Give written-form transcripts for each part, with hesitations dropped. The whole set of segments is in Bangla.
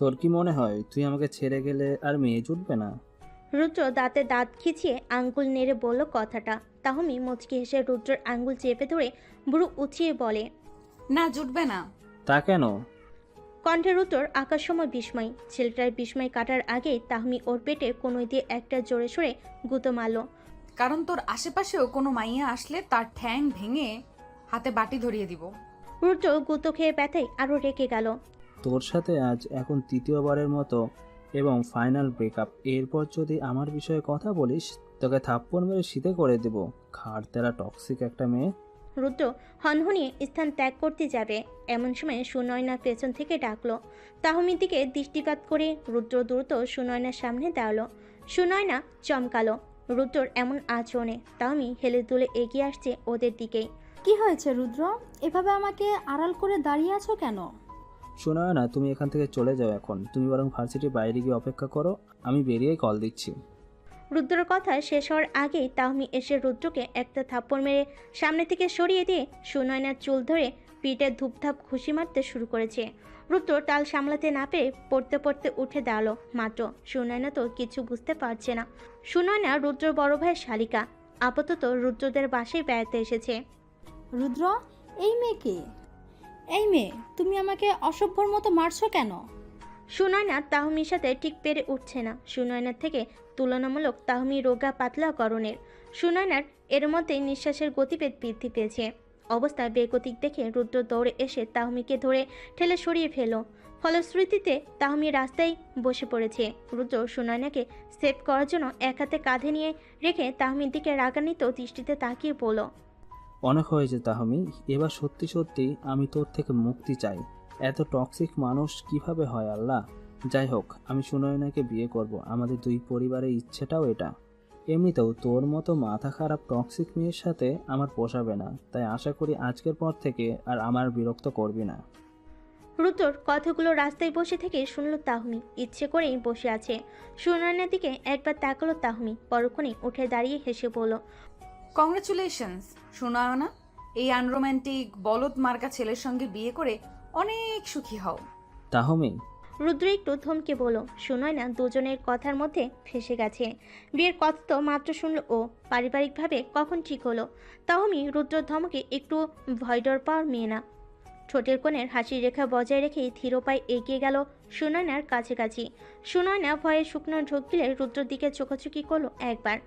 তোর কি মনে হয় তুই আমাকে ছেড়ে গেলে আর মেয়ে জুটবে না? রুদ্র দাঁতে দাঁত খিচিয়ে আঙ্গুল নেড়ে বলল কথাটা। তাহমি মুচকি হেসে রুদ্রের আঙ্গুল চেপে ধরে ভ্রু উঁচিয়ে বলে, না, জুটবে না। তা কেন? কণ্ঠে রুদ্রর আকাশসময় বিস্ময়। ছেলেটার বিস্ময় কাটার আগেই তাহমি ওর পেটে কোনোই দিয়ে একটা জোরে সোরে গুঁতো মারল। কারণ তোর আশেপাশেও কোনো মাইয়া আসলে তার ঠ্যাং ভেঙে হাতে বাটি ধরিয়ে দিব। রুদ্র গুঁতো খেয়ে ব্যথায় আরো রেগে গেল। তোর সাথে আজ এখন তৃতীয়বারের মতো এবং ফাইনাল ব্রেকআপ। এরপর যদি আমার বিষয়ে কথা বলিস তোকে থাপ্পড় মেরে শীতে করে দেব। খাড় তেরা টক্সিক একটা মেয়ে। রুদ্র হনহনিয়ে স্থান ত্যাগ করতে যাবে এমন সময় সুনয়না পেছন থেকে ডাকলো। তাহমির দিকে দৃষ্টিপাত করে রুদ্র দ্রুত সুনয়নার সামনে দাঁড়ালো। সুনয়না চমকালো রুদ্রর এমন আচরণে। তাহমি হেলে দুলে এগিয়ে আসছে ওদের দিকেই। কি হয়েছে রুদ্র, এভাবে আমাকে আড়াল করে দাঁড়িয়ে আছো কেন? শোনো না, তুমি এখান থেকে চলে যাও এখন। তুমি বরং ভার্সিটির বাইরে গিয়ে অপেক্ষা করো, আমি বেরিয়েই কল দিচ্ছি। রুদ্রর কথা শেষ হওয়ার আগেই তাহমি এসে রুদ্রকে একটা থাপ্পড় মেরে সামনে থেকে সরিয়ে দিয়ে সুনয়নার চুল ধরে পিঠে ধূপধাপ ঘুষি মারতে শুরু করেছে। রুদ্র টাল সামলাতে না পেরে পড়তে পড়তে উঠে দাঁড়ালো মাত্র। সুনয়না তো কিছু বুঝতে পারছে না। সুনয়না রুদ্রর বড় ভাইয়ের শালিকা, আপাতত রুদ্রদের বাসায় বেড়াতে এসেছে। রুদ্র, এই মেয়েকে, এই মেয়ে তুমি আমাকে অসভ্যর মতো মারছো কেন? সুনয়না তাহমির সাথে ঠিক পেরে উঠছে না। সুনয়নার থেকে তুলনামূলক তাহমি রোগা পাতলা গরনের। সুনয়নার এর মধ্যে নিঃশ্বাসের গতিবেগ বৃদ্ধি পেয়েছে। অবস্থা বেগতিক দেখে রুদ্র দৌড়ে এসে তাহমিকে ধরে ঠেলে সরিয়ে ফেল। ফলশ্রুতিতে তাহমি রাস্তায় বসে পড়েছে। রুদ্র সুনয়নাকে সেভ করার জন্য এক হাতে কাঁধে নিয়ে রেখে তাহমির দিকে রাগান্বিত দৃষ্টিতে তাকিয়ে বলল, অনেক হয়েছে তাহমি, এবার সত্যি সত্যি আমি তোর থেকে মুক্তি চাই। এত টক্সিক মানুষ কিভাবে হয় আল্লাহ। যাই হোক, আমি সুনয়নাকে বিয়ে করব, আমাদের দুই পরিবারের ইচ্ছেটাও এটা। এমনিতেও তোর মতো মাথা খারাপ টক্সিক মেয়ের সাথে আমার পোষাবে না, তাই আশা করি আজকের পর থেকে আর আমার বিরক্ত করবি না। রুদ্রর কথাগুলো রাস্তায় বসে থেকে শুনল তাহমি। ইচ্ছে করেই বসে আছে। সুনয়নার দিকে একবার তাকালো তাহমি, পরক্ষণে উঠে দাঁড়িয়ে হেসে বলল, কংগ্রেচুলেশনস সুনয়না, এই আনরোম্যান্টিক বলদ মার্কা ছেলের সঙ্গে বিয়ে করে অনেক সুখী হও। তাহমি, রুদ্র একটু থমকে বলল। সুনয়না দুজনের কথার মধ্যে ফেসে গেছে। বিয়ের কথা তো মাত্র শুনল ও, পারিবারিকভাবে কখন ঠিক হলো। তাহমি রুদ্রর ধমকে একটু ভয়ডর পাওয়ার মেয়ে না। ঠোঁটের কোণের হাসির রেখা বজায় রেখেই ধীর পায়ে এগিয়ে গেল সুনয়নার কাছাকাছি। সুনয়না ভয়ে শুকনো ঢোক গিলে রুদ্রর দিকে চোখাচোখি করলো একবার।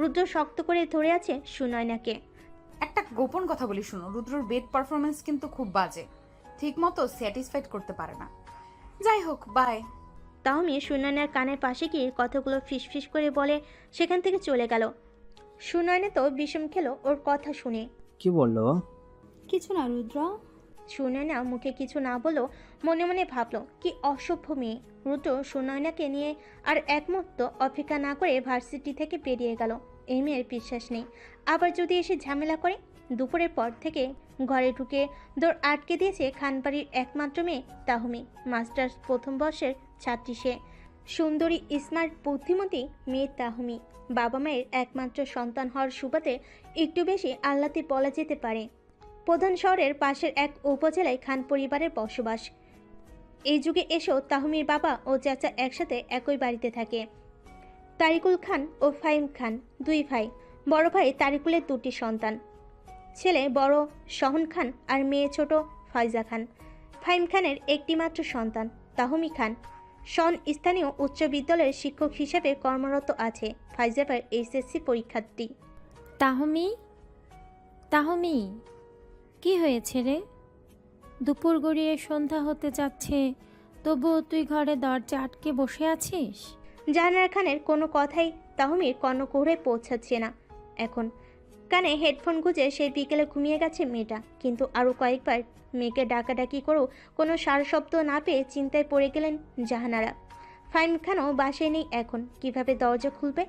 রুদ্র শক্ত করে ধরে আছে সুনয়নাকে। একটা গোপন কথা বলি শুনো, রুদ্রর বেড পারফরমেন্স কিন্তু খুব বাজে, ঠিক মতো স্যাটিসফাইড করতে পারে না। যাই হোক, বাই। তাহমি সুনয়নার কানের পাশে গিয়ে কথাগুলো ফিসফিস করে বলে সেখান থেকে চলে গেল। সুনয়না তো বিষম খেলো ওর কথা শুনে। কি বললো? কিছু না রুদ্র। সুনয়না মুখে কিছু না বলেও মনে মনে ভাবলো কি অসভ্য মেয়ে। রুদ্র সুনয়নাকে নিয়ে আর এক মুহূর্ত অপেক্ষা না করে ভার্সিটি থেকে বেরিয়ে গেল। এই মেয়ের বিশ্বাস নেই, আবার যদি এসে ঝামেলা করে। দুপুরের পর থেকে ঘরে ঢুকে দৌড় আটকে দিয়েছে খানবাড়ির একমাত্র মেয়ে তাহমি। মাস্টার্স প্রথম বর্ষের ছাত্রী সে। সুন্দরী, স্মার্ট, বুদ্ধিমতী মেয়ে তাহমি। বাবা মায়ের একমাত্র সন্তান হওয়ার সুবাদে একটু বেশি আহ্লাদে বলা যেতে পারে। প্রধান শহরের পাশের এক উপজেলায় খান পরিবারের বসবাস। এই যুগে এসেও তাহমির বাবা ও চাচা একসাথে একই বাড়িতে থাকে। তারিকুল খান ও ফাহিম খান দুই ভাই। বড় ভাই তারিকুলের দুটি সন্তান, ছেলে বড় সহন খান আর মেয়ে ছোট ফাইজা খান। ফাহিম খানের একটি মাত্র সন্তান তাহমি খান। সন স্থানীয় উচ্চ বিদ্যালয়ের শিক্ষক হিসেবে কর্মরত আছে। ফাইজাবার এইচএসসি পরীক্ষার্থী। তাহমি, তাহমি, কি হয়েছে রে? দুপুর গড়িয়ে সন্ধ্যা হতে যাচ্ছে, তবুও তুই ঘরে দরজা আটকে বসে আছিস? জাহানারা খানের কোনো কথাই তাহমির কর্ণকুহরে পৌঁছাচ্ছে না এখন। কানে হেডফোন গুঁজে সেই বিকেলে ঘুমিয়ে গেছে মেয়েটা। কিন্তু আরও কয়েকবার মেয়েকে ডাকাডাকি করেও কোনো সারশব্দ না পেয়ে চিন্তায় পড়ে গেলেন জাহানারা। ফাহিম খানও বাসায় নেই এখন, কিভাবে দরজা খুলবে?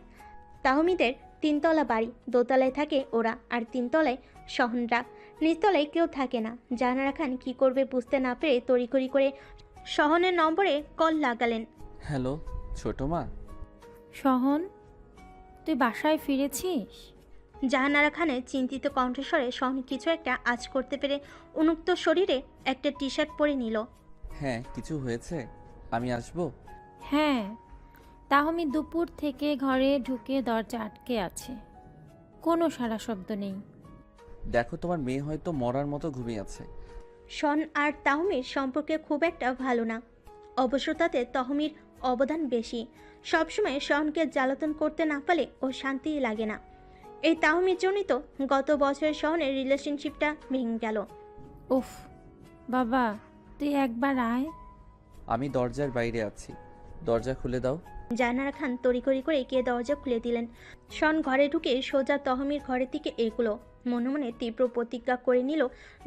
তাহমিদের তিনতলা বাড়ি, দোতলায় থাকে ওরা আর তিনতলায় সহনরা, নিচতলায় কেউ থাকে না। জাহানারা খান কী করবে বুঝতে না পেরে তড়িঘড়ি করে সহনের নম্বরে কল লাগালেন। হ্যালো ছোট মা। সহন, তুই বাসায় ফিরেছিস? জাহানারা খানের চিন্তিত কণ্ঠস্বরে সহন কিছু একটা আঁচ করতে পেরে উন্মুক্ত শরীরে একটা টি শার্ট পরে নিল। হ্যাঁ, কিছু হয়েছে? আমি আসবো? হ্যাঁ, তাহমি দুপুর থেকে ঘরে ঢুকে দরজা আটকে আছে, কোনো সাড়া শব্দ নেই। দেখো, তোমার মেয়ে হয়তো মরার মতো ঘুমিয়ে আছে। শন আর তাহমির সম্পর্কে খুব একটা ভালো না। অবশ্য তাতে তহমির অবদান বেশি। সবসময় শনকে জ্বালাতন করতে না পারলে ও শান্তিই লাগে না। এই তাহমির জন্যই তো গত বছর শহরের রিলেশনশিপটা ভেঙে গেল। উফ বাবা, তুই একবার আয়। আমি দরজার বাইরে আছি, দরজা খুলে দাও। জাহানারা খান তড়িঘড়ি করে গিয়ে দরজা খুলে দিলেন। শন ঘরে ঢুকে সোজা তহমির ঘরের দিকে এগুলো। মনে মনে তীব্র প্রতিজ্ঞা করে নিল,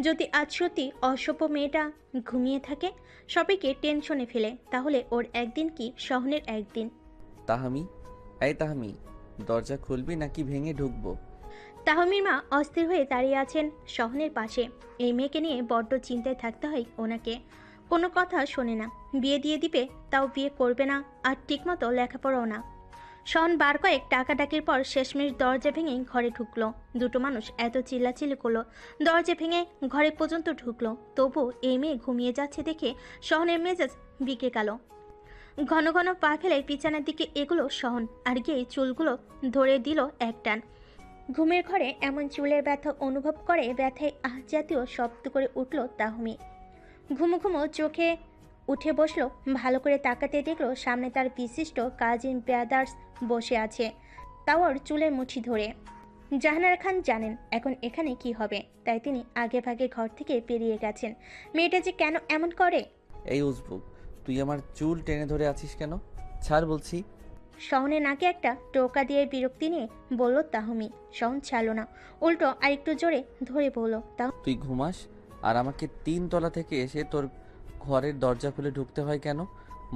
যদি আজ সত্যি অসভ্য মেয়েটা ঘুমিয়ে থাকে, সবাইকে টেনশনে ফেলে, তাহলে ওর একদিন কি সহনের একদিন। তাহামি, এই তাহামি, দরজা খুলবি নাকি ভেঙে ঢুকবো? তাহমির মা অস্থির হয়ে দাঁড়িয়ে আছেন সহনের পাশে। এই মেয়েকে নিয়ে বড্ড চিন্তায় থাকতে হয় ওনাকে। কোনো কথা শোনে না, বিয়ে দিয়ে দিবে তাও বিয়ে করবে না, আর ঠিকমতো লেখাপড়াও না। শন বার কয়েক টাকাটাকির পর শেষমেশ দরজা ভেঙে ঘরে ঢুকলো। দুটো মানুষ এত চিল্লাচিল্লি করলো, দরজা ভেঙে ঘরে পর্যন্ত ঢুকলো, তবু এই মেয়ে ঘুমিয়ে যাচ্ছে দেখে শহনের মেজাজ বিকে গেল। ঘন ঘন পা ফেলে বিছানার দিকে এগুলো শহন, আর গিয়ে চুলগুলো ধরে দিল এক টান। ঘুমের ঘরে এমন চুলের ব্যথা অনুভব করে ব্যথায় আহ জাতীয় শব্দ করে উঠল তাহমি। ঘুমো ঘুমো চোখে উঠে বসলো, ভালো করে তাকাতে দেখলো সামনে তার বিশিষ্ট কাজিন ব্রাদার্স বসে আছে, তাও ওর চুলের মুঠি ধরে। জাহানারা খান জানেন এখন এখানে কি হবে, তাই তিনি আগে ভাগে ঘর থেকে বেরিয়ে গেছেন। মেয়েটা যে কেন এমন করে। এই উজবুক, তুই আমার চুল টেনে ধরে আছিস কেন? ছাড় বলছি। শহনের নাকে একটা টোকা দিয়ে বিরক্তি নিয়ে বলল তাহমি। শহন ছাড়লো না, উল্টো আরেকটু জোরে ধরে বলল, তুই ঘুমাস আর আমাকে 3 তলা থেকে এসে তোর ঘরের দরজা খুলে ঢুকতে হয় কেন?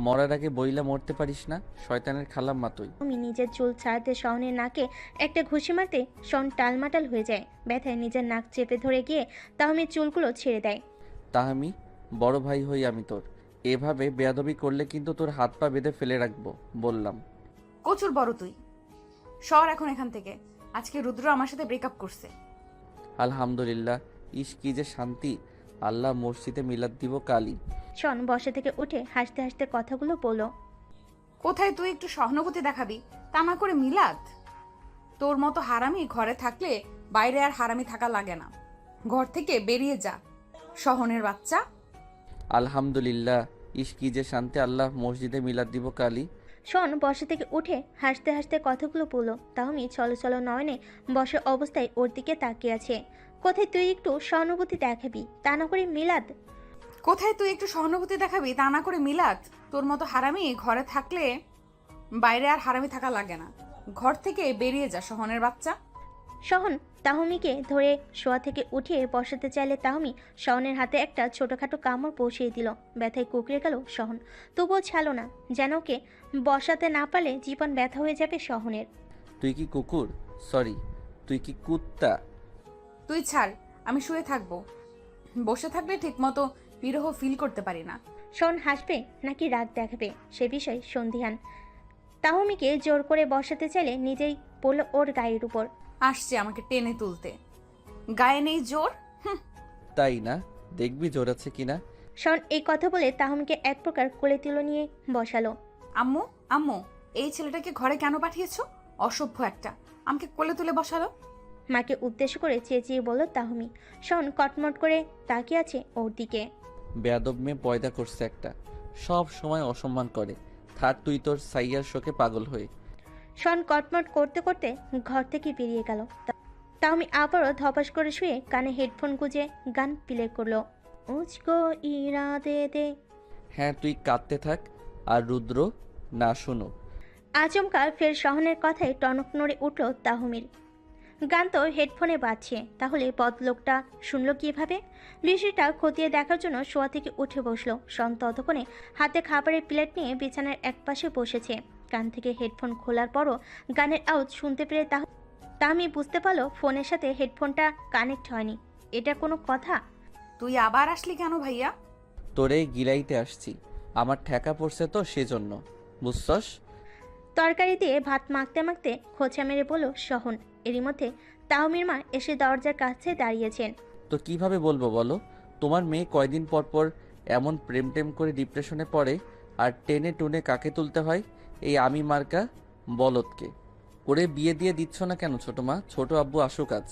মরার আগে বইলা মরতে পারিস না? শয়তানের খালাম্মা তুই। তাহমি নিজের চুল ছাড়াতে শহনের নাকে একটা ঘুষি মারতে শন টালমাটাল হয়ে যায়। ব্যথায় নিজের নাক চেপে ধরে গিয়ে তাহমির চুলগুলো ছেড়ে দেয়। তাহামি, বড় ভাই হই আমি তোর, এভাবে বেয়াদবি করলে কিন্তু তোর হাত পা বেঁধে ফেলে রাখবো বললাম। কচুর বড় তুই, সর এখন এখান থেকে। আজকে রুদ্র আমার সাথে ব্রেকআপ করছে। আলহামদুলিল্লাহ, ইস কি যে শান্তি। আল্লাহ মসজিদে মিলাদ দিব কালই। শন বসা থেকে উঠে হাসতে হাসতে কথাগুলো বলল। কোথায় তুই একটু সহানুভূতি দেখাবি, তা না করে মিলাদ? তোর মতো হারামি ঘরে থাকলে বাইরে আর হারামি থাকা লাগে না। ঘর থেকে বেরিয়ে যা, শহনের বাচ্চা। আলহামদুলিল্লাহ, ইস কি যে শান্তি। আল্লাহ মসজিদে মিলাদ দিব কালই। শন বসা থেকে উঠে হাসতে হাসতে কথাগুলো বলল। তাহমি চলো চলো নয়নে বসে অবস্থায় ওর দিকে তাকিয়ে আছে। কোথায় তুই একটু সহানুভূতি দেখাবি, তা না করে মিলাদ? কোথায় তুই একটু সহানুভূতি দেখাবি, তা না করে মিলাদ? তোর মতো হারামি ঘরে থাকলে বাইরে আর হারামি থাকা লাগে না। ঘর থেকে বেরিয়ে যা, শহনের বাচ্চা। শহন তাহমিকে ধরে শোয়া থেকে উঠিয়ে বসাতে চাইলে তাহমি শহনের হাতে একটা ছোটখাটো কামড় পৌঁছিয়ে দিল। ব্যথায় কুকড়ে গেল শহন, তবুও ছাড়লো না, যেন ওকে বসাতে না পারলে জীবন ব্যথা হয়ে যাবে শহনের। তুই কি কুকুর? সরি, তুই কি কুত্তা? তুই ছাড়, আমি শুয়ে থাকবো। বসে থাকলে ঠিকমতো বিরহ ফিল করতে পারি না। শন হাসবে নাকি রাগ দেখাবে সে বিষয় সন্ধিহান। তাহমিকে জোর করে বসাতে চাইলে নিজেই পড়ল ওর গায়ের উপর। আসছে আমাকে টেনে তুলতে, গায়ে নেই জোর। তাই না? দেখবি জোর আছে কিনা। শন এই কথা বলে তাহমিকে এক প্রকার কোলে তুলে নিয়ে বসালো। আম্মু, আম্মু, এই ছেলেটাকে ঘরে কেন পাঠিয়েছো? অসভ্য একটা, আমাকে কোলে তুলে বসালো। মাকে উদ্দেশ্য করে চেঁচিয়ে বলল তাহমি। শন কটমট করে তাকিয়ে আছে ওর দিকে। বেয়াদব মেয়ে পয়দা করছে একটা, সব সময় অসম্মান করে। থাক তুই তোর সাইয়ার শোকে পাগল হয়ে। শন কটমট করতে করতে ঘর থেকে বেরিয়ে গেল। তাহমি আবারও ধপাস করে শুয়ে কানে হেডফোন গুঁজে গান প্লে করলো। উচকো ইরাদে দে। হ্যাঁ, তুই কাঁদতে থাক আর রুদ্র না শুনো। আচমকা ফের শহনের কথায় টনক নড়ে উঠল তাহমির। গান তো হেডফোনে বাজছে, তাহলে বদলোকটা শুনল কিভাবে? বিষয়টা খতিয়ে দেখার জন্য শোয়া থেকে উঠে বসলো। শন ততক্ষণে হাতে খাবারের প্লেট নিয়ে বিছানার একপাশে বসেছে। কান থেকে হেডফোন খোলার পরও গানের আওয়াজ শুনতে পেরে তাহমি বুঝতে পারলো ফোনের সাথে হেডফোনটা কানেক্ট হয়নি। এটা কোনো কথা? তুই আবার আসলি কেন ভাইয়া? তোরে গিলাইতে আসছি, আমার ঠেকা পড়ছে তো সেজন্য, বুঝছস? তরকারি দিয়ে ভাত মাখতে মাখতে খোঁচা মেরে বলল শহন। এরই মধ্যে তাহমির মা এসে দরজার কাছে দাঁড়িয়েছেন। তো কিভাবে বলবো বলো? তোমার মেয়ে কয়দিন পর পর এমন প্রেম টেম করে ডিপ্রেশনে পড়ে, আর টেনে টুনে কাকে তুলতে হয়? এই আমি মার্কা বলদকে। ওরে বিয়ে দিয়ে দিচ্ছ না কেন ছোট মা? ছোট আব্বু আসুক আজ।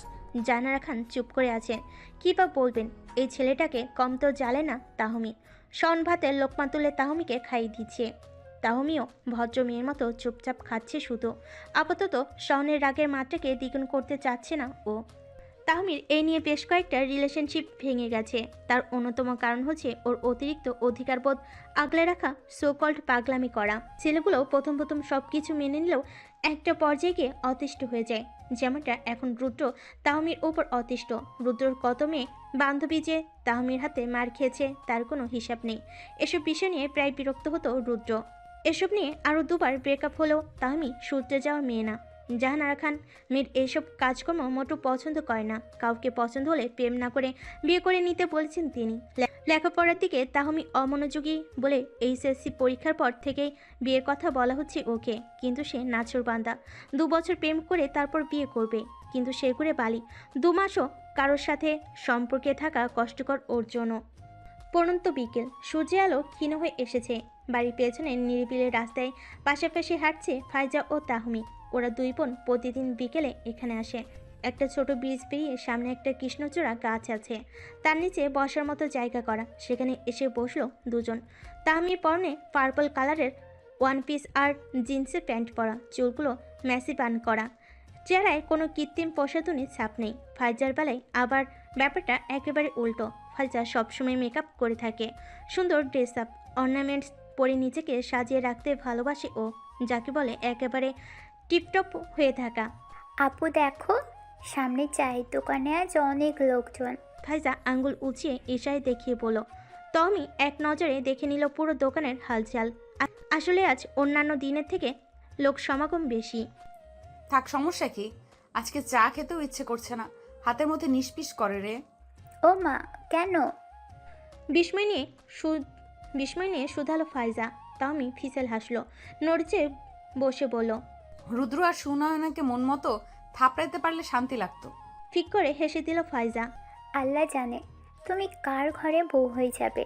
জাহানারা খান চুপ করে আছেন। কী বা বলবেন? এই ছেলেটাকে কম তো জ্বালে না তাহমি। শন ভাতের লোকমা তুলে তাহমিকে খাইয়ে দিচ্ছে। তাহমিও ভদ্র মেয়ের মতো চুপচাপ খাচ্ছে শুধু। আপাতত শনের রাগের মাত্রাকে দ্বিগুণ করতে চাচ্ছে না ও। তাহমির এই নিয়ে বেশ কয়েকটা রিলেশনশিপ ভেঙে গেছে। তার অন্যতম কারণ হচ্ছে ওর অতিরিক্ত অধিকারবোধ আগলে রাখা, সোকল্ড পাগলামি করা। ছেলেগুলো প্রথম প্রথম সব কিছু মেনে নিলেও একটা পর্যায়ে গিয়ে অতিষ্ঠ হয়ে যায়। যেমনটা এখন রুদ্র তাহমির ওপর অতিষ্ঠ। রুদ্রর কত মেয়ে বান্ধবী যে তাহমির হাতে মার খেয়েছে তার কোনো হিসাব নেই। এসব বিষয় নিয়ে প্রায় বিরক্ত হতো রুদ্র। এসব নিয়ে আরও দুবার ব্রেকআপ হলেও তাহমি সূত্রে যাওয়ার মেয়ে না। জাহানারা খান মেয়ের এইসব কাজকর্ম মোটেও পছন্দ করে না। কাউকে পছন্দ হলে প্রেম না করে বিয়ে করে নিতে বলেছেন তিনি। লেখাপড়ার দিকে তাহমি অমনোযোগী বলে এইচএসসি পরীক্ষার পর থেকেই বিয়ের কথা বলা হচ্ছে ওকে। কিন্তু সে নাছোড়বান্দা। 2 বছর প্রেম করে তারপর বিয়ে করবে, কিন্তু সে করে বালি। 2 মাসও কারোর সাথে সম্পর্কে থাকা কষ্টকর ওর জন্য। পড়ন্ত বিকেল, সূর্যের আলো ক্ষীণ হয়ে এসেছে। বাড়ির পেছনে নিরিবিলি রাস্তায় পাশাপাশি হাঁটছে ফাইজা ও তাহমি। ওরা দুই বোন প্রতিদিন বিকেলে এখানে আসে। একটা ছোট ব্রিজ পেরিয়ে সামনে একটা কৃষ্ণচূড়া গাছ আছে, তার নিচে বসার মতো জায়গা করা। সেখানে এসে বসলো দুজন। তাহমির পরনে পার্পল কালারের ওয়ান পিস আর জিন্সের প্যান্ট পরা, চুলগুলো ম্যাসি বান করা, চেহারায় কোনো কৃত্রিম প্রসাধনীর ছাপ নেই। ফাইজার বেলায় আবার ব্যাপারটা একেবারে উল্টো। ফাইজা সবসময় মেকআপ করে থাকে, সুন্দর ড্রেস আপ অর্নামেন্টস পরে নিজেকে সাজিয়ে রাখতে ভালোবাসে ও, যাকে বলে একেবারে টিপটপ হয়ে থাকা। আপু দেখো, সামনে চায়ের দোকানে আজ অনেক লোকজন। ফাইজা আঙ্গুল উঁচিয়ে ইশারায় দেখিয়ে বলল। টমি এক নজরে দেখে নিল পুরো দোকানের হালচাল। আসলে আজ অন্যান্য দিনের থেকে লোক সমাগম বেশি। থাক, সমস্যা কি? আজকে চা খেতেও ইচ্ছে করছে না, হাতের মধ্যে নিষ্পিস করে রে। ও মা, কেন? বিস্ময় নিয়ে শুধালো ফাইজা। টমি ফিসেল হাসলো, নড়ছে বসে বলল। রুদ্র আর সুনয়নাকে মন মতো থাপড়াইতে পারলে শান্তি লাগতো। ঠিক করে হেসে দিল ফাইজা। আল্লাহ জানে তুমি কার ঘরে বউ হয়ে যাবে।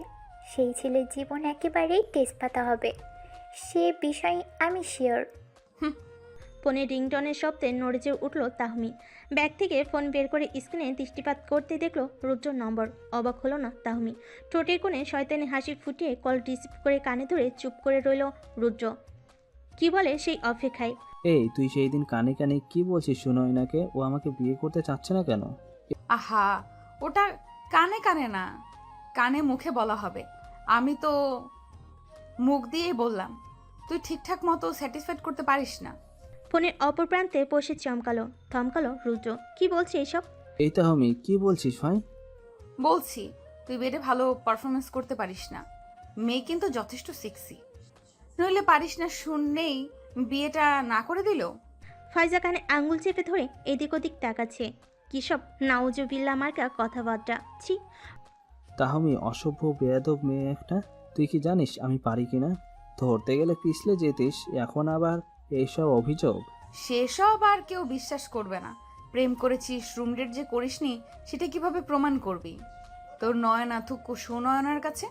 সেই ছেলের জীবন একেবারেই তেজপাতা হবে, সে বিষয়ে আমি শিওর। ফোনের রিংটনের শব্দে নড়ে উঠল তাহমি। ব্যাগ থেকে ফোন বের করে স্ক্রিনে দৃষ্টিপাত করতে দেখলো রুদ্রর নম্বর। অবাক হলো না তাহমি। ঠোঁটের কোণে শয়তানি হাসি ফুটিয়ে কল রিসিভ করে কানে ধরে চুপ করে রইল রুদ্র। কি বলে সেই অপেক্ষায়। এই তুই সেই দিন কানে কানে কি বলছিস সুনয়নাকে? ও আমাকে বিয়ে করতে চাচ্ছে না কেন? আহা, ওটা কানে কানে না, কানে মুখে বলা হবে। আমি তো মুখ দিয়েই বললাম, তুই ঠিকঠাক মতো স্যাটিসফাইড করতে পারিস না। ফোনের অপর প্রান্তে বসে থমকালো রুদ্র। কি বলছে এসব? এই তাহমি কি বলছিস ভাই? বলছি, তুই বেডে ভালো পারফরমেন্স করতে পারিস না। মেয়ে কিন্তু যথেষ্ট সেক্সি, নইলে পারিস না শুনলেই বিয়েটা না করে দিল। ফাইজা কানে আঙ্গুল চেপে ধরে এদিক ওদিক তাকাচ্ছে। কি সব নাউজুবিল্লা মার্কা কথাবার্তা। ছি। তাহমি অসভ্য বেয়াদব মেয়ে একটা। তুই কি জানিস আমি পারি কিনা? ধরতে গেলে পিছলে যেতিস, এখন আবার এইসব অভিযোগ। সেসব আর কেউ বিশ্বাস করবে না। প্রেম করেছিস, রুমডেট যে করিসনি সেটা কিভাবে প্রমাণ করবি তোর নয়না থুকু সুনয়নার কাছে?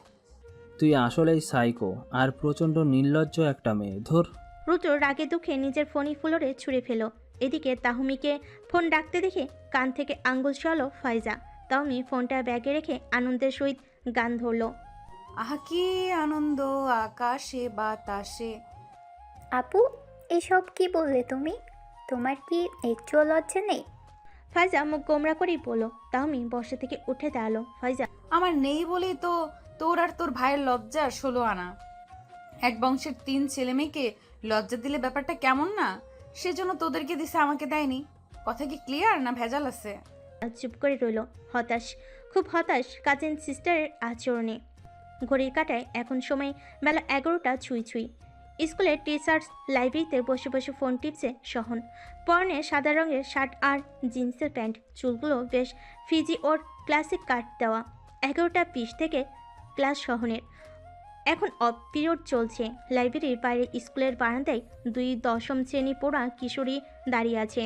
তুই আসলেই সাইকো আর প্রচণ্ড নির্লজ্জ একটা মেয়ে। ধর। রুদ্র রাগে দুঃখে নিজের ফোনই ফ্লোরে ছুঁড়ে ফেলো। এদিকে তাহমিকে ফোন ডাকতে দেখে কান থেকে আঙ্গুল সরালো ফাইজা। তাহমি ফোনটা ব্যাগে রেখে আনন্দের সহিত গান ধরলো। আহা কি আনন্দ আকাশে বাতাসে। আপু, এসব কি বললে তুমি? তোমার কি একটুও লজ্জা নেই? ফাইজা মুখ গোমরা করেই বলল। তাহমি বসা থেকে উঠে দাঁড়ালো। ফাইজা, আমার নেই বলেই তো তোর আর তোর ভাইয়ের লজ্জার 16 আনা। এক বংশের 3 ছেলে মেয়েকে লজ্জা দিলে ব্যাপারটা কেমন না? সেজন্য তোদেরকে দিছে, আমাকে দেয়নি। কথা কি ক্লিয়ার না ভেজাল আছে? চুপ করে রইল, হতাশ, খুব হতাশ কাজিন সিস্টারের আচরণে। ঘড়ির কাঁটায় এখন সময় বেলা 11টা ছুঁই। স্কুলের টিচার্স লাইব্রেরিতে বসে বসে ফোন টিপছে সহন। পরনে সাদা রঙের শার্ট আর জিন্সের প্যান্ট, চুলগুলো বেশ ফিজি ওর ক্লাসিক কাট দেওয়া। 11টা 20 থেকে ক্লাস সহনের। এখন অফ পিরিয়ড চলছে। লাইব্রেরির বাইরে স্কুলের বারান্দায় 2 দশম শ্রেণী পড়া কিশোরী দাঁড়িয়ে আছে।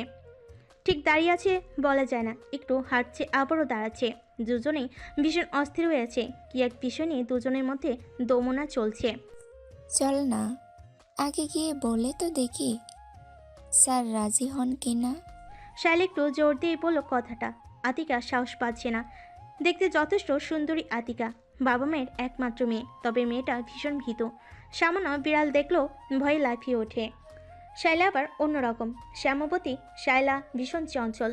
ঠিক দাঁড়িয়ে আছে বলা যায় না, একটু হাঁটছে আবারও দাঁড়াচ্ছে। দুজনেই ভীষণ অস্থির হয়ে আছে। কি এক বিষয় নিয়ে দুজনের মধ্যে দোমনা চলছে। চল না, আগে গিয়ে বলে তো দেখি স্যার রাজি হন কিনা। শাইলা একটু জোর দিয়ে বলল কথাটা। আতিকা সাহস পাচ্ছে না। দেখতে যথেষ্ট সুন্দরী আতিকা, বাবা মায়ের একমাত্র মেয়ে, তবে মেয়েটা ভীষণ ভীতু। সামান্য বিড়াল দেখলেও ভয়ে লাফিয়ে ওঠে। শাইলা আবার অন্যরকম। শ্যামবতী শাইলা ভীষণ চঞ্চল,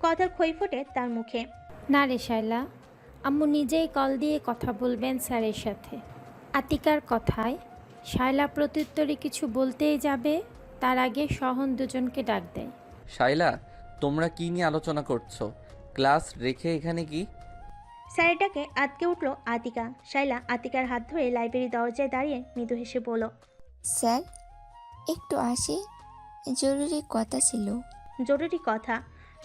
কথার খই ফোটে তার মুখে। না রে শায়লা, আম্মু নিজেই কল দিয়ে কথা বলবেন স্যারের সাথে। আতিকার কথায় শায়লা প্রত্যুত্তরে কিছু বলতেই যাবে, তার আগে সহন দুজনকে ডাক দেয়। শাইলা, তোমরা কি নিয়ে আলোচনা করছো? ক্লাস রেখে এখানে কি? স্যারেটাকে আটকে উঠল আতিকা। শাইলা আতিকার হাত ধরে লাইব্রেরি দরজায় দাঁড়িয়ে মৃদু হেসে বলল, স্যার একটু আসি, জরুরি কথা ছিল। জরুরি কথা?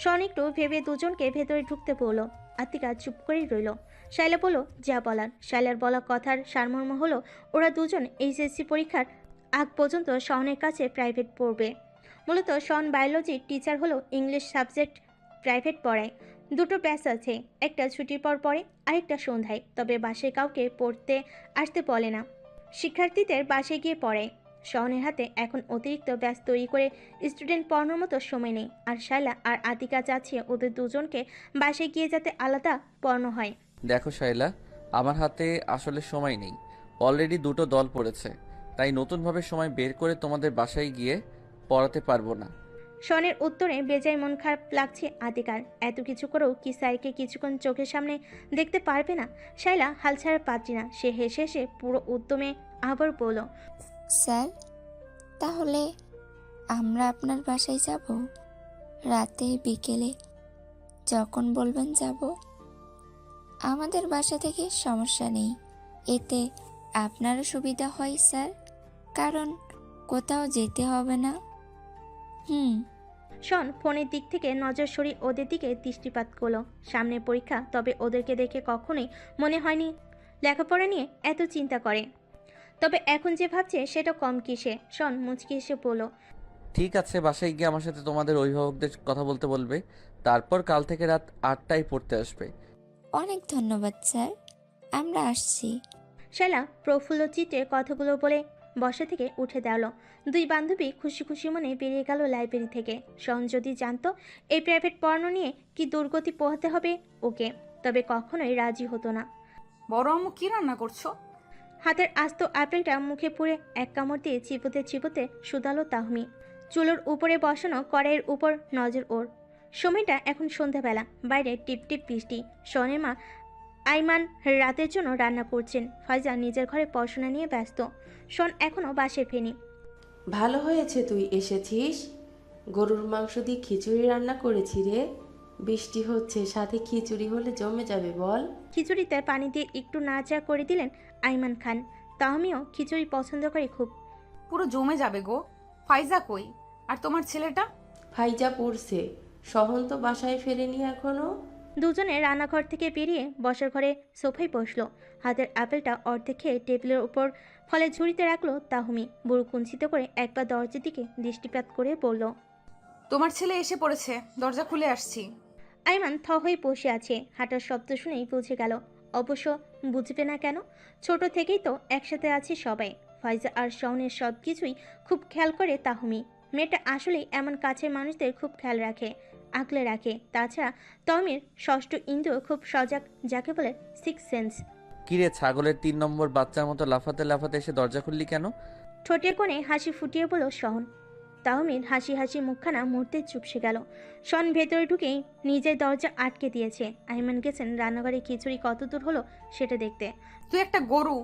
শন একটু ভেবে দুজনকে ভেতরে ঢুকতে বলল। আতিকা চুপ করেই রইল। শাইলা বলল যা বলার। শাইলার বলা কথার সারমর্ম হলো ওরা দুজন এইচএসসি পরীক্ষার আগ পর্যন্ত শনের কাছে প্রাইভেট পড়বে। মূলত শন বায়োলজির টিচার হলো, ইংলিশ সাবজেক্ট প্রাইভেট পড়ায়। দুটো ব্যাচ আছে, একটা ছুটির পর পড়ে, আরেকটা সন্ধ্যায়। তবে বাসায় কাউকে পড়তে আসতে বলে না, শিক্ষার্থীদের বাসায় গিয়ে পড়ে। শহনের হাতে এখন অতিরিক্ত ব্যাচ তৈরি করে স্টুডেন্ট পড়ানোর মতো সময় নেই। আর শাইলা আর আতিকা চাচ্ছে ওদের দুজনকে বাসায় গিয়ে যাতে আলাদা পড়ানো হয়। দেখো শাইলা, আমার হাতে আসলে সময় নেই। অলরেডি দুটো দল পড়েছে, তাই নতুনভাবে সময় বের করে তোমাদের বাসায় গিয়ে পড়াতে পারবো না। শনের উত্তরে বেজায় মন খারাপ লাগছে আতিকার। এত কিছু করেও কি স্যারকে কিছুক্ষণ চোখের সামনে দেখতে পারবে না? শাইলা হাল ছাড়া পাচ্ছি না। সে হেসে হেসে পুরো উদ্যমে আবার বলল, স্যার তাহলে আমরা আপনার বাসায় যাব, রাতে বিকেলে যখন বলবেন যাব। আমাদের বাসা থেকে সমস্যা নেই, এতে আপনারও সুবিধা হয় স্যার, কারণ কোথাও যেতে হবে না। শন ফোনের দিক থেকে নজর সরিয়ে ওদের দিকে দৃষ্টিপাত করলো। সামনে পরীক্ষা, তবে ওদেরকে দেখে কখনোই মনে হয়নি লেখাপড়া নিয়ে এত চিন্তা করে। তবে এখন যে ভাবছে সেটা কম কিসে। শন মুচকি এসে বলল, ঠিক আছে, বাসায় গিয়ে আমার সাথে তোমাদের অভিভাবকদের কথা বলতে বলবে, তারপর কাল থেকে রাত 8টায় পড়তে আসবে। অনেক ধন্যবাদ স্যার, আমরা আসছি। শালা প্রফুল্ল চিত্রে কথাগুলো বলে বসা থেকে উঠে দাঁড়ালো। দুই বান্ধবী খুশি খুশি মনে বেরিয়ে গেল লাইব্রেরি থেকে। শন যদি জানতো এই প্রাইভেট পড়ানো নিয়ে কি দুর্গতি পোহাতে হবে ওকে, তবে কখনোই রাজি হতো না। বড় আম্মু কি রান্না করছো? হাতের আস্ত আপেলটা মুখে পুরে এক কামড় দিয়ে চিবোতে চিবোতে শুধালো তাহমি। চুলোর উপরে বসানো কড়াইয়ের উপর নজর ওর। সময়টা এখন সন্ধ্যাবেলা, বাইরে টিপ টিপ বৃষ্টি। শনের মা আইমান রাতের জন্য রান্না করছেন। ফাইজা নিজের ঘরে পড়াশোনা নিয়ে ব্যস্ত। শন এখনও বাসে ফেরেনি। ভালো হয়েছে তুই এসেছিস, গরুর মাংস দিয়ে খিচুড়ি রান্না করেছি রে। বৃষ্টি হচ্ছে, সাথে খিচুড়ি হলে জমে যাবে বল। খিচুড়িতে পানি দিয়ে একটু নাড়াচাড়া করে দিলেন আইমান খান। তাহমিও খিচুড়ি পছন্দ করে খুব। পুরো জমে যাবে গো। ফাইজা কই? আর তোমার ছেলেটা? ফাইজা পড়ছে, সহন তো বাসায় ফেরেনি এখনো। দুজনে রান্নাঘর থেকে বেরিয়ে বসার ঘরে সোফায় বসলো। হাতের আপেলটা অর্ধেক খেয়ে টেবিলের উপর ফলে ঝুড়িতে রাখলো তাহমি। বুড়ো কুঞ্চিত করে একবার দরজার দিকে দৃষ্টিপাত করে বলল, তোমার ছেলে এসে পড়েছে, দরজা খুলে আসছি। আইমান থ হয়ে বসে আছে। হাঁটার শব্দ শুনেই বুঝে গেল। অবশ্য বুঝবে না কেন, ছোট থেকেই তো একসাথে আছে সবাই। ফাইজা আর শওনের সব কিছুই খুব খেয়াল করে তাহমি। মেয়েটা আসলেই এমন কাছের মানুষদের খুব খেয়াল রাখে, আগলে রাখে। তাছাড়া তহমির ষষ্ঠ ইন্দ্রিয় খুব সজাগ, যাকে বলে সিক্স সেন্স। কিরে, ছাগলের 3 নম্বর বাচ্চার মতো লাফাতে লাফাতে এসে দরজা খুললি কেন? ঠোঁটের কোণে হাসি ফুটিয়ে বলল শহন। তাহমির হাসি হাসি মুখখানা মুহূর্তে চুপসে গেল। শন ভেতরে ঢুকেই নিজের দরজা আটকে দিয়েছে। আইমান গেছেন রান্নাঘরে খিচুড়ি কত দূর হলো সেটা দেখতে। তুই একটা গরু,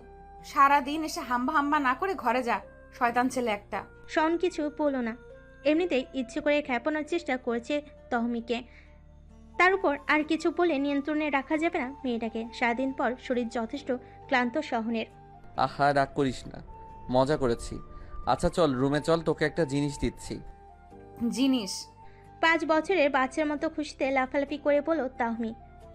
সারাদিন এসে হাম্বা হাম্বা না করে ঘরে যা, শয়তান ছেলে একটা। শন কিছু বলল না। এমনিতেই ইচ্ছে করে খেপানোর চেষ্টা করেছে তহমিকে। তার উপর আর কিছু বলে নিয়ন্ত্রণে রাখা যাবে না মেয়েটাকে। সারাদিন পর শরীর যথেষ্ট ক্লান্ত শহনের। আহা, রাগ করিস না, মজা করেছি। আচ্ছা চল রুমে চল, তোকে একটা জিনিস দিচ্ছি। জিনিস? 5 বছরের বাচ্চার মতো খুশিতে লাফালাফি করে বলল তাহমি।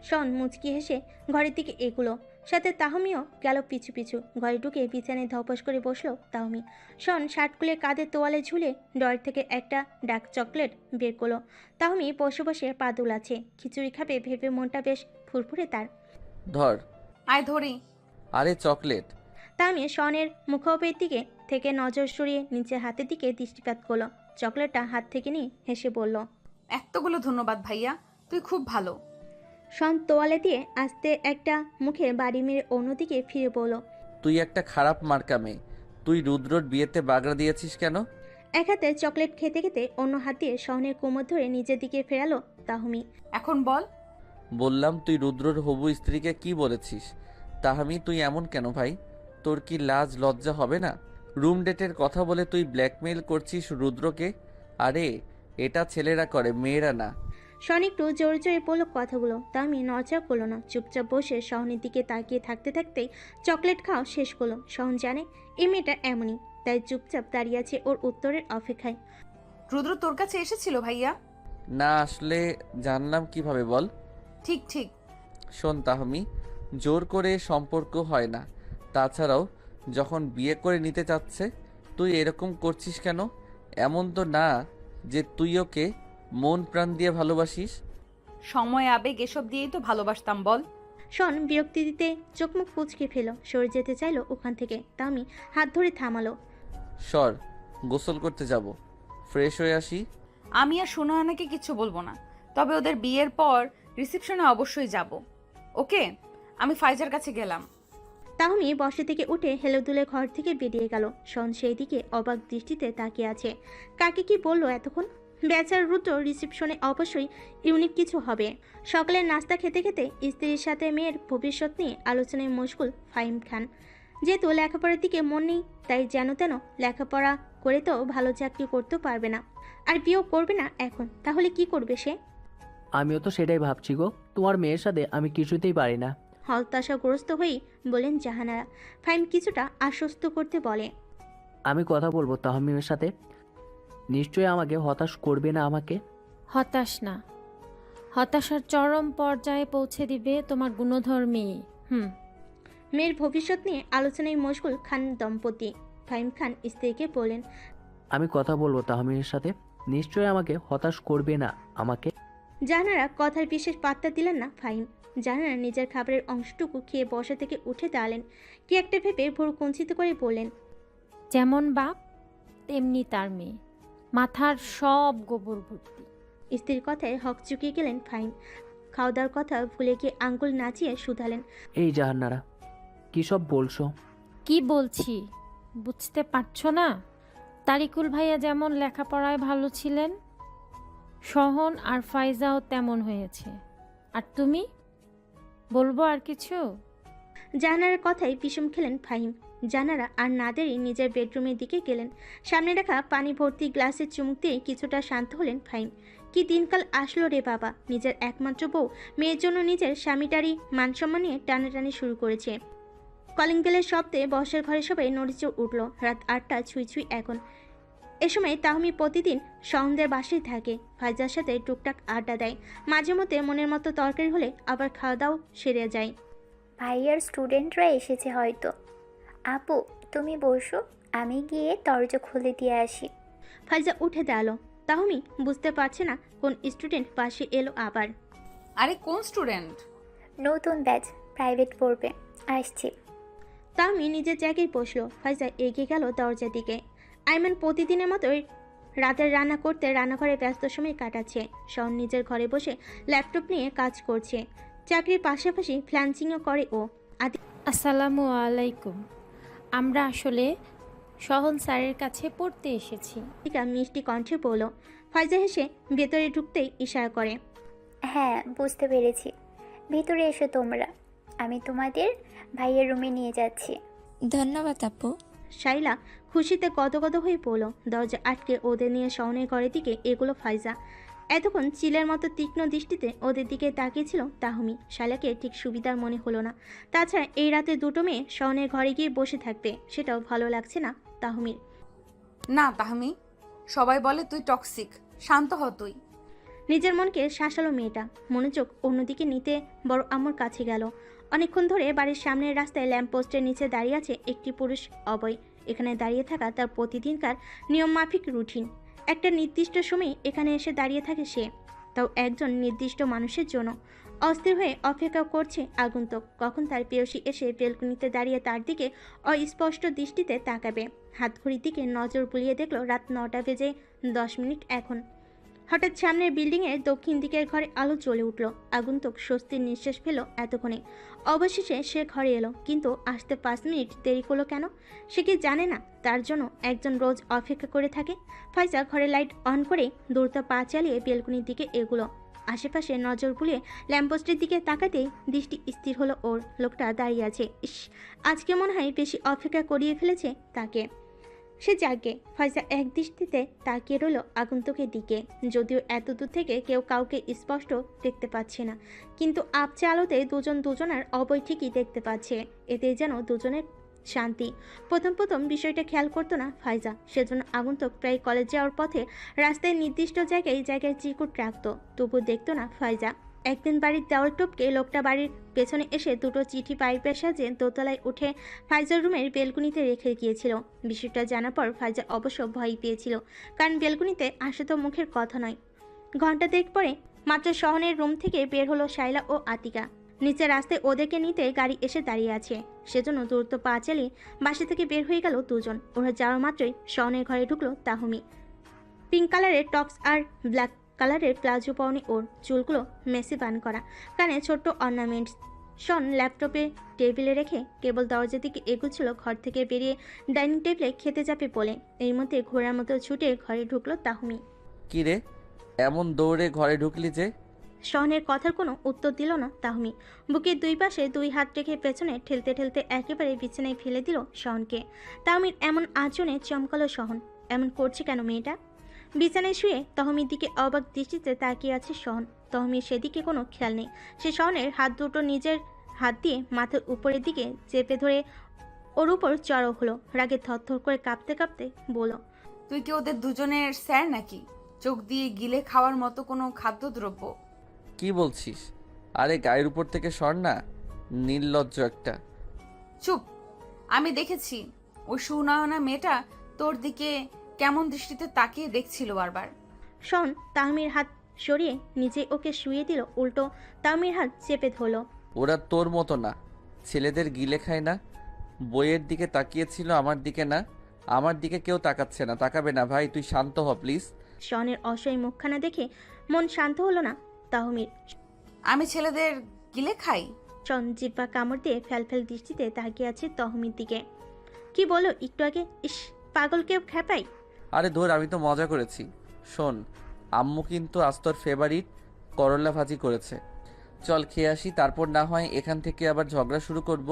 শন মুচকি হেসে ঘরের দিকে এগুলো, সাথে তাহমিও গেল পিছু পিছু। ঘরে ঢুকে বিছানায় ধপস করে বসলো তাহমি। শন শার্ট খুলে কাঁধে তোয়ালে ঝুলে ডয়ের থেকে একটা ডার্ক চকলেট বের করলো। তাহমি বসে বসে পা দুলাচ্ছে। খিচুড়ি খাবে ভেবে মনটা বেশ ফুরফুরে তার। ধর। আয় ধরি। আরে চকলেট। তাহমি শনের মুখোপের দিকে থেকে নজর সরিয়ে নিচের হাতের দিকে দৃষ্টিপাত করলো। চকলেটটা হাত থেকে নিয়ে হেসে বলল, এতগুলো ধন্যবাদ ভাইয়া, তুই খুব ভালো। শন তোয়ালে দিয়ে আস্তে একটা মুখে বাড়ি মেরে অন্যদিকে ফিরে বলল, তুই একটা খারাপ মার্কা মেয়ে। তুই রুদ্রর বিয়েতে বাগড়া দিয়েছিস কেন? এক হাতে চকলেট খেতে খেতে অন্য হাত দিয়ে শহনের কোমর ধরে নিজের দিকে ফেরালো তাহমি। এখন বল। বললাম তুই রুদ্রর হবু স্ত্রীকে কি বলেছিস? তাহমি তুই এমন কেন ভাই? তোর কি লাজ লজ্জা হবে না? রুম ডেটের কথা বলে তুই ব্ল্যাকমেইল করছিস রুদ্রকে? আরে এটা ছেলেরা করে, মেয়েরা না। শন একটু জোরে জোরে বলল কথাগুলো। তাহমি নড়চড় করলো না, চুপচাপ বসে শহনের দিকে তাকিয়ে থাকতে থাকতেই চকলেট খাওয়া শেষ করলো। শহন জানে এই মেয়েটা এমনই, তাই চুপচাপ দাঁড়িয়ে আছে ওর উত্তরের অপেক্ষায়। রুদ্র তোর কাছে এসেছিল ভাইয়া? না আসলে জানলাম কিভাবে বল? ঠিক ঠিক। শোন তাহমি, জোর করে সম্পর্ক হয় না। তাছাড়াও যখন বিয়ে করে নিতে চাচ্ছে তুই এরকম করছিস কেন? এমন তো না যে তুই ওকে মন প্রাণ দিয়ে ভালোবাসিস। সময় আবেগ এসব দিয়েই তো ভালোবাসতাম বল। শন বিরক্তি দিতে চোখমুখ কুঁচকে ফেল, সরে যেতে চাইলো ওখান থেকে। তাহমি হাত ধরে থামালো। সর, গোসল করতে যাব, ফ্রেশ হয়ে আসি। আমি আর সুনয়নাকে কিছু বলবো না, তবে ওদের বিয়ের পর রিসেপশনে অবশ্যই যাব। ওকে, আমি ফাইজার কাছে গেলাম। তাহমি বসে থেকে উঠে হেলেদুলে ঘর থেকে বেরিয়ে গেল। শন সেই দিকে অবাক দৃষ্টিতে তাকিয়ে আছে। কাকে কি বললো এতক্ষণ? বেচার রুদ্র রিসেপশনে অবশ্যই ইউনিক কিছু হবে। সকালের নাস্তা খেতে খেতে স্ত্রীর সাথে মেয়ের ভবিষ্যৎ নিয়ে আলোচনায় মশগুল ফাহিম খান। যেহেতু লেখাপড়ার দিকে মন নেই, তাই যেন তেন লেখাপড়া করে তো ভালো চাকরি করতেও পারবে না, আর বিয়েও করবে না এখন। তাহলে কি করবে সে? আমিও তো সেটাই ভাবছি গো, তোমার মেয়ের সাথে আমি কিছুতেই পারি না। হতাশাগ্রস্ত হয়েই বলেন জাহানারা। ফাহিম কিছুটা আশ্বস্ত করতে বলে, আমি কথা বলবো তাহমিমের সাথে, নিশ্চয়ই আমাকে হতাশ করবে না। আমাকে হতাশ না, হতাশার চরম পর্যায়ে পৌঁছে দিবে তোমার গুণধর্মী। মেয়ের ভবিষ্যৎ নিয়ে আলোচনায় মশগুল খান দম্পতি। ফাহিম খান স্ত্রীকে বলেন, আমি কথা বলবো তাহমিমের সাথে, নিশ্চয়ই আমাকে হতাশ করবে না। আমাকে জাহানারা কথার বিশেষ পাত্তা দিলেন না ফাহিম। জাহানারা নিজের খাবারের অংশটুকু খেয়ে বসা থেকে উঠে দাঁড়ালেন। কি একটা ভেবে ভোর কুঞ্চিত করে বললেন, যেমন বাপ তেমনি তার মেয়ে, মাথার সব গোবর ভর্তি। স্ত্রীর কথায় হক চুকিয়ে গেলেন ফাহিম। খাওয়া দাওয়ার কথা ভুলে গিয়ে আঙ্গুল নাচিয়ে শুধালেন, এই জাহান্নারা কী সব বলছো? কি বলছি বুঝতে পারছো না? তারিকুল ভাইয়া যেমন লেখাপড়ায় ভালো ছিলেন, শহন আর ফাইজাও তেমন হয়েছে। আর তুমি বলবো আর কিছু? জাহানারার কথায় বিষম খেলেন ফাহিম। জাহানারা আর না দেরি নিজের বেডরুমের দিকে গেলেন। সামনে রাখা পানি ভর্তি গ্লাসের চুমুক দিয়ে কিছুটা শান্ত হলেন ফাহিম। কি দিনকাল আসলো রে বাবা! নিজের একমাত্র বউ মেয়ের জন্য নিজের স্বামীটারই মানসম্মান নিয়ে টানাটানি শুরু করেছে। কলিং বেলের শব্দে বসের ঘরে সবাই নড়িচড়ে উঠল। রাত 8টা ছুঁই ছুঁই এখন। এ সময় তাহমি প্রতিদিন সন্ধ্যের বাসায় থাকে। ফাইজার সাথে টুকটাক আড্ডা দেয়। মাঝে মধ্যে মনের মতো তরকারি হলে আবার খাওয়া দাওয়া সেরে যায়। ভাইয়ার স্টুডেন্টরা এসেছে হয়তো। আপু তুমি বসো, আমি গিয়ে দরজা খুলে দিয়ে আসি। ফাইজা উঠে দাঁড়ালো। তাহমি বুঝতে পারছে না কোন স্টুডেন্ট পাশে এলো আবার। আরে কোন স্টুডেন্ট? নতুন ব্যাচ, প্রাইভেট পড়বে, আসছি। তাহমি নিজের জায়গায় বসলো। ফাইজা এগিয়ে গেল দরজার দিকে। আইমান প্রতিদিনের মতোই রাতের রান্না করতে রান্নাঘরে ব্যস্ত সময় কাটাচ্ছে। শন নিজের ঘরে বসে ল্যাপটপ নিয়ে কাজ করছে। চাকরির পাশাপাশি ফ্ল্যান্সিংও করে ও। আসসালামু আলাইকুম। আমরা আসলে শহন স্যারের কাছে পড়তে এসেছি। আদিকা মিষ্টি কণ্ঠে বলল। ফাইজা হেসে ভেতরে ঢুকতেই ইশারা করে, হ্যাঁ বুঝতে পেরেছি, ভিতরে এসো তোমরা, আমি তোমাদের ভাইয়ের রুমে নিয়ে যাচ্ছি। ধন্যবাদ আপু। শাইলা খুশিতে গদগদ হয়ে পড়ল। দরজা আটকে ওদের নিয়ে শহনের ঘরের দিকে এগুলো ফাইজা। এতক্ষণ চিলের মতো তীক্ষ্ণ দৃষ্টিতে ওদের দিকে তাকিয়েছিল তাহমি। শাইলাকে ঠিক সুবিধার মনে হলো না। তাছাড়া এই রাতে দুটো মেয়ে শহনের ঘরে গিয়ে বসে থাকবে, সেটাও ভালো লাগছে না তাহমির। না তাহমি, সবাই বলে তুই টক্সিক, শান্ত হ তুই। নিজের মনকে শাসালো মেয়েটা। মনোযোগ অন্যদিকে নিতে বড় আম্মুর কাছে গেল। অনেকক্ষণ ধরে বাড়ির সামনের রাস্তায় ল্যাম্পপোস্টের নিচে দাঁড়িয়ে আছে একটি পুরুষ অবয়। এখানে দাঁড়িয়ে থাকা তার প্রতিদিনকার নিয়মমাফিক রুটিন। একটা নির্দিষ্ট সময়ে এখানে এসে দাঁড়িয়ে থাকে সে, তাও একজন নির্দিষ্ট মানুষের জন্য। অস্থির হয়ে অপেক্ষা করছে আগন্তুক কখন তার প্রেয়সী এসে বেলকনিতে দাঁড়িয়ে তার দিকে অস্পষ্ট দৃষ্টিতে তাকাবে। হাতঘড়ির দিকে নজর বুলিয়ে দেখলো রাত 9টা বেজে 10 মিনিট এখন। হঠাৎ সামনের বিল্ডিংয়ের দক্ষিণ দিকের ঘরে আলো জ্বলে উঠল। আগন্তুক স্বস্তির নিঃশ্বাস ফেল এতক্ষণে। অবশেষে সে ঘরে এলো, কিন্তু আসতে 5 মিনিট দেরি করলো কেন? সে কি জানে না তার জন্য একজন রোজ অপেক্ষা করে থাকে? ফাইজা ঘরে লাইট অন করে দ্রুত পা চালিয়ে বেলকনির দিকে এগুলো। আশেপাশে নজর বুলিয়ে ল্যাম্পপোস্টের দিকে তাকাতেই দৃষ্টি স্থির হলো ওর। লোকটা দাঁড়িয়ে আছে। ইস, আজকে মনে হয় বেশি অপেক্ষা করিয়ে ফেলেছে তাকে। সে জাগে। ফাইজা এক দৃষ্টিতে তাকিয়ে রইল আগন্তুকের দিকে। যদিও এত দূর থেকে কেউ কাউকে স্পষ্ট দেখতে পাচ্ছে না, কিন্তু আপচে আলোতে দুজন দুজনের অবয় ঠিকই দেখতে পাচ্ছে। এতে যেন দুজনের শান্তি। প্রথম বিষয়টা খেয়াল করতো না ফাইজা, সেজন্য আগন্তুক প্রায় কলেজ যাওয়ার পথে রাস্তায় নির্দিষ্ট জায়গায় চিরকুট রাখতো, তবু দেখতো না ফাইজা। একদিন বাড়ির দেওয়াল টপকে লোকটা বাড়ির পেছনে এসে দুটো চিঠি পাইপের সাহায্যে দোতলায় উঠে ফাইজার রুমের বেলকুনিতে রেখে গিয়েছিল। বিষয়টা জানার পর ফাইজা অবশ্য ভয় পেয়েছিল, কারণ বেলকুনিতে আসে তো মুখের কথা নয়। ঘন্টা দেখ পরে মাত্র শহরের রুম থেকে বের হলো শাইলা ও আতিকা। নিচে রাস্তায় ওদেরকে নিতে গাড়ি এসে দাঁড়িয়ে আছে, সেজন্য দ্রুত পা চালিয়ে বাসা থেকে বের হয়ে গেল দুজন। ওরা যাওয়ার মাত্রই শহরের ঘরে ঢুকলো তাহমি। পিঙ্ক কালারের টপস আর ব্ল্যাক কালারের প্লাজো পরনে, ওর চুলগুলো মেসি বান করা, কানে ছোট্ট অর্নামেন্টস। শন ল্যাপটপে টেবিলে রেখে কেবল দরজার দিকে এগোচ্ছিল ঘর থেকে বেরিয়ে ডাইনিং টেবিলে খেতে যাবে বলে। এই মধ্যে ঘোড়ার মতো ছুটে ঘরে ঢুকলো তাহমি। কি রে, এমন দৌড়ে ঘরে ঢুকলি যে? শনের কথার কোনো উত্তর দিল না তাহমি। বুকের দুই পাশে দুই হাত রেখে পেছনে ঠেলতে ঠেলতে একেবারে বিছানায় ফেলে দিল শহনকে। তাহমির এমন আচরণে চমকালো শহন। এমন করছে কেন মেয়েটা? বিছানায় শুয়ে তহমির দিকে অবাক দৃষ্টিতে তাকিয়ে আছে শহন। তহমির সেদিকে কোনো খেয়াল নেই। সে শহনের হাত দুটো নিজের হাত দিয়ে মাথার উপরের দিকে চেপে ধরে ওর উপর চড়াও হলো। রাগে থরথর করে কাঁপতে কাঁপতে বলল, তুই কি ওদের দুজনের স্যার নাকি? চোখ দিয়ে গিলে খাওয়ার মতো কোনো খাদ্যদ্রব্য? কি বলছিস? আরে গায়ের উপর থেকে সর না, নির্লজ্জ একটা। চুপ! আমি দেখেছি ওই সুনয়না মেয়েটা তোর দিকে কেমন দৃষ্টিতে তাকিয়ে দেখছিল বারবার। শন তাহমির হাত সরিয়ে নিজে ওকে শুয়ে দিল, উল্টো তাহমির হাত চেপে ধরল। ওরা তোর মতো না, ছেলেদের গিলে খায় না। বইয়ের দিকে তাকিয়েছিল, আমার দিকে না। আমার দিকে কেউ তাকাচ্ছে না, তাকাবে না। ভাই তুই শান্ত হ প্লিজ। শনের অসহায় মুখখানা দেখে মন শান্ত হলো না তাহমির। আমি ছেলেদের গিলে খাই? শন জিব্বা কামড় দিয়ে ফ্যালফ্যাল দৃষ্টিতে তাকিয়ে আছে তহমির দিকে। কি বলো একটু আগে? ইস, পাগল কেউ খেপাই। আরে ধর, আমি তো মজা করেছি। শোন, আম্মু কিন্তু আজ তোর ফেভারিট করলা ভাজি করেছে। চল খেয়ে আসি, তারপর না হয় এখান থেকে আবার ঝগড়া শুরু করব।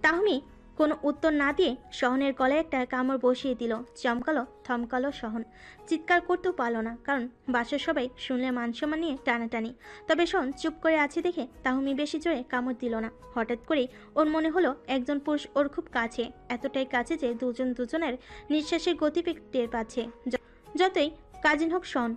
তাহমি কোনো উত্তর না দিয়ে শহনের গলায় একটা কামড় বসিয়ে দিল। চমকালো থমকালো শহন। চিৎকার করতেও পারলো না, কারণ বাসার সবাই শুনলে মানসম্মান নিয়ে টানাটানি। তবে শোন চুপ করে আছে দেখে তাহমি বেশি জোরে কামড় দিল না। হঠাৎ করেই ওর মনে হলো একজন পুরুষ ওর খুব কাছে, এতটাই কাছে যে দুজন দুজনের নিঃশ্বাসের গতিবেগ টের পাচ্ছে। যতই কাজিন হোক শন,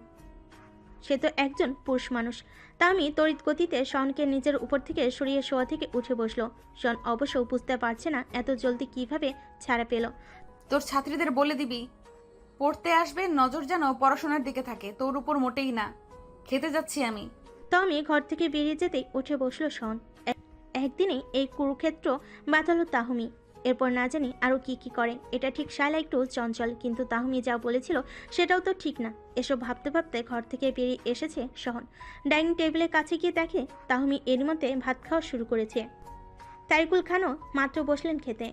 সে তো একজন পুরুষ মানুষ। তাহমি তড়িৎ গতিতে শনকে নিজের উপর থেকে সরিয়ে শোয়া থেকে উঠে বসলো। শন অবশ্য বুঝতে পারছে না এত জলদি কিভাবে ছাড়া পেল। তোর ছাত্রীদের বলে দিবি পড়তে আসবে, নজর যেন পড়াশোনার দিকে থাকে, তোর উপর মোটেই না। খেতে যাচ্ছি আমি। তাহমি ঘর থেকে বেরিয়ে যেতেই উঠে বসলো শন। একদিনে এই কুরুক্ষেত্র বাঁধালো তাহমি। এরপর না জানি আরও কি করে। এটা ঠিক শায়লা একটু চঞ্চল, কিন্তু তাহমি যা বলেছিল সেটাও তো ঠিক না। এসব ভাবতে ভাবতে ঘর থেকে বেরিয়ে এসেছে শহন। ডাইনিং টেবিলের কাছে গিয়ে দেখে তাহমি এর মধ্যে ভাত খাওয়া শুরু করেছে। তারিকুল খানও মাত্র বসলেন খেতে।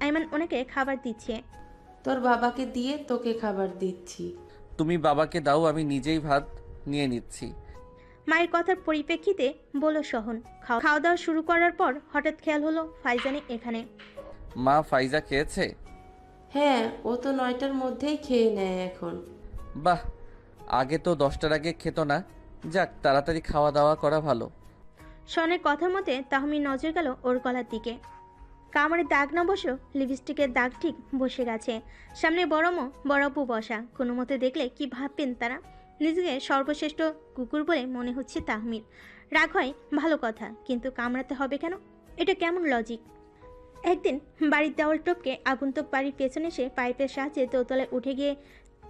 আইমান ওনাকে খাবার দিচ্ছে। তোর বাবাকে দিয়ে তোকে খাবার দিচ্ছি। তুমি বাবাকে দাও, আমি নিজেই ভাত নিয়ে নিচ্ছি। মায়ের কথার পরিপ্রেক্ষিতে বলল শহন। খাওয়া দাওয়া শুরু করার পর হঠাৎ খেয়াল হলো ফাইজানি এখানে। মা, ফাইজা খেয়েছে? হ্যাঁ, ও তো 9টার মধ্যেই খেয়ে নেয় এখন। বাহ, আগে তো 10টার আগে খেত না। যাক, তাড়াতাড়ি খাওয়া দাওয়া করা ভালো। শনের কথার মতে তাহমির নজর গেল ওর গলার দিকে। কামড়ে দাগ না বসেও লিপস্টিকের দাগ ঠিক বসে গেছে। সামনে বড় আপু বসা। কোনো মতে দেখলে কি ভাববেন তারা? নিজেকে সর্বশ্রেষ্ঠ কুকুর বলে মনে হচ্ছে তাহমির। রাগ হয় ভালো কথা, কিন্তু কামড়াতে হবে কেন? এটা কেমন লজিক? একদিন বাড়ির দেওয়াল টপকে আগন্তুক বাড়ির পেছনে এসে পাইপের সাহায্যে দোতলায় উঠে গিয়ে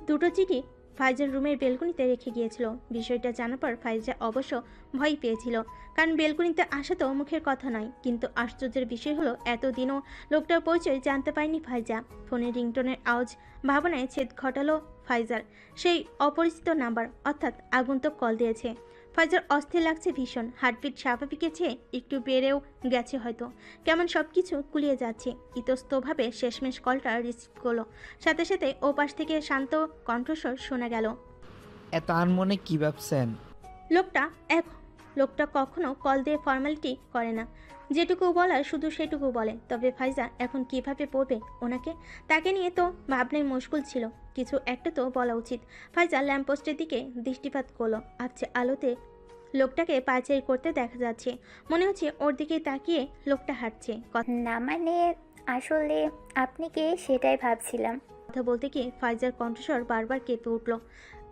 দুটো চিঠি ফাইজার রুমের বেলকনিতে রেখে গিয়েছিল। বিষয়টা জানার পর ফাইজা অবশ্য ভয় পেয়েছিল, কারণ বেলকনিতে আসা তো মুখের কথা নয়। কিন্তু আশ্চর্যের বিষয় হলো এতদিনও লোকটার পরিচয় জানতে পারেনি ফাইজা। ফোনের রিংটোনের আওয়াজ ভাবনায় ছেদ ঘটালো ফাইজার। সেই অপরিচিত নাম্বার, অর্থাৎ আগন্তুক কল দিয়েছে। ফাইজার অস্থির লাগছে ভীষণ। হার্টবিট স্বাভাবিকের চেয়ে একটু বেড়েও গেছে হয়তো। কেমন সব কিছু গুলিয়ে যাচ্ছে। ইতস্তভাবে শেষমেশ কলটা রিসিভ করলো। সাথে সাথে ও পাশ থেকে শান্ত কণ্ঠস্বর শোনা গেল। এত আনমনে কি ভাবছেন? লোকটা কখনো কল দিয়ে ফর্মালিটি করে না। যেটুকু বলার শুধু সেটুকু বলে। তবে ফাইজা এখন কিভাবে পড়বে ওনাকে? তাকে নিয়ে তো ভাবনায় মুশকুল ছিল। কিছু একটা তো বলা উচিত। ফাইজা ল্যাম্পপোস্টের দিকে দৃষ্টিপাত করলো। আবছে আলোতে লোকটাকে পায়চারি করতে দেখা যাচ্ছে। মনে হচ্ছে ওর দিকে তাকিয়ে লোকটা হাঁটছে। না মানে আসলে আপনি কে সেটাই ভাবছিলাম। কথা বলতে গিয়ে ফাইজার কণ্ঠস্বর বারবার কেঁপে উঠল।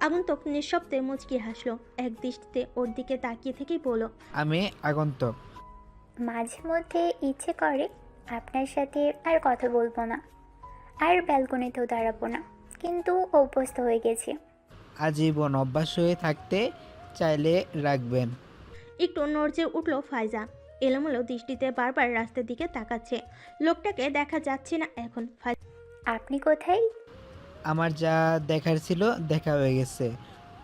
আগন্তুক নিঃশব্দে মুচকি হাসলো। এক দৃষ্টিতে ওর দিকে তাকিয়ে থেকেই বলল, আমি আগন্তুক। মাঝে মধ্যে ইচ্ছে করে আপনার সাথে আর কথা বলবো না, আর ব্যালকনিতেও দাঁড়াবো না, কিন্তু অভ্যস্ত হয়ে গেছি। আজীবন অভ্যাস হয়ে থাকতে চাইলে রাখবেন। একটু নড়ছে উঠল ফাইজা। এলোমেলো দৃষ্টিতে বারবার রাস্তার দিকে তাকাচ্ছে। লোকটাকে দেখা যাচ্ছে না এখন। আপনি কোথায়? আমার যা দেখার ছিল দেখা হয়ে গেছে,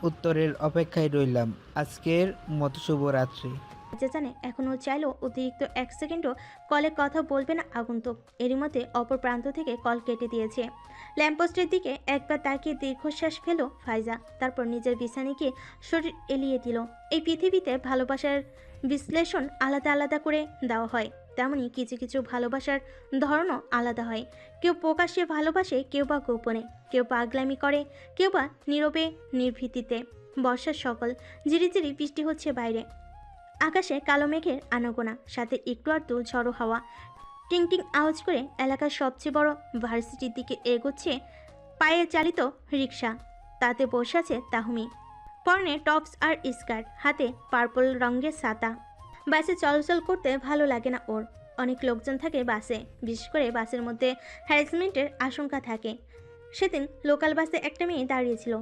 উত্তরের অপেক্ষায় রইলাম। আজকের মতো শুভরাত্রি। ফাইজা জানে এখন ও চাইলেও অতিরিক্ত 1 সেকেন্ডও কলে কথা বলবে না আগন্তুক। এরই মধ্যে অপর প্রান্ত থেকে কল কেটে দিয়েছে। ল্যাম্পপোস্টের দিকে একবার তাকিয়ে দীর্ঘশ্বাস ফেল ফাইজা। তারপর নিজের বিছানায় গিয়ে শরীর এলিয়ে দিল। এই পৃথিবীতে ভালোবাসার বিশ্লেষণ আলাদা আলাদা করে দেওয়া হয়, তেমনি কিছু কিছু ভালোবাসার ধরনও আলাদা হয়। কেউ প্রকাশ্যে ভালোবাসে, কেউ বা গোপনে, কেউ পাগলামি করে, কেউ বা নীরবে নির্ভীতিতে। বর্ষার সকাল, ঝিরিঝিরি বৃষ্টি হচ্ছে বাইরে। আকাশে কালো মেঘের আনাগোনা, সাথে একটু আধটু ঝড়ো হাওয়া। টিং টিং আওয়াজ করে এলাকার সবচেয়ে বড় ভার্সিটির দিকে এগোচ্ছে পায়ে চালিত রিক্সা। তাতে বসে আছে তাহমি, পরনে টপস আর স্কার্ট, হাতে পার্পল রঙের ছাতা। বাসে চলাচল করতে ভালো লাগে না ওর। অনেক লোকজন থাকে বাসে, বিশেষ করে বাসের মধ্যে হ্যারাসমেন্টের আশঙ্কা থাকে। সেদিন লোকাল বাসে একটা মেয়ে দাঁড়িয়েছিল,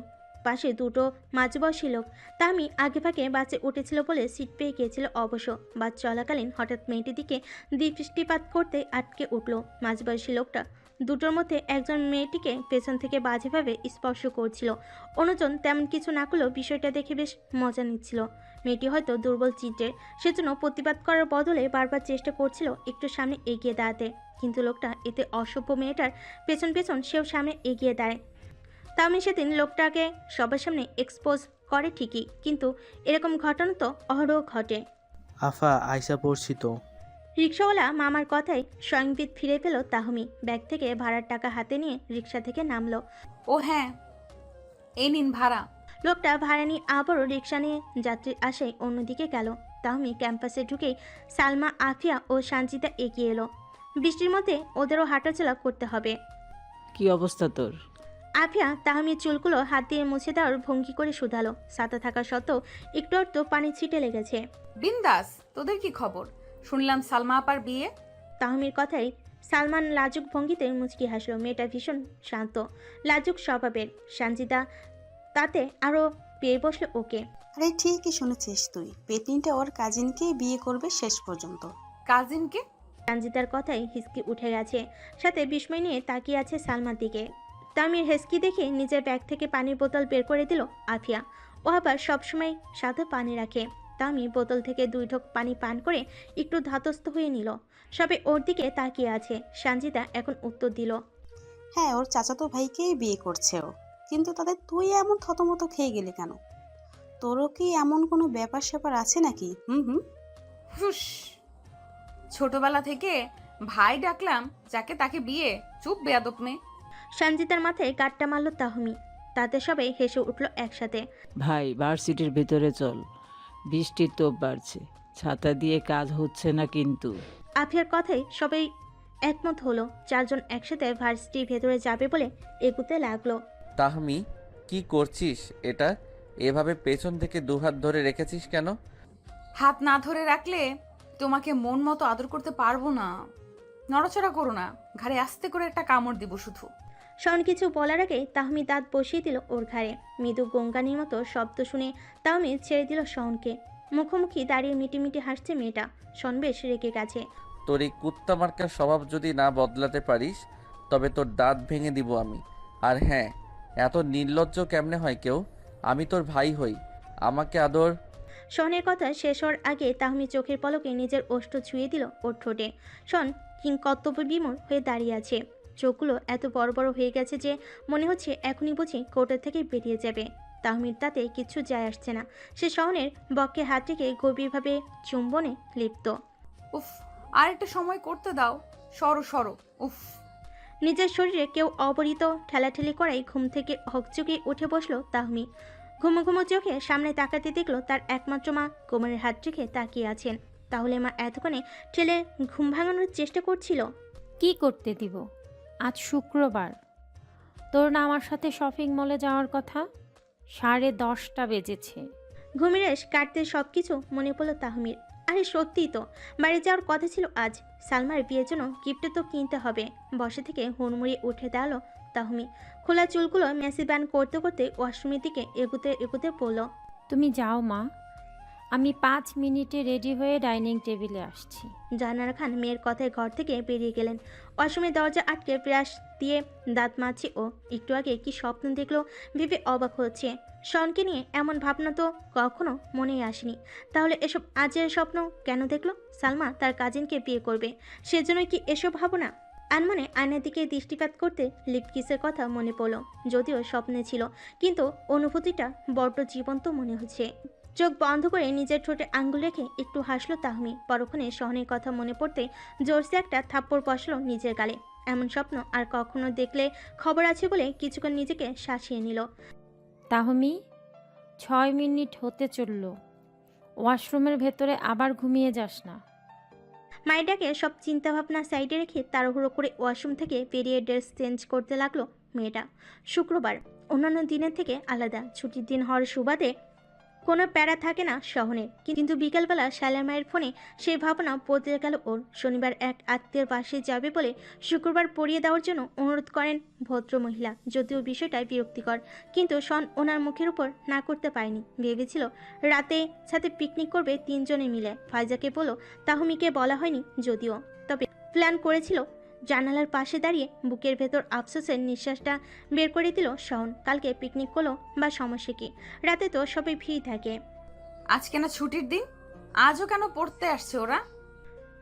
পাশে দুটো মাঝবয়সী লোক। তাহমি আগে ভাগে বাসে উঠেছিল বলে সিট পেয়ে গিয়েছিল অবশ্য। বাস চলাকালীন হঠাৎ মেয়েটির দিকে দৃষ্টিপাত করতে আটকে উঠল মাঝবয়সী লোকটা। দুটোর মধ্যে একজন মেয়েটিকে পেছন থেকে বাজেভাবে স্পর্শ করছিল। অন্যজন তেমন কিছু না করলেও বিষয়টা দেখে বেশ মজা নিচ্ছিল। মেয়েটি হয়তো দুর্বল চিত্রের, সেজন্য প্রতিবাদ করার বদলে বারবার চেষ্টা করছিল একটু সামনে এগিয়ে দাঁড়াতে। কিন্তু লোকটা এতে অসভ্য মেয়েটার পেছন পেছন সেও সামনে এগিয়ে দাঁড়ায়। তাহমি সেদিন লোকটাকে সবার সামনে এক্সপোজ করে ঠিকই, কিন্তু এরকম ঘটনা তো অহরহ ঘটে। আফা আয়সা পড়ছি তো। রিক্সাওয়ালা মামার কথায় স্বয়ংবিদ ফিরে পেল তাহমি। ব্যাগ থেকে ভাড়ার টাকা হাতে নিয়ে রিক্সা থেকে নামলো। ও হ্যাঁ, এই নিন ভাড়া। লোকটা ভাড়া নিয়ে আবারও রিক্সা নিয়ে যাত্রীর আশায় অন্যদিকে গেল। তাহমি ক্যাম্পাসে ঢুকেই সালমা, আফিয়া ও সানজিদা এগিয়ে এলো। বৃষ্টির মধ্যে ওদেরও হাঁটাচলা করতে হবে। কি অবস্থা তোর? আফিয়া তাহমির চুলগুলো হাত দিয়ে মুছে দেওয়ার ভঙ্গি করে শুধালো। ছাতা থাকা সত্ত্বেও একটু একটু পানি ছিটে লেগেছে। বিন্দাস, তোদের কি খবর? শুনলাম সালমা আপার বিয়ে। তাহমির কথাই সালমান লাজুক ভঙ্গিতে মুচকি হাসলো। মেয়েটা ভীষণ শান্ত, লাজুক স্বভাবের। সানজিদা তাতে আরও পেয়ে বসলো ওকে। আরে ঠিকই শুনেছিস তুই, পেতনিটা ওর কাজিনকেই বিয়ে করবে শেষ পর্যন্ত। কাজিনকে? সানজিদার কথাই হিসকি উঠে গেছে, সাথে বিস্ময় নিয়ে তাকিয়ে আছে সালমার দিকে। তামির হেসকি দেখে নিজের ব্যাগ থেকে পানির বোতল বের করে দিল আফিয়া। ও আবার সবসময় সাথে পানি রাখে। তামি বোতল থেকে 2 ঢোক পানি পান করে একটু ধাতস্থ হয়ে নিল। সবে ওর দিকে তাকিয়ে আছে। সানজিদা এখন উত্তর দিল, হ্যাঁ, ওর চাচাতো ভাইকেই বিয়ে করছে ও। কিন্তু তাদের তুই এমন থতমত খেয়ে গেলি কেন? তোরও কি এমন কোনো ব্যাপার স্যাপার আছে নাকি? হুস, ছোটবেলা থেকে ভাই ডাকলাম যাকে তাকে বিয়ে। চুপ বেয়াদব মেয়ে। সানজিদার মাথায় গাঁটটা মারল তাহমি। তাতে সবাই হেসে উঠল একসাথে। ভাই ভার্সিটির ভেতরে চল, বৃষ্টির তোপ বাড়ছে, ছাতা দিয়ে কাজ হচ্ছে না কিন্তু। আফিয়ার কথায় সবাই একমত হলো। 4 জন একসাথে ভার্সিটির ভেতরে যাবে বলে এগুতে লাগলো। তাহমি কি করছিস এটা? এভাবে পেছন থেকে 2 হাত ধরে রেখেছিস কেন? হাত না ধরে রাখলে তোমাকে মন মতো আদর করতে পারবো না। নড়াচড়া করো না, ঘাড়ে আস্তে করে একটা কামড় দিব শুধু। শন কিছু বলার আগে তাহমি দাঁত বসিয়ে দিল ওর ঘাড়ে। মৃদু গঙ্গানির মতো শব্দ শুনে তাহমি ছেড়ে দিল শনকে। মুখোমুখি দাঁড়িয়ে মিটিমিটি হাসছে মেয়েটা। শন বেশ রেগে গেছে। তোর এই কুত্তা মার্কা স্বভাব যদি না বদলাতে পারিস তবে তোর দাঁত ভেঙে দিব আমি। আর হ্যাঁ, এত নির্লজ্জ কেমনে হয় কেউ? আমি তোর ভাই হই, আমাকে আদর। শনের কথা শেষ হওয়ার আগে তাহমি চোখের পলকে নিজের ওষ্ঠ ছুঁয়ে দিল ওর ঠোঁটে। শন কর্তব্য বিমূঢ় হয়ে দাঁড়িয়ে আছে। চোখগুলো এত বড় বড় হয়ে গেছে যে মনে হচ্ছে এখনই বুঝি কোর্টের থেকে বেরিয়ে যাবে। তাহমির তাতে কিছু যায় আসছে না। সে শনের বক্ষে হাত রেখে গভীরভাবে চুম্বনে লিপ্ত। উফ, আর একটা সময় করতে দাও। সরো সরো। উফ। নিজের শরীরে কেউ অবরিত ঠেলাঠেলি করাই ঘুম থেকে হকচকে উঠে বসলো তাহমি। ঘুমো ঘুমো চোখে সামনে তাকাতে দেখলো তার একমাত্র মা কোমরের হাত রেখে তাকিয়ে আছেন। তাহলে মা এতক্ষণে ঠেলে ঘুম ভাঙানোর চেষ্টা করছিল। কি করতে দিব? আজ শুক্রবার, তোর না আমার সাথে শপিং মলে যাওয়ার কথা? 10:30 বেজেছে। ঘুমের রেশ কাটতে সবকিছু মনে পড়লো তাহমির। আরে সত্যিই তো, বাড়ি যাওয়ার কথা ছিল আজ। সালমার বিয়ের জন্য গিফট তো কিনতে হবে। বসা থেকে হুড়মুড়িয়ে উঠে দাঁড়ালো তাহমি। খোলা চুলগুলো মেসি ব্যান করতে করতে ওয়াশরুমের দিকে এগুতে এগুতে পড়ল। তুমি যাও মা, আমি 5 মিনিটে রেডি হয়ে ডাইনিং টেবিলে আসছি। জাহানারা খান মেয়ের কথায় ঘর থেকে বেরিয়ে গেলেন। ওয়াশরুমের দরজা আটকে ব্রাশ দিয়ে দাঁত মাজছে ও। একটু আগে কি স্বপ্ন দেখলো ভেবে অবাক হচ্ছে। শনকে নিয়ে এমন ভাবনা তো কখনো মনেই আসেনি। তাহলে এসব আজের স্বপ্ন কেন দেখলো? সালমা তার কাজিনকে বিয়ে করবে, সেজন্যই কি এসব ভাবনা? আনমনে আয়নার দিকে দৃষ্টিপাত করতে লিপ কিসের কথা মনে পড়ল। যদিও স্বপ্নে ছিল, কিন্তু অনুভূতিটা বড্ড জীবন্ত মনে হচ্ছে। চোখ বন্ধ করে নিজের ঠোঁটে আঙ্গুল রেখে একটু হাসলো তাহমি। পরক্ষণে শহনের কথা মনে পড়তে জোরসে একটা থাপ্পড় বসলো নিজের গালে। এমন স্বপ্ন আর কখনো দেখলে খবর আছে বলে কিছুক্ষণ নিজেকে শাসিয়ে নিল। তাহমি, 6 মিনিট হতে চলল, ওয়াশরুমের ভেতরে আবার ঘুমিয়ে যাস না। মাইডাকে সব চিন্তাভাবনা সাইডে রেখে তাড়াহুড়ো করে ওয়াশরুম থেকে বেরিয়ে ড্রেস চেঞ্জ করতে লাগলো মেয়েটা। শুক্রবার অন্যান্য দিনের থেকে আলাদা। ছুটির দিন হওয়ার সুবাদে কোনো প্যারা থাকে না শহরে। কিন্তু বিকালবেলা শালার মায়ের ফোনে সেই ভাবনা বদলে গেল ওর। শনিবার এক আত্মীয়ের বাসে যাবে বলে শুক্রবার পরিয়ে দেওয়ার জন্য অনুরোধ করেন ভদ্রমহিলা। যদিও বিষয়টা বিরক্তিকর, কিন্তু শন ওনার মুখের উপর না করতে পারেনি। ভেবেছিল রাতে সাথে পিকনিক করবে 3 জনে মিলে। ফাইজাকে বলো, তাহমিকে বলা হয়নি যদিও, তবে প্ল্যান করেছিল। জানালার পাশে দাঁড়িয়ে বুকের ভেতর আফসোসের নিঃশ্বাসটা বের করে দিল শহন। কালকে পিকনিক করলো বা সমস্যা কি? রাতে তো সবাই ভিড় থাকে। আজকে না ছুটির দিন, আজও কেন পড়তে আসছে ওরা?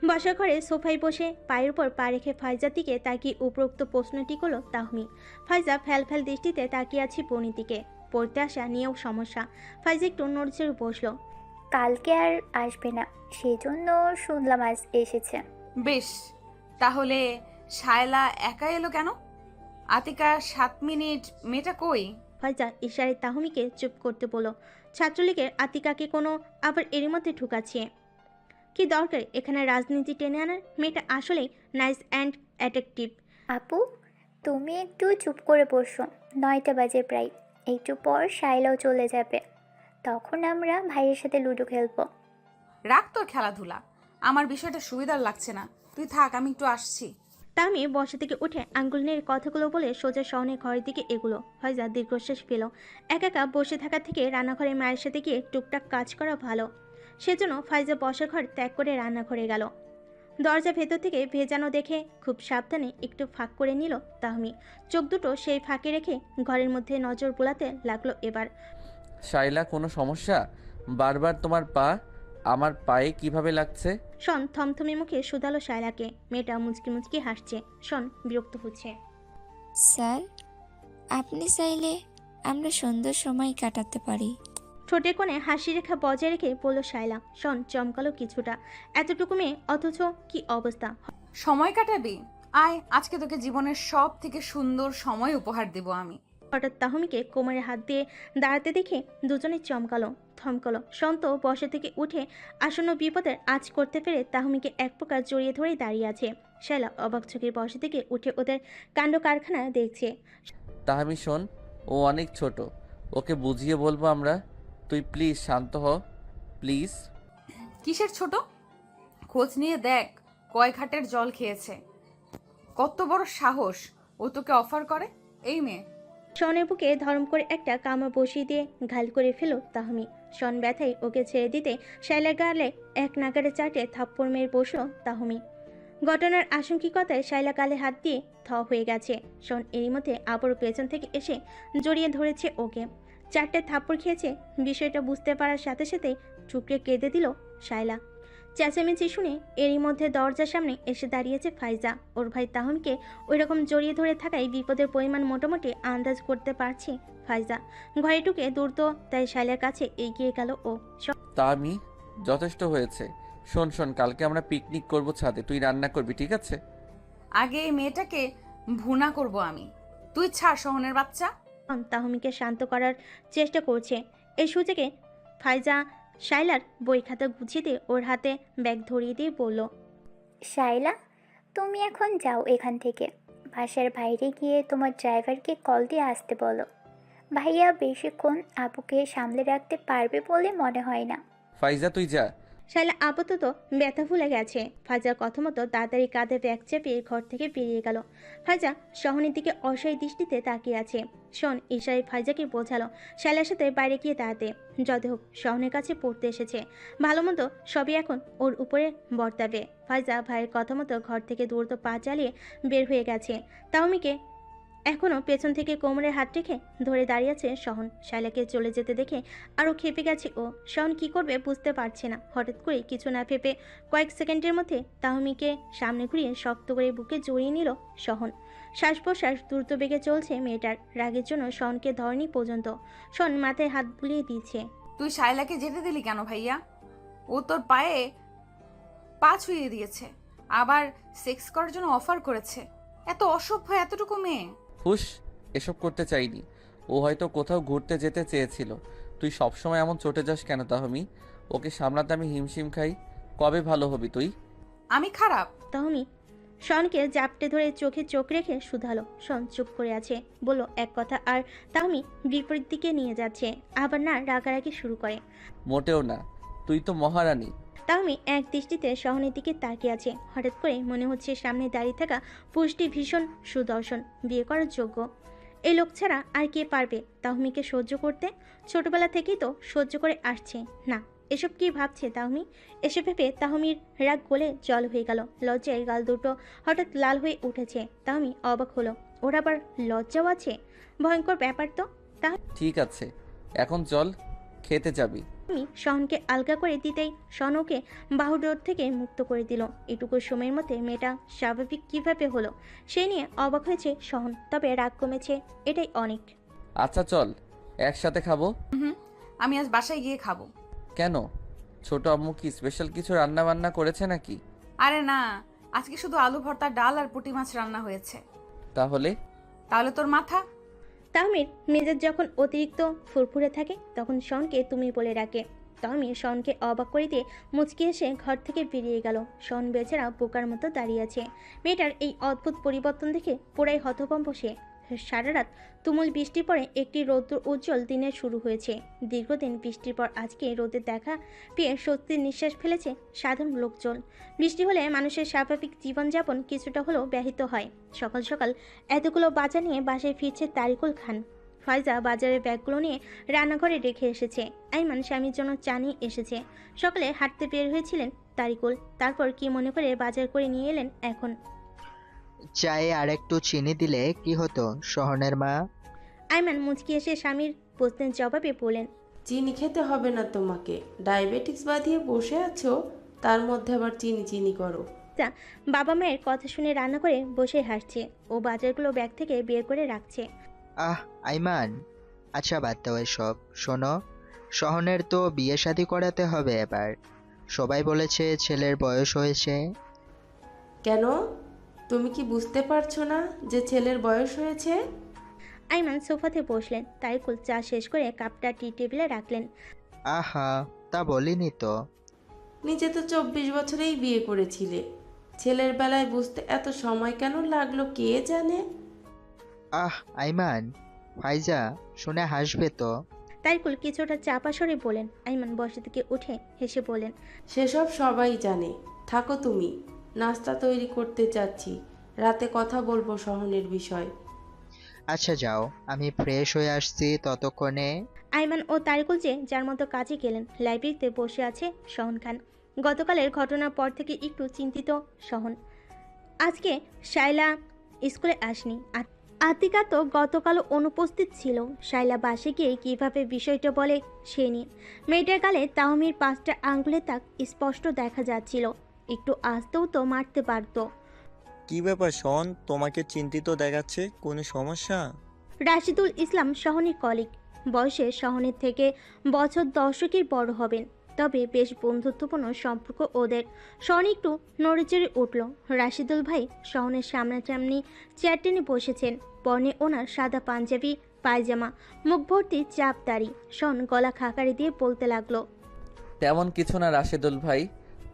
বসা ঘরে সোফায় বসে পায়ের উপর পা রেখে ফাইজার দিকে তাকিয়ে উপরোক্ত প্রশ্নটি করলো তাহমি। ফাইজা ফ্যাল ফ্যাল দৃষ্টিতে তাকিয়ে আছে বনির দিকে। পড়তে আসা নিয়েও সমস্যা। ফাইজা একটু নড়চড়ে বসলো। কালকে আর আসবে না, সেই জন্য শুনলাম আজ এসেছে। বেশ, তাহলে শায়লা একা এলো কেন? আতিকা 7 মিনিট, মেয়েটা কই? ফাইজা ইশারায় তাহমিকে চুপ করতে বলো। ছাত্রলীগের আতিকাকে কোনো আবার এরই মধ্যে ঢুকাচ্ছে। কি দরকার এখানে রাজনীতি টেনে আনার? মেয়েটা আসলেই নাইস অ্যান্ড অ্যাট্রাকটিভ। আপু, তুমি একটু চুপ করে বসো। 9টা বাজে প্রায়। একটু পর শাইলাও চলে যাবে, তখন আমরা ভাইয়ের সাথে লুডো খেলবো। রাখ তোর খেলাধুলা, আমার বিষয়টা সুবিধার লাগছে না। তুই থাক, আমি একটু আসছি। তামি বসা থেকে উঠে আঙ্গুল নিয়ে কথাগুলো বলে সোজা শহরের ঘরের দিকে এগুলো। ফাইজা দীর্ঘশ্বাস পেল। একা একা বসে থাকা থেকে রান্নাঘরে মায়ের সাথে গিয়ে টুকটাক কাজ করা ভালো। সেজন্য ফাইজা বসার ঘর ত্যাগ করে রান্নাঘরে গেল। দরজা ভেতর থেকে ভেজানো দেখে খুব সাবধানে একটু ফাঁক করে নিল তাহমি। চোখ দুটো সেই ফাঁকে রেখে ঘরের মধ্যে নজর বোলাতে লাগলো এবার। শাইলা, কোনো সমস্যা? বারবার তোমার পা আমার পায়ে কিভাবে লাগছে? শন থমথমে মুখে শুধালো শায়লাকে। মেয়েটা মুচকি মুচকি হাসছে। শন বিরক্ত হচ্ছে। স্যার, আপনি চাইলে আমরা সুন্দর সময় কাটাতে পারি। ঠোঁটে কোণে হাসি রেখা বজায় রেখে বলল শায়লা। শন চমকালো কিছুটা। এতটুকু মেয়ে অথচ কি অবস্থা। সময় কাটাবি? আয়, আজকে তোকে জীবনের সব থেকে সুন্দর সময় উপহার দেব আমি। হঠাৎ তাহমিকে কোমরে হাত দিয়ে দাঁড়াতে দেখে দুজনে চমকালো, থমকালো। শন্ত বসা থেকে উঠে আসন্ন বিপদের আঁচ করতে পেরে তাহমিকে এক প্রকার জড়িয়ে ধরেই দাঁড়িয়ে আছে। শায়লা অবাক চোখে বসা থেকে উঠে ওদের কাণ্ড কারখানা দেখছে। তাহমি শোন, ও অনেক ছোট, ওকে বুঝিয়ে বলবো আমরা। তুই প্লিজ শান্ত হ, প্লিজ। কিসের ছোট? খোঁজ নিয়ে দেখ কয় ঘাটের জল খেয়েছে। কত বড় সাহস ও তোকে অফার করে। এই মেয়ে, শনের বুকে ধরম করে একটা কামড় বসিয়ে দিয়ে ঘাল করে ফেল তাহমি। শন ব্যথায় ওকে ছেড়ে দিতে শাইলার গালে এক নাগারে চাটে থাপ্পড় মেরে বসল তাহমি। ঘটনার আশঙ্কিকতায় শাইলা গালে হাত দিয়ে থ হয়ে গেছে। শন এরই মধ্যে আবারও পেছন থেকে এসে জড়িয়ে ধরেছে ওকে। 4টে থাপ্পড় খেয়েছে। বিষয়টা বুঝতে পারার সাথে সাথেই চুকরে কেঁদে দিল শাইলা। চেঁচামেচি শুনে এরই মধ্যে দরজার সামনে এসে দাঁড়িয়েছে ফাইজা। ওর ভাই তাহমিকে ওইরকম জড়িয়ে ধরে থাকায় বিপদের পরিমাণ মোটামুটি আন্দাজ করতে পারছে ফাইজা। ঘরে ঢুকে দ্রুত তাই শাইলার কাছে এগিয়ে গেল ও। তা আমি যথেষ্ট হয়েছে। শোন শোন, কালকে আমরা পিকনিক করব ছাদে, তুই রান্না করবি, ঠিক আছে? আগে এই মেয়েটাকে ভুনা করব আমি। তুই ছাড় শহনের বাচ্চা। তাহমিকে শান্ত করার চেষ্টা করছে। এই সুযোগে ফাইজা শাইলার বই খাতা গুছিয়ে দিয়ে ওর হাতে ব্যাগ ধরিয়ে দিয়ে বলল, শাইলা, তুমি এখন যাও এখান থেকে। বাসার বাইরে গিয়ে তোমার ড্রাইভারকে কল দিয়ে আসতে বলো। ভাইয়া বেশিক্ষণ আপুকে সামলে রাখতে পারবে বলে মনে হয় না। ফাইজা তুই যা। শাইলা আপাতত ব্যথা ভুলে গেছে। ফাইজার কথা মতো তাড়াতাড়ি কাঁধে ব্যাগ চেপিয়ে ঘর থেকে বেরিয়ে গেল। ফাইজা শহনের দিকে অসহায় দৃষ্টিতে তাকিয়ে আছে। শন ইশারায় ফাইজাকে বোঝালো শাইলার সাথে বাইরে গিয়ে দাঁড়াতে। যত হোক শহনের কাছে পড়তে এসেছে, ভালো মতো সবই এখন ওর উপরে বর্তাবে। ফাইজা ভাইয়ের কথা মতো ঘর থেকে দ্রুত পা চালিয়ে বের হয়ে গেছে। তাহমিকে এখনও পেছন থেকে কোমরে হাত রেখে ধরে দাঁড়িয়ে আছে শহন। শাইলাকে চলে যেতে দেখে আরও খেপে গেছে ও। শহন কি করবে বুঝতে পারছে না। হঠাৎ করে কিছু না ভেবে কয়েক সেকেন্ডের মধ্যে তাহমিকে সামনে ঘুরিয়ে শক্ত করে বুকে জড়িয়ে নিল শহন। শ্বাস প্রশ্বাস দ্রুত বেগে চলছে মেয়েটার। রাগের জন্য শহনকে ধরেনি পর্যন্ত। শহন মাথায় হাত বুলিয়ে দিচ্ছে। তুই শাইলাকে যেতে দিলি কেন ভাইয়া? ও তোর পায়ে পা ছুঁয়ে দিয়েছে, আবার সেক্স করার জন্য অফার করেছে। এত অসভ্য এতটুকু মেয়ে। হুশ, এসব করতে চাইনি। ও হয়তো কোথাও ঘুরতে যেতে চেয়েছিল। তুই সবসময় এমন চটে যাস কেন তাহমি? ওকে সামলাতে আমি হিমশিম খাই। কবে ভালো হবি তুই? আমি খারাপ? তাহমি শনকে জাপটে ধরে চোখে চোখ রেখে শুধালো। শন চুপ করে আছে, বলল এক কথা আর তাহমি বিপরীত দিকে নিয়ে যাচ্ছে। আবার না রাগারাগি শুরু করে। মোটেও না, তুই তো মহারানী। তাহমি এক দৃষ্টিতে শহনের দিকে তাকিয়ে আছে। হঠাৎ করে মনে হচ্ছে সামনে দাঁড়িয়ে থাকা পুষ্টি ভীষণ সুদর্শন, বিয়ে করার যোগ্য। এই লোক ছাড়া আর কে পারবে তাহমিকে সহ্য করতে? ছোটবেলা থেকেই তো সহ্য করে আসছে। না, এসব কি ভাবছে তাহমি? এসে ভেবে তাহমির রাগ গলে জল হয়ে গেল। লজ্জায় গাল দুটো হঠাৎ লাল হয়ে উঠেছে। তাহমি অবাক হলো, ওর আবার লজ্জাও আছে? ভয়ঙ্কর ব্যাপার তো। ঠিক আছে, এখন চল, খেতে যাবি। আমি শহনকে আলগা করে দিতেই শহন ওকে বাহুডোর থেকে মুক্ত করে দিল। এটুকু সময়ের মধ্যে মেয়েটা স্বাভাবিক কিভাবে হলো সেই নিয়ে অবাক হয়েছে শহন। তবে রাগ কমেছে, এটাই অনেক। আচ্ছা চল, একসাথে খাবো। আমি আজ বাসায় গিয়ে খাবো। কেন? ছোট আম্মু কি স্পেশাল কিছু রান্না বান্না করেছে নাকি? আরে না, আজকে শুধু আলু ভর্তা, ডাল আর পুঁটি মাছ রান্না হয়েছে। তাহলে তোর মাথা। তাহমির মেজাজ যখন অতিরিক্ত ফুরফুরে থাকে তখন শনকে তুমি বলে ডাকে। তাহমির শনকে অবাক করে দিয়ে মুচকি এসে ঘর থেকে বেরিয়ে গেল। শন বেচারা বোকার মতো দাঁড়িয়ে আছে। মেয়েটার এই অদ্ভুত পরিবর্তন দেখে পুরাই হতভম্ব সে। সারা রাত তুমুল বৃষ্টির পরে একটি রৌদ্র উজ্জ্বল দিনের শুরু হয়েছে। দীর্ঘদিন বৃষ্টির পর আজকে রোদের দেখা পেয়ে স্বস্তির নিঃশ্বাস ফেলেছে সাধারণ লোকজন। বৃষ্টি হলে মানুষের স্বাভাবিক জীবনযাপন কিছুটা হলেও ব্যাহত হয়। সকাল সকাল এতগুলো বাজার নিয়ে বাসায় ফিরছে তারিকুল খান। ফাইজা বাজারের ব্যাগগুলো নিয়ে রান্নাঘরে রেখে এসেছে। আইমান স্বামীর জন্য চা নিয়ে এসেছে। সকালে হাঁটতে বের হয়েছিলেন তারিকুল, তারপর কি মনে করে বাজার করে নিয়ে এলেন এখন। চায়ে আর একটু চিনি দিলে কি হতো শহনের মা? আইমান মুচকি এসে স্বামীর প্রশ্নের জবাবে বলেন, চিনি খেতে হবে না তোমাকে, ডায়াবেটিক্স বাঁধিয়ে বসে আছো, তার মধ্যে আবার চিনি চিনি করো। বাবা মায়ের কথা শুনে রান্না করে বসে হাসছে। ও বাজারগুলো ব্যাগ থেকে বের করে রাখছে। আইমান, আচ্ছা বাদ দাও এসব। শোনো, শহনের তো বিয়ে শাদী করাতে হবে এবার। সবাই বলেছে ছেলের বয়স হয়েছে। কেন, তুমি কি বুঝতে পারছো না যে ছেলের বয়স হয়েছে? আইমান সোফাতে বসলেন। তারিকুল চা শেষ করে কাপটা টি টেবিলে রাখলেন। আহা, তা বলিনি তো। নিজে তো 24 বছরেই বিয়ে করেছিলে, ছেলের বেলায় বুঝতে এত সময় কেন লাগলো কে জানে। আইমান, ফাইজা শুনে হাসবে তো। তারিকুল কিছুটা চাপা স্বরে বলেন। আইমান বসা থেকে উঠে হেসে বলেন, সেসব সবাই জানে, থাকো তুমি, নাস্তা তৈরি করতে যাচ্ছি, রাতে কথা বলবো শহনের বিষয়। আচ্ছা যাও, আমি ফ্রেশ হয়ে আসছি ততক্ষণে। আইমান ও তারিকুল যে যার মতো কাজে গেলেন। লাইব্রেরিতে বসে আছে শহন খান। গতকালের ঘটনার পর থেকে একটু চিন্তিত শহন। আজকে শাইলা স্কুলে আসেনি। আতিকা তো গতকালও অনুপস্থিত ছিল। শাইলা বাসে গিয়ে কীভাবে বিষয়টা বলে সে নিয়ে। মেয়েটার গালে তাহমির 5টা আঙ্গুলের দাগ স্পষ্ট দেখা যাচ্ছিল। একটু আসতেও তো মারতে পারতো। কি ব্যাপার শোন, তোমাকে চিন্তিত দেখাচ্ছে, কোনো সমস্যা? রাশিদুল ইসলাম শহনের কলিগ। বয়সে শহনের থেকে বছর 10 বড় হবেন, তবে বেশ বন্ধুত্বপূর্ণ সম্পর্ক ওদের। শহন একটু নড়েচড়ে উঠল। রাশিদুল ভাই শহনের সামনাসামনি চেয়ার টেনে বসেছেন। পরনে ওনার সাদা পাঞ্জাবি পায়জামা, মুখ ভর্তি চাপ দাড়ি। শহন গলা খাকারি দিয়ে বলতে লাগলো, তেমন কিছু না রাশেদুল ভাই,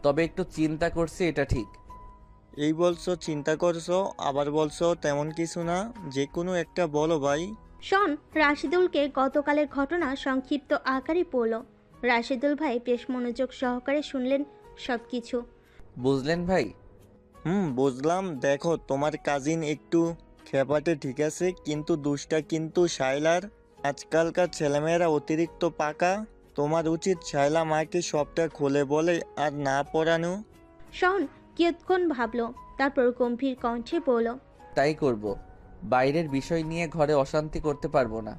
তবে একটু চিন্তা করছি, এটা ঠিক। এই বলছো চিন্তা করছো, আবার বলছো তেমন কিছু না, যে কোনো একটা বলো ভাই। শহন রাশিদুলকে গতকালের ঘটনা সংক্ষিপ্ত আকারে পড়ল। রাশিদুল ভাই বেশ মনোযোগ সহকারে শুনলেন সব কিছু। বুঝলেন ভাই? বুঝলাম। দেখো, তোমার কাজিন একটু খেপাটে ঠিক আছে, কিন্তু দুষ্টা কিন্তু শাইলার। আজকালকার ছেলেমেয়েরা অতিরিক্ত পাকা। তোমার উচিত শাইলা মাকে সবটা খুলে বলে আর না পড়ানো। শহন কিয়ৎক্ষণ ভাবল, তারপর গম্ভীর কণ্ঠে বলল, তাই করব। বাইরের বিষয় নিয়ে ঘরে অশান্তি করতে পারবো না।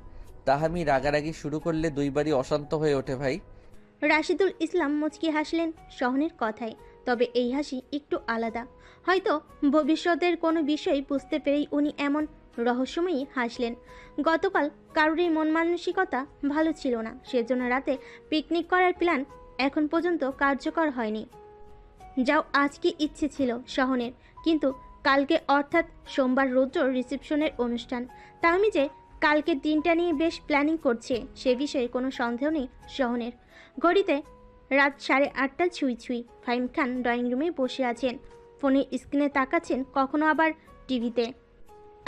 তাহামি রাগারাগি শুরু করলে দুইবারই অশান্ত হয়ে ওঠে ভাই। রাশিদুল ইসলাম মুচকি হাসলেন শহনের কথায়, তবে এই হাসি একটু আলাদা। হয়তো ভবিষ্যতের কোনো বিষয় বুঝতে পেরেই উনি এমন রহস্যময়ী হাসলেন। গতকাল কারোরই মন মানসিকতা ভালো ছিল না, সেজন্য রাতে পিকনিক করার প্ল্যান এখন পর্যন্ত কার্যকর হয়নি। যাও আজকে ইচ্ছে ছিল শহনের, কিন্তু কালকে অর্থাৎ সোমবার রৌদ্র রিসেপশনের অনুষ্ঠান। তা আমি যে কালকের দিনটা নিয়ে বেশ প্ল্যানিং করছে সে বিষয়ে কোনো সন্দেহ নেই শহনের। ঘড়িতে রাত 8:30 ছুঁই। ফাহিম খান ড্রয়িং রুমে বসে আছেন, ফোনের স্ক্রিনে তাকাচ্ছেন, কখনো আবার টিভিতে।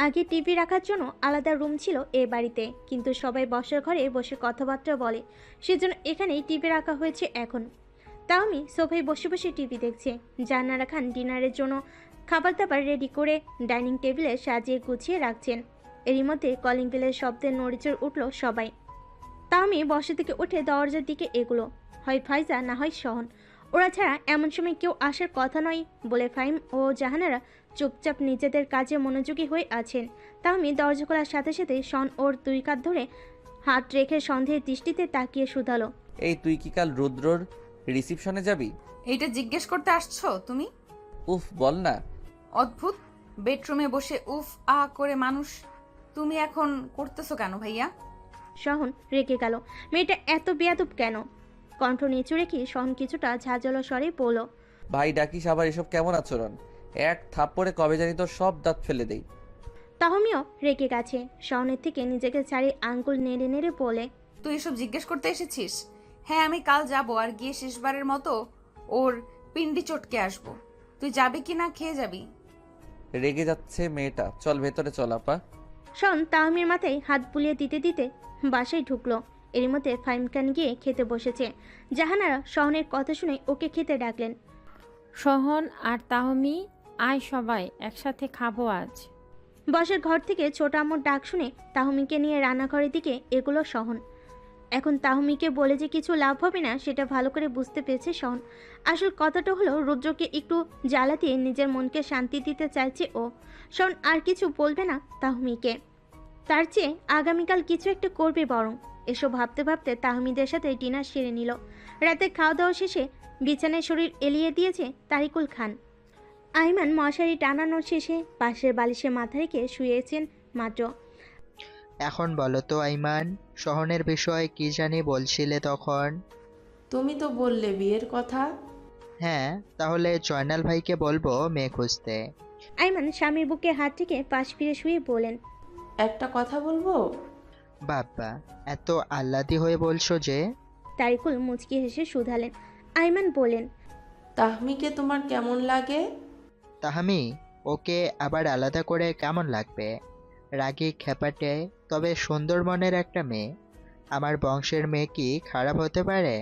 আগে টিভি রাখার জন্য আলাদা রুম ছিল এ বাড়িতে, কিন্তু সবাই বসার ঘরে বসে কথাবার্তা বলে, সেজন্য এখানেই টিভি রাখা হয়েছে এখন। তাও আমি সোফায় বসে বসে টিভি দেখছে। জান্নারা খান ডিনারের জন্য খাবার দাবার রেডি করে ডাইনিং টেবিলে সাজিয়ে গুছিয়ে রাখছেন। এরই মধ্যে কলিং বেলের শব্দে নড়েচড় উঠল সবাই। তাও আমি বসা থেকে উঠে দরজার দিকে এগুলো, হয় ফাইজা না হয় শহন। ওরা ছাড়া এমন সময় কেউ আসার কথা নয় বলে ফাহিম ও জাহানারা চুপচাপ নিজেদের কাজে মনোযোগী হয়ে আছেন। তাও আমি দরজা খোলার সাথে সাথে শহন ওর 2 কাঁধ ধরে হাত রেখে সন্দেহের দৃষ্টিতে তাকিয়ে শুধালো, এই তুই কি কাল রুদ্রর রিসেপশনে যাবি? এইটা জিজ্ঞেস করতে আসছো তুমি? উফ বল না। অদ্ভুত, বেডরুমে বসে উফ আ করে মানুষ তুমি এখন করতেছো কেন ভাইয়া? শহন রেগে গেল, মেয়েটা এত বেয়াদব কেন? কণ্ঠ নিচু রেখে শহন কিছুটা ঝাঁঝালো স্বরে বলল, ভাই ডাকিস আবার, এসব কেমন আচরণ? এক থাপ্পড়ে কবে জানি তোর সব দাঁত ফেলে দেই। তাহমিও রেগে গেছে। শহনের থেকে নিজেকে ছাড়িয়ে আঙ্গুল নেড়ে নেড়ে বলে, তুই এসব জিজ্ঞেস করতে এসেছিস? হ্যাঁ আমি কাল যাব, আর গিয়ে শেষবারের মতো ওর পিন্ডি চটকে আসবো। তুই যাবি কি না খেয়ে যাবি? রেগে যাচ্ছে মেয়েটা, চল ভেতরে চল আপা। শন তাহমির মাথায় হাত বুলিয়ে দিতে দিতে বাসায় ঢুকলো। এর মধ্যে ফাহিম খান গিয়ে খেতে বসেছে। জাহানারা শহনের কথা শুনে ওকে খেতে ডাকলেন। শহন আর তাহমি, আয় সবাই একসাথে খাবো আজ। বসের ঘর থেকে ছোট আম্মুর ডাক শুনে তাহমিকে নিয়ে রান্নাঘরের দিকে এগুলো শহন। এখন তাহমিকে বলে যে কিছু লাভ হবে না সেটা ভালো করে বুঝতে পেরেছে শহন। আসল কথাটা হলো রুদ্রকে একটু জ্বালা দিয়ে নিজের মনকে শান্তি দিতে চাইছে ও। শহন আর কিছু বলবে না তাহমিকে, তার চেয়ে আগামীকাল কিছু একটা করবে বরং। এসব ভাবতে ভাবতে তাহমিদের সাথে ডিনার সেরে নিল। রাতে খাওয়া দাওয়া শেষে বিছানায় শরীর এলিয়ে দিয়েছে তারিকুল খান। আইমান মশারি টানানোর শেষে পাশের বালিশে মাথা রেখে শুয়েছেন মাত্র। এখন বলো তো আইমান, শহনের বিষয়ে কি জানি বলছিলে তখন? তুমি তো বললে বিয়ের কথা। হ্যাঁ, তাহলে জয়নাল ভাইকে বলবো মেয়ে খুঁজতে। আইমান স্বামীর বুকে হাত থেকে পাশ ফিরে শুয়ে বলেন, একটা কথা বলবো? বাবা, এত আহ্লাদি হয়ে বলছো যে? তারিকুল মুচকি হেসে শুধালেন। আইমান বলেন, তাহমিকে তোমার কেমন লাগে? তাহমি? ওকে আবার আলাদা করে কেমন লাগবে? রাগী খেপাটে তবে সুন্দর মনের একটা মেয়ে। আমার বংশের মেয়ে কি খারাপ হতে পারে?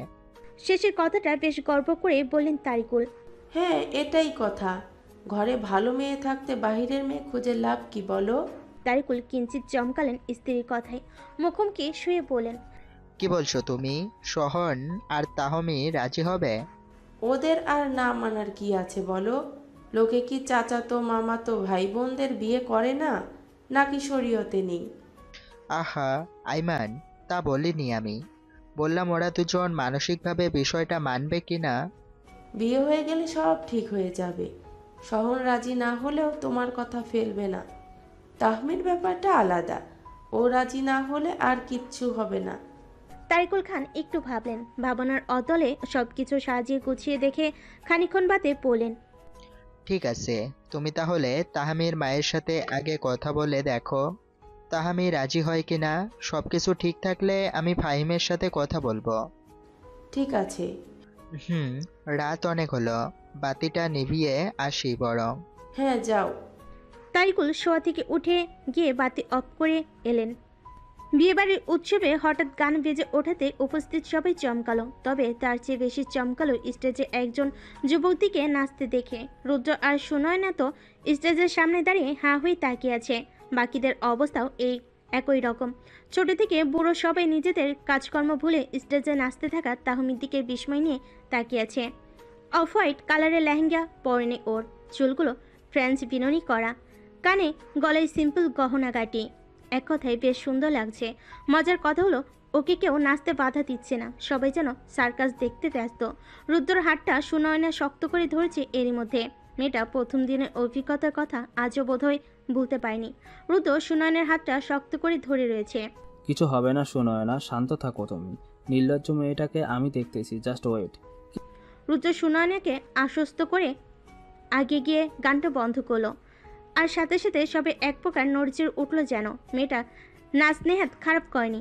শেষের কথাটা বেশ গর্ব করে বললেন তারিকুল। হ্যাঁ, এটাই কথা। ঘরে ভালো মেয়ে থাকতে বাহিরের মেয়ে খুঁজে লাভ কি বলো? তারিকুল কিঞ্চিত চমকালেন স্ত্রীর কথায়, মুখোমুখি শুয়ে বলেন, কি বলছো তুমি? সোহন আর তাহমি রাজি হবে? ওদের আর না মানার কি আছে বলো? লোকে কি চাচাতো মামাতো ভাই বোনদের বিয়ে করে না, নাকি শরীয়তে নেই? আহা আইমান, তা বলিনি আমি। বললাম ওরা দুজন মানসিকভাবে বিষয়টা মানবে কি না। বিয়ে হয়ে গেলে সব ঠিক হয়ে যাবে। শহন রাজি না হলেও তোমার কথা ফেলবে না। তাহমির ব্যাপারটা আলাদা, ও রাজি না হলে আর কিচ্ছু হবে না। তারিকুল খান একটু ভাবলেন, ভাবনার অতলে সবকিছু সাজিয়ে গুছিয়ে দেখে খানিকক্ষণ বাদে বললেন, ঠিক আছে, তুমি তাহলে তাহমির মায়ের সাথে আগে কথা বলে দেখো তাহমি রাজি হয় কিনা। সবকিছু ঠিক থাকলে আমি ফাহিমের সাথে কথা বলবো। ঠিক আছে। রাত অনেক হলো, বাতিটা নিভিয়ে আসি বরং। হ্যাঁ যাও। তারিকুল শোয়া থেকে উঠে গিয়ে বাতি অফ করে এলেন। বিয়েবাড়ির উৎসবে হঠাৎ গান বেজে ওঠাতে উপস্থিত সবাই চমকালো, তবে তার চেয়ে বেশি চমকালো স্টেজে একজন যুবতীকে নাচতে দেখে। রুদ্র আর সুনয়না তো স্টেজের সামনে দাঁড়িয়ে হাঁ হয়ে তাকিয়ে আছে। বাকিদের অবস্থাও একই রকম। ছোট থেকে বুড়ো সবাই নিজেদের কাজকর্ম ভুলে স্টেজে নাচতে থাকা তাহমির দিকে বিস্ময় নিয়ে তাকিয়ে আছে। অফ হোয়াইট কালারের লেহেঙ্গা পরনে ওর, চুলগুলো ফ্রেঞ্চ বিনুনি করা, কানে গলায় সিম্পল গহনা গাটি। এক কথায় বেশ সুন্দর লাগছে। মজার কথা হলো, ওকে কেউ নাচতে বাধা দিচ্ছে না, সবাই যেন সার্কাস দেখতে ব্যস্ত। রুদ্রর হাতটা সুনয়না শক্ত করে ধরেছে এরই মধ্যে। মেয়েটা প্রথম দিনের অভিজ্ঞতার কথা আজও বোধহয় ভুলতে পারেনি। রুদ্র সুনয়নের হাতটা শক্ত করে ধরে রয়েছে। কিছু হবে না সুনয়না, শান্ত থাকো তুমি। নির্লজ্জ মেয়েটাকে আমি দেখতেছি, জাস্ট ওয়েট। রুদ্র সুনয়নাকে আশ্বস্ত করে আগে গিয়ে গানটা বন্ধ করলো। আর সাথে সাথে সবে এক প্রকার নড়চড় উঠল যেন। মেয়েটা নাচ নেহাত খারাপ করেনি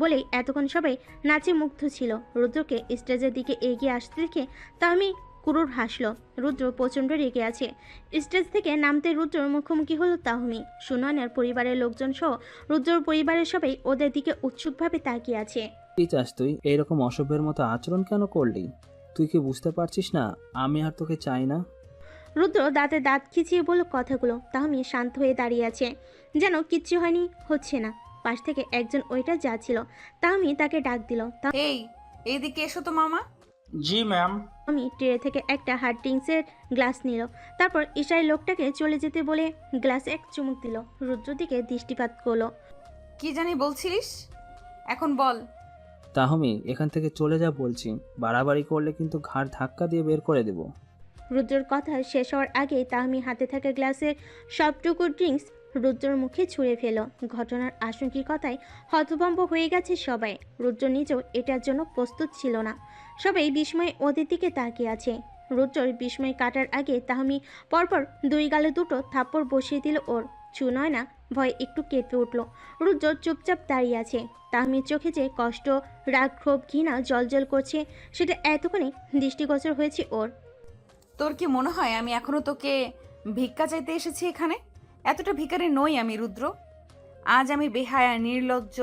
বলেই এতক্ষণ সবাই নাচে মুগ্ধ ছিল। রুদ্রকে স্টেজের দিকে এগিয়ে আসতে দেখে তাহমি কুরুর হাসলো। রুদ্র প্রচণ্ড রেগে আছে। স্টেজ থেকে নামতে রুদ্রর মুখোমুখি হলো তাহমি। সুনয়নার পরিবারের লোকজন সহ রুদ্রর পরিবারের সবাই ওদের দিকে উৎসুকভাবে তাকিয়ে আছে। কি চাস তুই? এইরকম অসভ্যের মতো আচরণ কেন করলি? তুই কি বুঝতে পারছিস না আমি আর তোকে চাই না? রুদ্র দাঁতে দাঁত খিচিয়ে বলল কথাগুলো। তাহমি শান্ত হয়ে দাঁড়িয়ে আছে, যেন কিচ্ছু হয়নি, হচ্ছে না। পাশ থেকে একজন ওয়েটার যাচ্ছিল, তাহমি তাকে ডাক দিল। এইদিকে এসো তো মামা। জি ম্যাম। আমি ট্রে থেকে একটা হার্ড ড্রিঙ্কসের গ্লাস নিল, তারপর ইশারায় লোকটাকে চলে যেতে বলে গ্লাসে এক চুমুক দিল। রুদ্র দিকে দৃষ্টিপাত করলো। কি জানি বলছিলিস, এখন বল। তাহমি এখান থেকে চলে যা বলছি, বাড়াবাড়ি করলে কিন্তু ঘাড় ধাক্কা দিয়ে বের করে দেব। রুদ্রর কথা শেষ হওয়ার আগেই তাহমি হাতে থাকা গ্লাসের সবটুকু ড্রিঙ্কস রুদ্রর মুখে ছুঁড়ে ফেল। ঘটনার আশঙ্কিকতায় হতভম্ব হয়ে গেছে সবাই। রুদ্র নিজেও এটার জন্য প্রস্তুত ছিল না। সবাই বিস্ময়ে ওদের দিকে তাকিয়ে আছে। রুদ্রর বিস্ময় কাটার আগে তাহমি পরপর দুই গালে দুটো থাপ্পড় বসিয়ে দিল ওর। সুনয়না ভয়ে একটু কেঁপে উঠল। রুদ্র চুপচাপ দাঁড়িয়ে আছে। তাহমির চোখে যে কষ্ট, রাগ, ক্ষোভ, ঘৃণা জলজল করছে, সেটা এতক্ষণে দৃষ্টিগোচর হয়েছে ওর। তোর কি মনে হয় আমি এখনো তোকে ভিক্ষা চাইতে এসেছি এখানে? এতটা ভিখারি নই আমি রুদ্র। আজ আমি বেহায়া, নির্লজ্জ,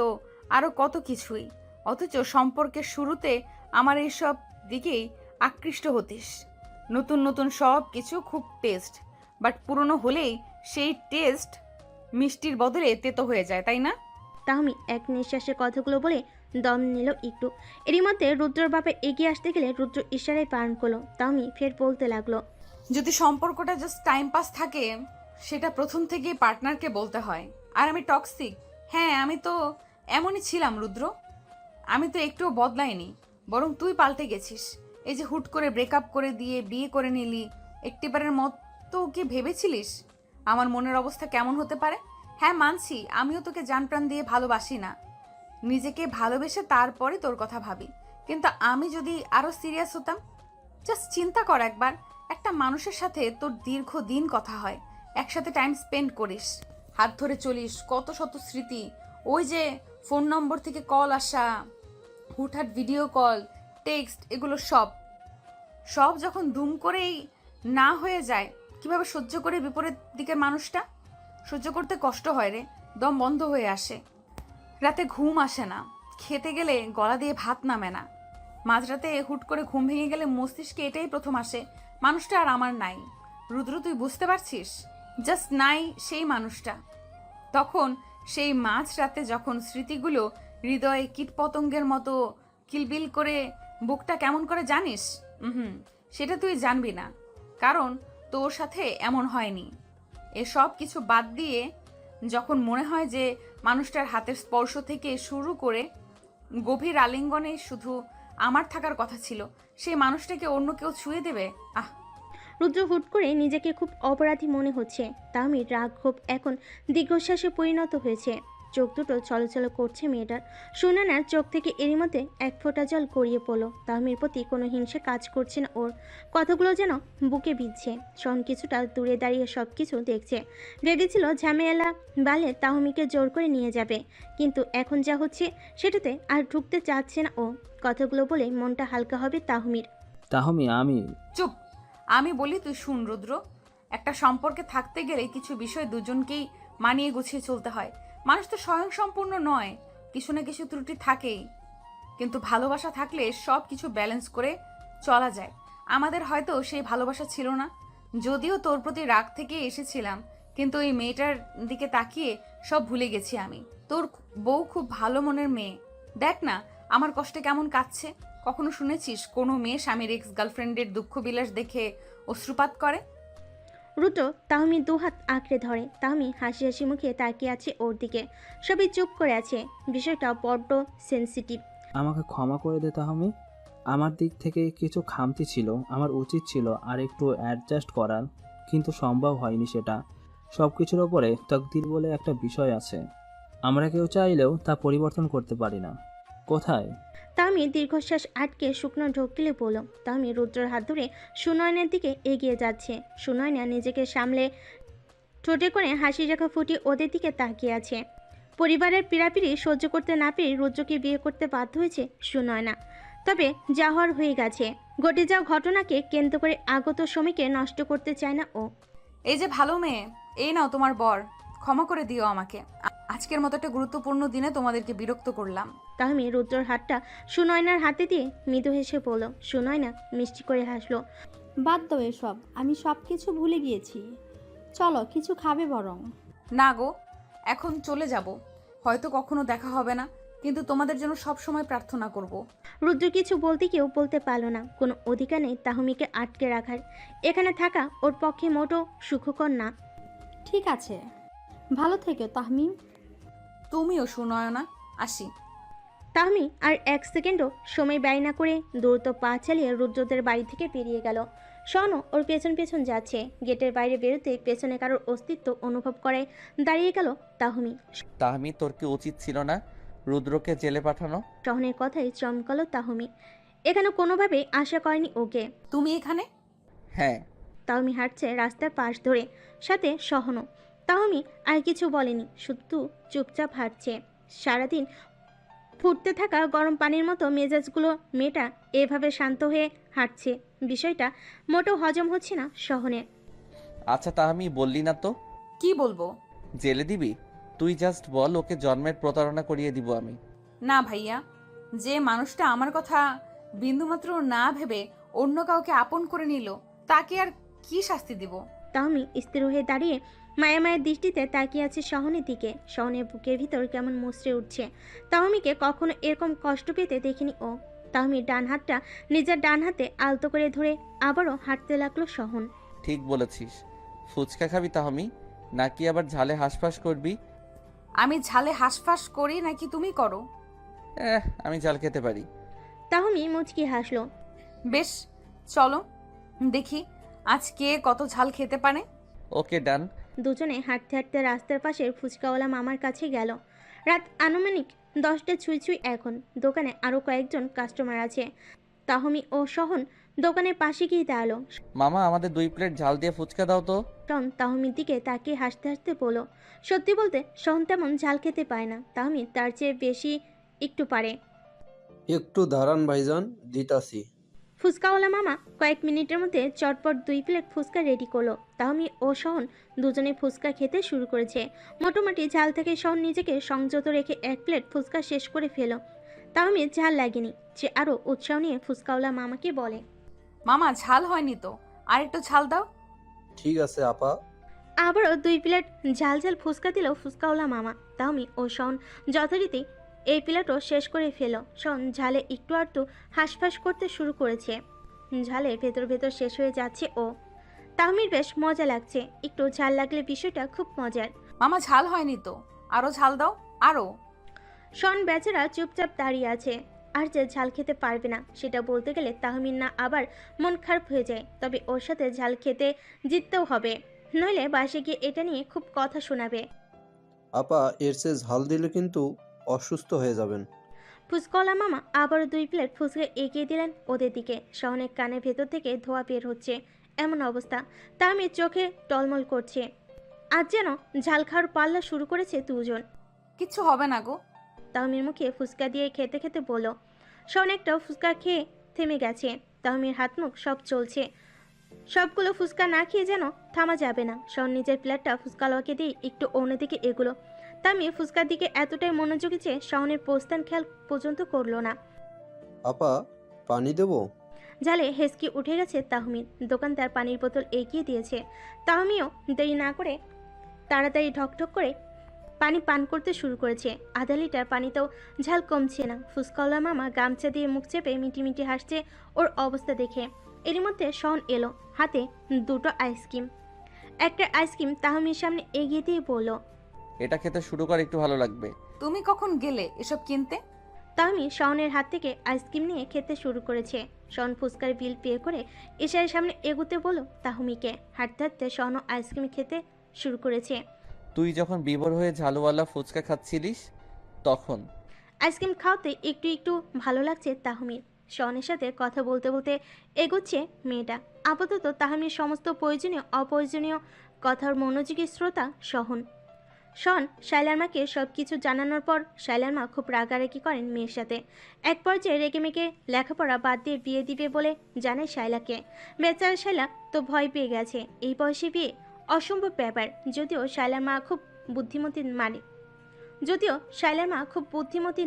আরও কত কিছুই। অথচ সম্পর্কের শুরুতে আমার এইসব দিকেই আকৃষ্ট হতিস। নতুন নতুন সব কিছু খুব টেস্ট, বাট পুরনো হলেই সেই টেস্ট মিষ্টির বদলে তেতো হয়ে যায়, তাই না? তাহমি এক নিঃশ্বাসে কথাগুলো বলে দম নিল একটু। এরই মধ্যে রুদ্রর বাপে এগিয়ে আসতে গেলে রুদ্র ইশারায় পালন করলো। তাহমি ফের বলতে লাগলো, যদি সম্পর্কটা জাস্ট টাইম পাস থাকে, সেটা প্রথম থেকেই পার্টনারকে বলতে হয়। আর আমি টক্সিক? হ্যাঁ, আমি তো এমনই ছিলাম রুদ্র। আমি তো একটুও বদলাইনি, বরং তুই পাল্টে গেছিস। এই যে হুট করে ব্রেকআপ করে দিয়ে বিয়ে করে নিলি, একটিবারের মতো কি ভেবেছিলিস আমার মনের অবস্থা কেমন হতে পারে? হ্যাঁ মানছি, আমিও তোকে জানপ্রাণ দিয়ে ভালোবাসি না, নিজেকে ভালোবেসে তারপরে তোর কথা ভাবি। কিন্তু আমি যদি আরও সিরিয়াস হতাম। জাস্ট চিন্তা কর একবার, একটা মানুষের সাথে তোর দীর্ঘদিন কথা হয়, একসাথে টাইম স্পেন্ড করিস, হাত ধরে চলিস, কত শত স্মৃতি, ওই যে ফোন নম্বর থেকে কল আসা, হুটহাট ভিডিও কল, টেক্সট, এগুলো সব যখন দুম করেই না হয়ে যায়, কিভাবে সহ্য করে বিপরীত দিকের মানুষটা? সহ্য করতে কষ্ট হয় রে, দম বন্ধ হয়ে আসে, রাতে ঘুম আসে না, খেতে গেলে গলা দিয়ে ভাত নামে না, মাঝরাতে হুট করে ঘুম ভেঙে গেলে মস্তিষ্কে এটাই প্রথম আসে, মানুষটা আর আমার নাই। রুদ্র, তুই বুঝতে পারছিস? জাস্ট নাই সেই মানুষটা। তখন সেই মাঝ রাতে যখন স্মৃতিগুলো হৃদয়ে কীটপতঙ্গের মতো কিলবিল করে বুকটা কেমন করে জানিস? সেটা তুই জানবি না, কারণ তোর সাথে এমন হয়নি। এসব কিছু বাদ দিয়ে যখন মনে হয় যে মানুষটার হাতের স্পর্শ থেকে শুরু করে গভীর আলিঙ্গনে শুধু আমার থাকার কথা ছিল, সেই মানুষটাকে অন্য কেউ ছুঁয়ে দেবে। রুদ্র হুট করে নিজেকে খুব অপরাধী মনে হচ্ছে। তাহমির রাগ ক্ষোভ এখন দীর্ঘশ্বাসে পরিণত হয়েছে। চোখ দুটো চলচল করছে মেয়েটার। সুনয়নার চোখ থেকে এরই মধ্যে এক ফোঁটা জল গড়িয়ে পড়ল। তাহমির প্রতি কোনো হিংসে কাজ করছে না ওর। কথাগুলো যেন বুকে বিঁধছে। শন কিছুটা দূরে দাঁড়িয়ে সব কিছু দেখছে। ভেবেছিল ঝামেলা বালে তাহমিকে জোর করে নিয়ে যাবে, কিন্তু এখন যা হচ্ছে সেটাতে আর ঢুকতে চাচ্ছে না ও। কথাগুলো বলে মনটা হালকা হবে তাহমির। তাহমি, আমি চুপ। আমি বলি তুই শুন রুদ্র, একটা সম্পর্কে থাকতে গেলে কিছু বিষয় দুজনকেই মানিয়ে গুছিয়ে চলতে হয়। মানুষ তো স্বয়ংসম্পূর্ণ নয়, কিছু না কিছু ত্রুটি থাকেই, কিন্তু ভালোবাসা থাকলে সব কিছু ব্যালেন্স করে চলা যায়। আমাদের হয়তো সেই ভালোবাসা ছিল না, যদিও তোর প্রতি রাগ থেকে এসেছিলাম, কিন্তু এই মেয়েটার দিকে তাকিয়ে সব ভুলে গেছি আমি। তোর বউ খুব ভালো মনের মেয়ে, দেখ না আমার কষ্টে কেমন কাঁদছে। কখনো শুনেছিস কোনো মেয়ে স্বামীর এক্স গার্লফ্রেন্ডের দুঃখ বিলাস দেখে অশ্রুপাত করে? রুদ্র তাহমি দুহাত আঁকড়ে ধরে। তাহমি হাসি হাসি মুখে তাকিয়ে আছে ওর দিকে। সবাই চুপ করে আছে। বিষয়টা বড্ড সেনসিটিভ। আমাকে ক্ষমা করে দে তাহমি। আমার দিক থেকে কিছু খামতি ছিল, আমার উচিত ছিল আর একটু অ্যাডজাস্ট করার, কিন্তু সম্ভব হয়নি সেটা। সব কিছুর ওপরে তকদির বলে একটা বিষয় আছে, আমরা কেউ চাইলেও তা পরিবর্তন করতে পারি না। কোথায়? তাহমি দীর্ঘশ্বাস আটকে শুকনো ঢোক গিলে বলল। তাহমি রুদ্রর হাত ধরে সুনয়নের দিকে এগিয়ে যাচ্ছে। সুনয়না নিজেকে সামলে ঠোঁটে করে হাসি রেখা ফুটিয়ে ওদের দিকে তাকিয়ে আছে। পরিবারের পীড়াপিড়ি সহ্য করতে না পেরে রুদ্রকে বিয়ে করতে বাধ্য হয়েছে সুনয়না। তবে যা হওয়ার হয়ে গেছে। ঘটে যাওয়া ঘটনাকে কেন্দ্র করে আগত সময়কে নষ্ট করতে চায় না ও। এই যে ভালো মেয়ে, এই নাও তোমার বর, ক্ষমা করে দিও আমাকে। আজকের মতো একটা গুরুত্বপূর্ণ দিনে তোমাদেরকে বিরক্ত করলাম। তাহমি রুদ্রর হাতটা সুনয়নার হাতে দিয়ে মৃদু হেসে বলল। সুনয়না মিষ্টি করে হাসলো। বাদ দাও এসব, আমি সব কিছু ভুলে গিয়েছি। চলো কিছু খাবে বরং। না গো, এখন চলে যাব, হয়তো কখনো দেখা হবে না, কিন্তু তোমাদের জন্য সব সময় প্রার্থনা করব। রুদ্র কিছু বলতে কেউ বলতে পারল না। কোনো অধিকার নেই তাহমিকে আটকে রাখার। এখানে থাকা ওর পক্ষে মোটো সুখকর না। ঠিক আছে, ভালো থেকো তাহমিম। তুমিও সুনয়না, আসি। তাহমি আর এক সেকেন্ডও সময় ব্যয় না করে দ্রুত পা চালিয়ে রুদ্রদের বাড়ি থেকে বেরিয়ে গেল। শনও ওর পেছন পেছন যাচ্ছে। গেটের বাইরে বেরোতে পেছনে কারোর অস্তিত্ব অনুভব করে দাঁড়িয়ে গেল তাহমি। তাহমি, তোর কি উচিত ছিল না রুদ্রকে জেলে পাঠানো? শহনের কথাই চমকালো তাহমি। এখানে কোনোভাবে আশা করেনি ওকে। তুমি এখানে? হ্যাঁ। তাহমি হাঁটছে রাস্তার পাশ ধরে, সাথে সহনও। তাহমি আর কিছু বলেনি, শুধু চুপচাপ হাঁটছে। সারাদিন ফুটতে থাকা গরম পানির মতো মেজাজগুলো মেয়েটা এভাবে শান্ত হয়ে হাঁটছে। বিষয়টা মোটেও হজম হচ্ছে না সহনের। আচ্ছা তাহমি, বললি না তো? কি বলবো? জেলে দিবি? তুই জাস্ট বল, ওকে জন্মের প্রতারণা করিয়ে দিব আমি। না ভাইয়া, যে মানুষটা আমার কথা বিন্দুমাত্র না ভেবে অন্য কাউকে আপন করে নিল, তাকে আর কি শাস্তি দিব? তাহমি স্থির হয়ে দাঁড়িয়ে মায়া মায়ের দৃষ্টিতে তাকিয়ে আছে সহনের দিকে। সহনের বুকের ভিতর কেমন মুচড়ে উঠছে। তাহমিকে কখনো এরকম কষ্ট পেতে দেখিনি ও। তাহমির ডান হাতটা নিজের ডান হাতে আলতো করে ধরে আবারও হাঁটতে লাগলো সহন। ঠিক বলেছিস। ফুচকা খাবি তাহমি, নাকি আবার ঝালে হাঁসফাঁস করবি? আমি ঝালে হাঁসফাঁস করি নাকি তুমি করো? আমি ঝাল খেতে পারি। তাহমি মুচকি হাসলো। বেশ, চলো দেখি আজ কে কত ঝাল খেতে পারে। ওকে, ডান। দুজনে হাঁটতে হাঁটতে রাস্তার পাশের ফুচকাওয়ালা মামার কাছে গেল। রাত আনুমানিক 10টা ছুঁই এখন। দোকানে আরও কয়েকজন কাস্টমার আছে। তাহমি ও সহন দোকানের পাশে গিয়ে দাঁড়ালো। মামা, আমাদের 2 প্লেট ঝাল দিয়ে ফুচকা দাও তো। টন তাহমির দিকে তাকিয়ে হাসতে হাসতে বলল। সত্যি বলতে সহন তেমন ঝাল খেতে পায় না। তাহমি তার চেয়ে বেশি একটু পারে। একটু দাঁড়ান ভাইজান, দিতাছি। ফুচকাওয়ালা মামা কয়েক মিনিটের মধ্যে চটপট 2 প্লেট ফুচকা রেডি করলো। তাহমি ও সহন দুজনে ফুচকা খেতে শুরু করেছে। মোটামুটি ঝাল থেকে সহন নিজেকে সংযত রেখে 1 প্লেট ফুচকা শেষ করে ফেলো। তাহমি ঝাল লাগেনি, সে আরও উৎসাহ নিয়ে ফুচকাওয়ালা মামাকে বলে। মামা, ঝাল হয়নি তো, আর একটু ঝাল দাও। ঠিক আছে আপা। আবারও 2 প্লেট ঝাল ঝাল ফুচকা দিল ফুচকাওয়ালা মামা। তাহমি ও শন যথারীতি এই প্লেটও শেষ করে ফেল। শন ঝালে একটু আধটু হাঁসফাঁস করতে শুরু করেছে। ঝালে ভেতর ভেতর শেষ হয়ে যাচ্ছে ও। তাহমির বেশ মজা লাগছে। একটু ঝাল লাগলে বিষয়টা খুব মজার। মামা ঝাল হয়নি তো, আরো ঝাল দাও, আরো। শন বেচারা চুপচাপ দাঁড়িয়ে আছে। আর যে ঝাল খেতে পারবে না সেটা বলতে গেলে তাহমির না আবার মন খারাপ হয়ে যায়। তবে ওর সাথে ঝাল খেতে জিততেও হবে, নইলে বাসে গিয়ে এটা নিয়ে খুব কথা শোনাবে। আপা এর চেয়ে ঝাল দিলে কিন্তু অসুস্থ হয়ে যাবেন। ফুচকাওয়ালা মামা আবারও 2 প্লেট ফুচকা এগিয়ে দিলেন ওদের দিকে। শহনের কানের ভেতর থেকে ধোঁয়া বের হচ্ছে। এমন অবস্থা তাহমির চোখে টলমল করছে। আজ যেন ঝাল খাওয়ার পাল্লা শুরু করেছে দুজন। কিচ্ছু হবে না গো। তাহমির মুখে ফুচকা দিয়ে খেতে খেতে বলল। শন একটাও ফুচকা খেয়ে থেমে গেছে। তাহমির হাত মুখ সব চলছে। সবগুলো ফুচকা না খেয়ে যেন থামা যাবে না। শন নিজের প্লেটটা ফুচকাওয়ালাকে দিয়ে একটু অন্যদিকে এগুলো। তাহমি ফুচকার দিকে এতটাই মনোযোগী যে শহনের প্রস্থান খেয়াল পর্যন্ত করলো না। আপা পানি দেবো? ঝালে হেসকি উঠে গেছে তাহমির। দোকানদার পানির বোতল এগিয়ে দিয়েছে। তাহমিও দেরি না করে তাড়াতাড়ি ঢকঢক করে পানি পান করতে শুরু করেছে। আধা লিটার পানিতেও ঝাল কমছে না। ফুচকাওয়ালা মামা গামছা দিয়ে মুখ চেপে মিটি মিটি হাসছে ওর অবস্থা দেখে। এর মধ্যে শন এলো, হাতে 2টো আইসক্রিম। একটা আইসক্রিম তাহমির সামনে এগিয়ে দিয়ে বলল, এটা খেতে শুরু কর, একটু ভালো লাগবে। তুমি কখন গেলে এসব কিনতে? তাহমি শনের হাত থেকে আইসক্রিম নিয়ে খেতে শুরু করেছে। শন ফুচকার বিল পে করে এশারের সামনে এগুতে বলল তাহমিকে। হাঁটতে হাঁটতে শনও আইসক্রিম খেতে শুরু করেছে। তুই যখন বিভোর হয়ে ঝালওয়ালা ফুচকা খাচ্ছিলিস তখন। আইসক্রিম খাওয়াতে একটু একটু ভালো লাগছে তাহমির। শনের সাথে কথা বলতে বলতে এগোচ্ছে মেয়েটা। আপাতত তাহমির সমস্ত প্রয়োজনীয় অপ্রয়োজনীয় কথার মনোযোগী শ্রোতা শহন। শন শাইলার মাকে সব কিছু জানানোর পর শাইলার মা খুব রাগারাগি করেন মেয়ের সাথে। এক পর্যায়ে রেগে মেগে লেখাপড়া বাদ দিয়ে বিয়ে দিবে বলে জানে শাইলাকে। বেচারা শাইলা তো ভয় পেয়ে গেছে। এই বয়সে বিয়ে অসম্ভব ব্যাপার। যদিও শাইলার মা খুব বুদ্ধিমতী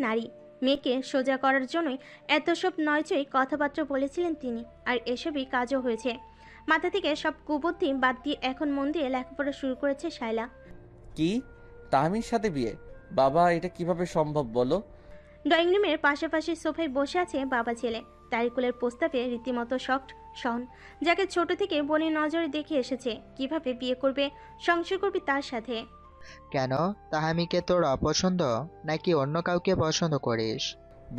নারী। মেয়েকে সোজা করার জন্যই এত সব নয়চই কথাবার্তা বলেছিলেন তিনি। আর এসবই কাজও হয়েছে। মাথা থেকে সব কুবুদ্ধি বাদ দিয়ে এখন মন দিয়ে লেখাপড়া শুরু করেছে শাইলা। কি তাহমির সাথে বিয়ে? বাবা এটা কিভাবে সম্ভব বলো? ড্রয়িং রুমের পাশাপাশি সোফায় বসে আছে বাবা ছেলে। তারিকুলের প্রস্তাবে রীতিমতো শকড শন, যাকে ছোট থেকে বোনের নজরে দেখে এসেছে। কিভাবে বিয়ে করবে, সংসার করবে তার সাথে। কেন, তাহামিকে তোর অপছন্দ নাকি অন্য কাউকে পছন্দ করিস?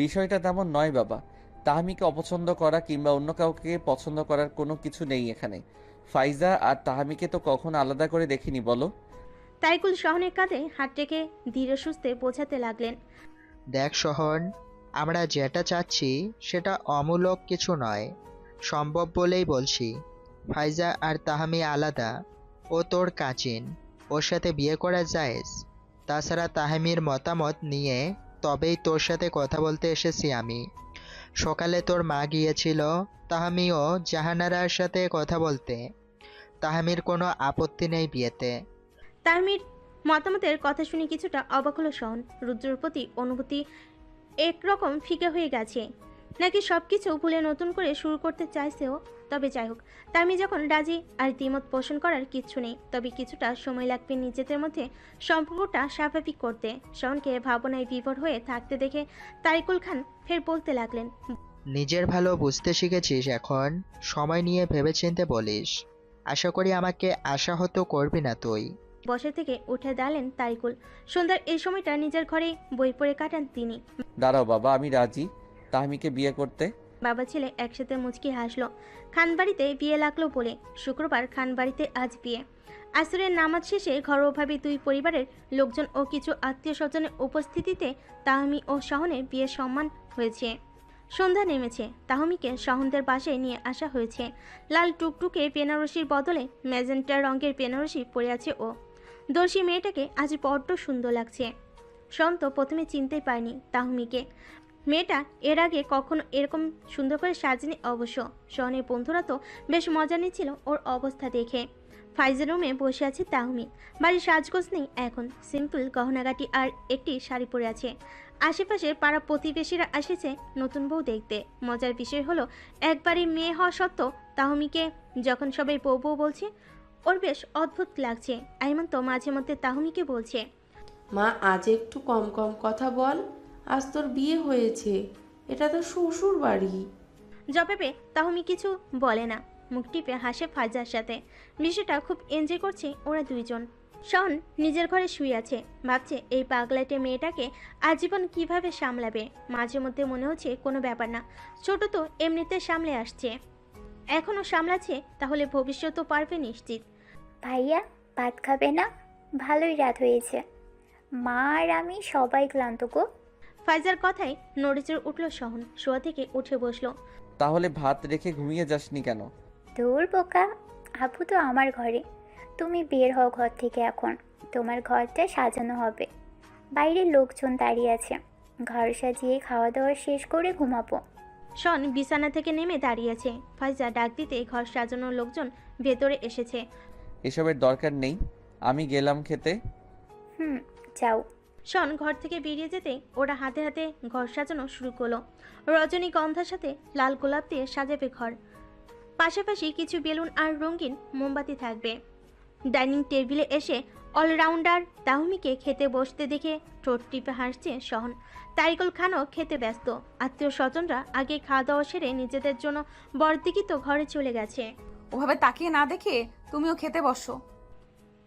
বিষয়টা তেমন নয় বাবা। তাহমিকে অপছন্দ করা কিংবা অন্য কাউকে পছন্দ করার কোনো কিছু নেই এখানে। ফাইজা আর তাহমিকে তো কখনো আলাদা করে দেখিনি বলো। তারিকুল শহনের কাঁধে হাত রেখে ধীরে সুস্থে বোঝাতে লাগলেন। দেখ শহন, আমরা যেটা চাচ্ছি সেটা অমূলক কিছু নয়, সম্ভব বলেই বলছি। ফাইজা আর তাহামি আলাদা। ও তোর কাজিন, ওর সাথে বিয়ে করা জায়েজ। তাছাড়া তাহামির মতামত নিয়ে তবেই তোর সাথে কথা বলতে এসেছি আমি। সকালে তোর মা গিয়েছিল তাহামি ও জাহানারার সাথে কথা বলতে। তাহামির কোনো আপত্তি নেই বিয়েতে। তাহমির মতামতের কথা শুনে কিছুটা অবাক হলো শহন। রুদ্রর প্রতি অনুভূতি একরকম ফিকে হয়ে গেছে, নাকি সবকিছু ভুলে নতুন করে শুরু করতে চাইছে ও। তবে যাই হোক, তাহমি যখন রাজি আর দ্বিমত পোষণ করার কিচ্ছু নেই। তবে কিছুটা সময় লাগবে নিজেদের মধ্যে সম্পর্কটা স্বাভাবিক করতে। শহনকে ভাবনায় বিভোর হয়ে থাকতে দেখে তারিকুল খান ফের বলতে লাগলেন, নিজের ভালো বুঝতে শিখেছিস এখন, সময় নিয়ে ভেবেচিন্তে বলিস। আশা করি আমাকে আশাহত করবি না তুই। বসে থেকে উঠে দাঁড়ালেন তারিকুল। সন্ধ্যার এই সময়টা নিজের ঘরে বই পড়ে কাটান তিনি। দাঁড়াও বাবা, আমি রাজি তাহমিকে বিয়ে করতে। বাবা ছেলে একসাথে মুচকি হাসলো। খানবাড়িতে বিয়ে লাগলো বলে শুক্রবার খানবাড়িতে আজ বিয়ে। আসরের নামাজ শেষে ঘরোয়াভাবে 2 পরিবারের লোকজন ও কিছু আত্মীয় স্বজনের উপস্থিতিতে তাহমি ও শহনের বিয়ে সম্মান হয়েছে। সন্ধ্যা নেমেছে। তাহমিকে শহনদের বাসায় নিয়ে আসা হয়েছে। লাল টুকটুকে বেনারসির বদলে ম্যাজেন্টা রঙের বেনারসি পরে আছে ও। দর্শী মেয়েটাকে আজ বড্ড সুন্দর লাগছে। শহন তো প্রথমে চিনতেই পারেনি তাহমিকে। মেয়েটা এর আগে কখনো এরকম সুন্দর করে সাজেনি অবশ্য। শহনের বন্ধুরা তো বেশ মজা নিচ্ছিল ওর অবস্থা দেখে। ফাইজের রুমে বসে আছে তাহমি। বাড়ির সাজগোজ নেই এখন, সিম্পল গহনাগাটি আর একটি শাড়ি পরে আছে। আশেপাশের পাড়া প্রতিবেশীরা এসেছে নতুন বউ দেখতে। মজার বিষয় হলো একবারই মেয়ে হওয়া সত্ত্বেও তাহমিকে যখন সবাই বউ বউ বলছে, ওর বেশ অদ্ভুত লাগছে। আইমান তো মাঝে মধ্যে তাহমিকে বলছে, মা আজ একটু কম কম কথা বল, আজ তোর বিয়ে হয়েছে, এটা তো শ্বশুর বাড়ি। জবাবে তাহমি কিছু বলে না, মুখ টিপে হাসে ফাইজার সাথে। বিষয়টা খুব এনজয় করছে ওরা দুইজন। শন নিজের ঘরে শুয়ে আছে, ভাবছে এই পাগলাটে মেয়েটাকে আজীবন কিভাবে সামলাবে। মাঝে মধ্যে মনে হচ্ছে কোনো ব্যাপার না, ছোট তো এমনিতে সামলে আসছে, এখনো সামলাচ্ছে, তাহলে ভবিষ্যতও পারবে নিশ্চিত। ভাইয়া ভাত খাবে না? ভালোই রাত হয়েছে, মা আর আমি সবাই ক্লান্ত গো। ফাইজার কথায় নড়েচড়ে উঠল শহন, শোয়া থেকে উঠে বসলো। তাহলে ভাত রেখে ঘুমিয়ে যাসনি কেন? দূর বোকা, আপু তো আমার ঘরে, তুমি বের হও ঘর থেকে এখন, তোমার ঘরটা সাজানো হবে, বাইরে লোকজন দাঁড়িয়ে আছে, ঘর সাজিয়ে খাওয়া দাওয়া শেষ করে ঘুমাবো। শন বিছানা থেকে নেমে দাঁড়িয়েছে। ফাইজা ডাক দিতে ঘর সাজানোর লোকজন ভেতরে এসেছে। এসবের দরকার নেই, আমি গেলাম খেতে। যাও। শন ঘর থেকে বেরিয়ে যেতে ওরা হাতে হাতে ঘর সাজানো শুরু করলো। রজনীগন্ধার সাথে লাল গোলাপ দিয়ে সাজাবে ঘর, পাশাপাশি কিছু বেলুন আর রঙিন মোমবাতি থাকবে। ডাইনিং টেবিলে এসে অলরাউন্ডার তাহমিকে খেতে বসতে দেখে ঠোঁট টিপে হাসছে শহন। তারিকুল খানও খেতে ব্যস্ত। আত্মীয় স্বজনরা আগে খাওয়া দাওয়া সেরে নিজেদের জন্য বরদিকিত ঘরে চলে গেছে। ওভাবে তাকিয়ে না দেখে তুমিও খেতে বসো।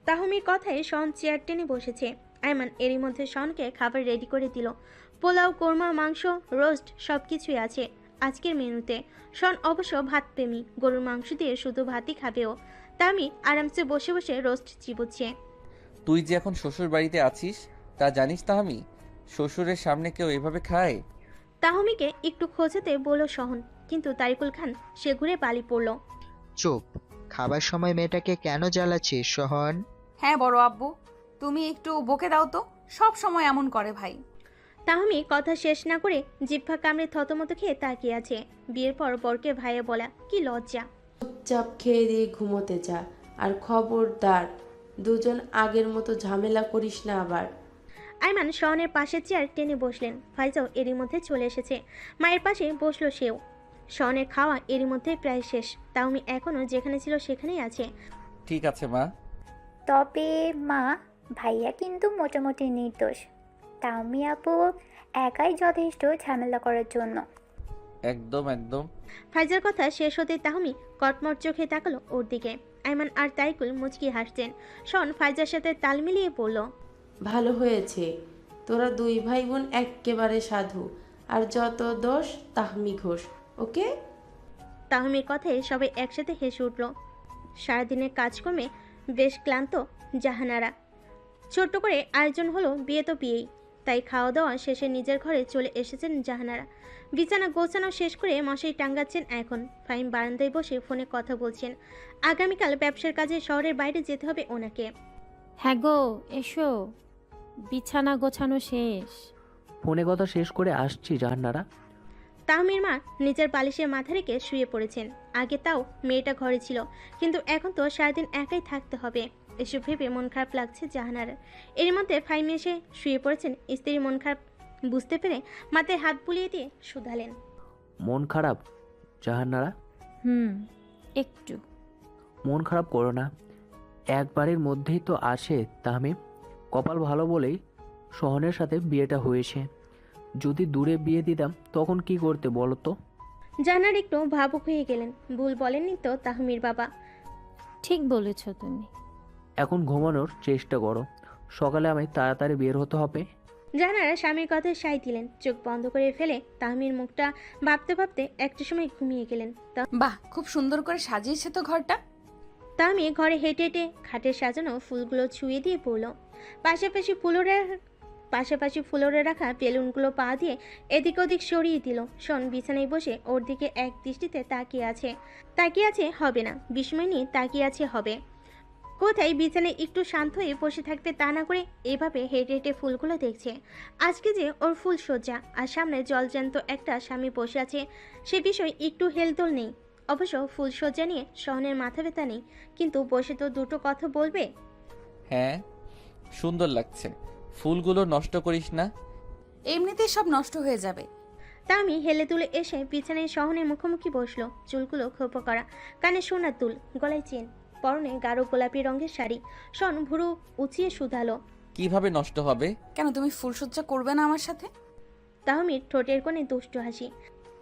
তাহমির কথায় শন চেয়ার টেনে বসেছে। আইমান এরই মধ্যে শনকে খাবার রেডি করে দিল। পোলাও, কোরমা, মাংস, রোস্ট সবকিছুই আছে আজকের মেনুতে। শন অবশ্য ভাত প্রেমী, গরুর মাংস দিয়ে শুধু ভাতই খাবেও। তামি আরামসে বসে বসে রোস্ট চিবুচ্ছে। তুই যে এখন শ্বশুর বাড়িতে আছিস তা জানিস তাহমি? শ্বশুরের সামনে কেউ এভাবে খায়? তাহমিকে একটু খোঁজাতে বলল শহন, কিন্তু তারিকুল খান সে ঘুরে বালি পড়ল। চুপ, খাবার সময় মেয়েটাকে কেন জ্বালাচ্ছিস সোহন? হ্যাঁ বড় আব্বু, তুমি একটু বকে দাও তো, সব সময় এমন করে ভাই। তাহমি কথা শেষ না করে জিহ্বা কামড়ে থতমত খেয়ে তাকিয়ে আছে। বিয়ের পর বরকে ভাইয়ে বলা কি লজ্জা। চুপচাপ খেয়ে দিয়ে ঘুমোতে যা, আর খবরদার দুজন আগের মতো ঝামেলা করিস না আবার। আইমান শহনের পাশে চেয়ার টেনে বসলেন। ফাইজাও এরই মধ্যে চলে এসেছে, মায়ের পাশে বসলো সেও। শহনের খাওয়া এরই মধ্যে প্রায় শেষ। তাহমি এখনো যেখানে ছিল সেখানেই আছে। ঠিক আছে মা। তবে মা, ভাইয়া কিন্তু মোটামুটি নির্দোষ, তাওমি আপু একাই যথেষ্ট ঝামেলা করার জন্য। একদম একদম। ফাইজার কথা শেষ হতে তাহমি কটমট চোখে তাকালো ওর দিকে। আইমান আর তারিকুল মুচকি হাসছেন। শন ফাইজার সাথে তাল মিলিয়ে পড়ল, ভালো হয়েছে, তোরা দুই ভাই বোন একেবারে সাধু, আর যত দোষ তাহমি ঘোষ। ওকে? তাহমির কথায় সবাই একসাথে হেসে উঠল। সারাদিনের কাজকর্মে বেশ ক্লান্ত জাহানারা। ছোট্ট করে আয়োজন হলো, বিয়ে তো বিয়েই, তাই খাওয়া দাওয়া শেষে নিজের ঘরে চলে এসেছেন জাহানারা। বিছানা গোছানো শেষ করে মশাই টাঙ্গাচ্ছেন এখন। ফাহিম বারান্দায় বসে ফোনে কথা বলছেন। আগামীকাল ব্যবসার কাজে শহরের বাইরে যেতে হবে ওনাকে। হ্যাঁ গো, এসো, বিছানা গোছানো শেষ। ফোনে কথা শেষ করে আসছি জাহানারা। তাহমির মা নিজের বালিশে মাথা রেখে শুয়ে পড়েছেন। আগে তাও মেয়েটা ঘরে ছিল, কিন্তু এখন তো সারাদিন একাই থাকতে হবে। এসব ভেবে মন খারাপ লাগছে জাহানার। এর মধ্যে ফাইম এসে শুয়ে পড়েছেন। স্ত্রীর মন খারাপ বুঝতে পেরে মাথায় হাত বুলিয়ে দিয়ে শুধালেন, মন খারাপ জাহানারা? একটু। মন খারাপ করো না, একবারের মধ্যেই তো আসে তাহমি। কপাল ভালো বলেই সোহনের সাথে বিয়েটা হয়েছে, যদি দূরে বিয়ে দিতাম তখন কি করতে বলো তো? জাহানার একটু ভাবুক হয়ে গেলেন। ভুল বলেননি তো তাহমির বাবা? ঠিক বলেছ তুমি। এখন ঘুমানোর চেষ্টা করো, সকালে আমায় তাড়াতাড়ি বের হতে হবে। জাহানারা স্বামীর কথায় সায় দিলেন। চোখ বন্ধ করে ফেলে তাহমির মুখটা ভাবতে ভাবতে একটা সময় ঘুমিয়ে গেলেন। বাহ, খুব সুন্দর করে সাজিয়েছে তো ঘরটা। তাহমি ঘরে হেঁটে হেঁটে খাটের সাজানো ফুলগুলো ছুঁয়ে দিয়ে পড়ল। পাশাপাশি ফ্লোরে রাখা বেলুনগুলো পা দিয়ে এদিক ওদিক সরিয়ে দিল। শন বিছানায় বসে ওর দিকে এক দৃষ্টিতে তাকিয়ে আছে হবে না, বিস্ময় নিয়ে তাকিয়ে আছে হবে। কোথায় বিছানায় একটু শান্ত হয়ে বসে থাকবে তা না করে এভাবে হেঁটে হেঁটে ফুলগুলো দেখছে। আজকে যে ওর ফুল সজ্জা, আর সামনে জলজ্যান্ত একটা স্বামী বসে আছে, সে বিষয় একটু হেলদোল নেই। অবশ্য ফুল সজ্জা নিয়ে শহনের মাথা ব্যথা নেই, কিন্তু বসে তো দুটো কথা বলবে। হ্যাঁ, সুন্দর লাগছে, ফুলগুলো নষ্ট করিস না। এমনিতেই সব নষ্ট হয়ে যাবে। তামি হেলে তুলে এসে বিছানায় শহনের মুখোমুখি বসলো। চুলগুলো খোঁপো করা, কানে সোনার দুল, গলায় চেন। পরনে গাঢ় গোলাপি রঙের শাড়ি। শন ভুরু উঁচিয়ে শুধালো, কিভাবে নষ্ট হবে? কেন তুমি ফুলসজ্জা করবে না আমার সাথে? তাহমির ঠোঁটের কোণে দুষ্টু হাসি।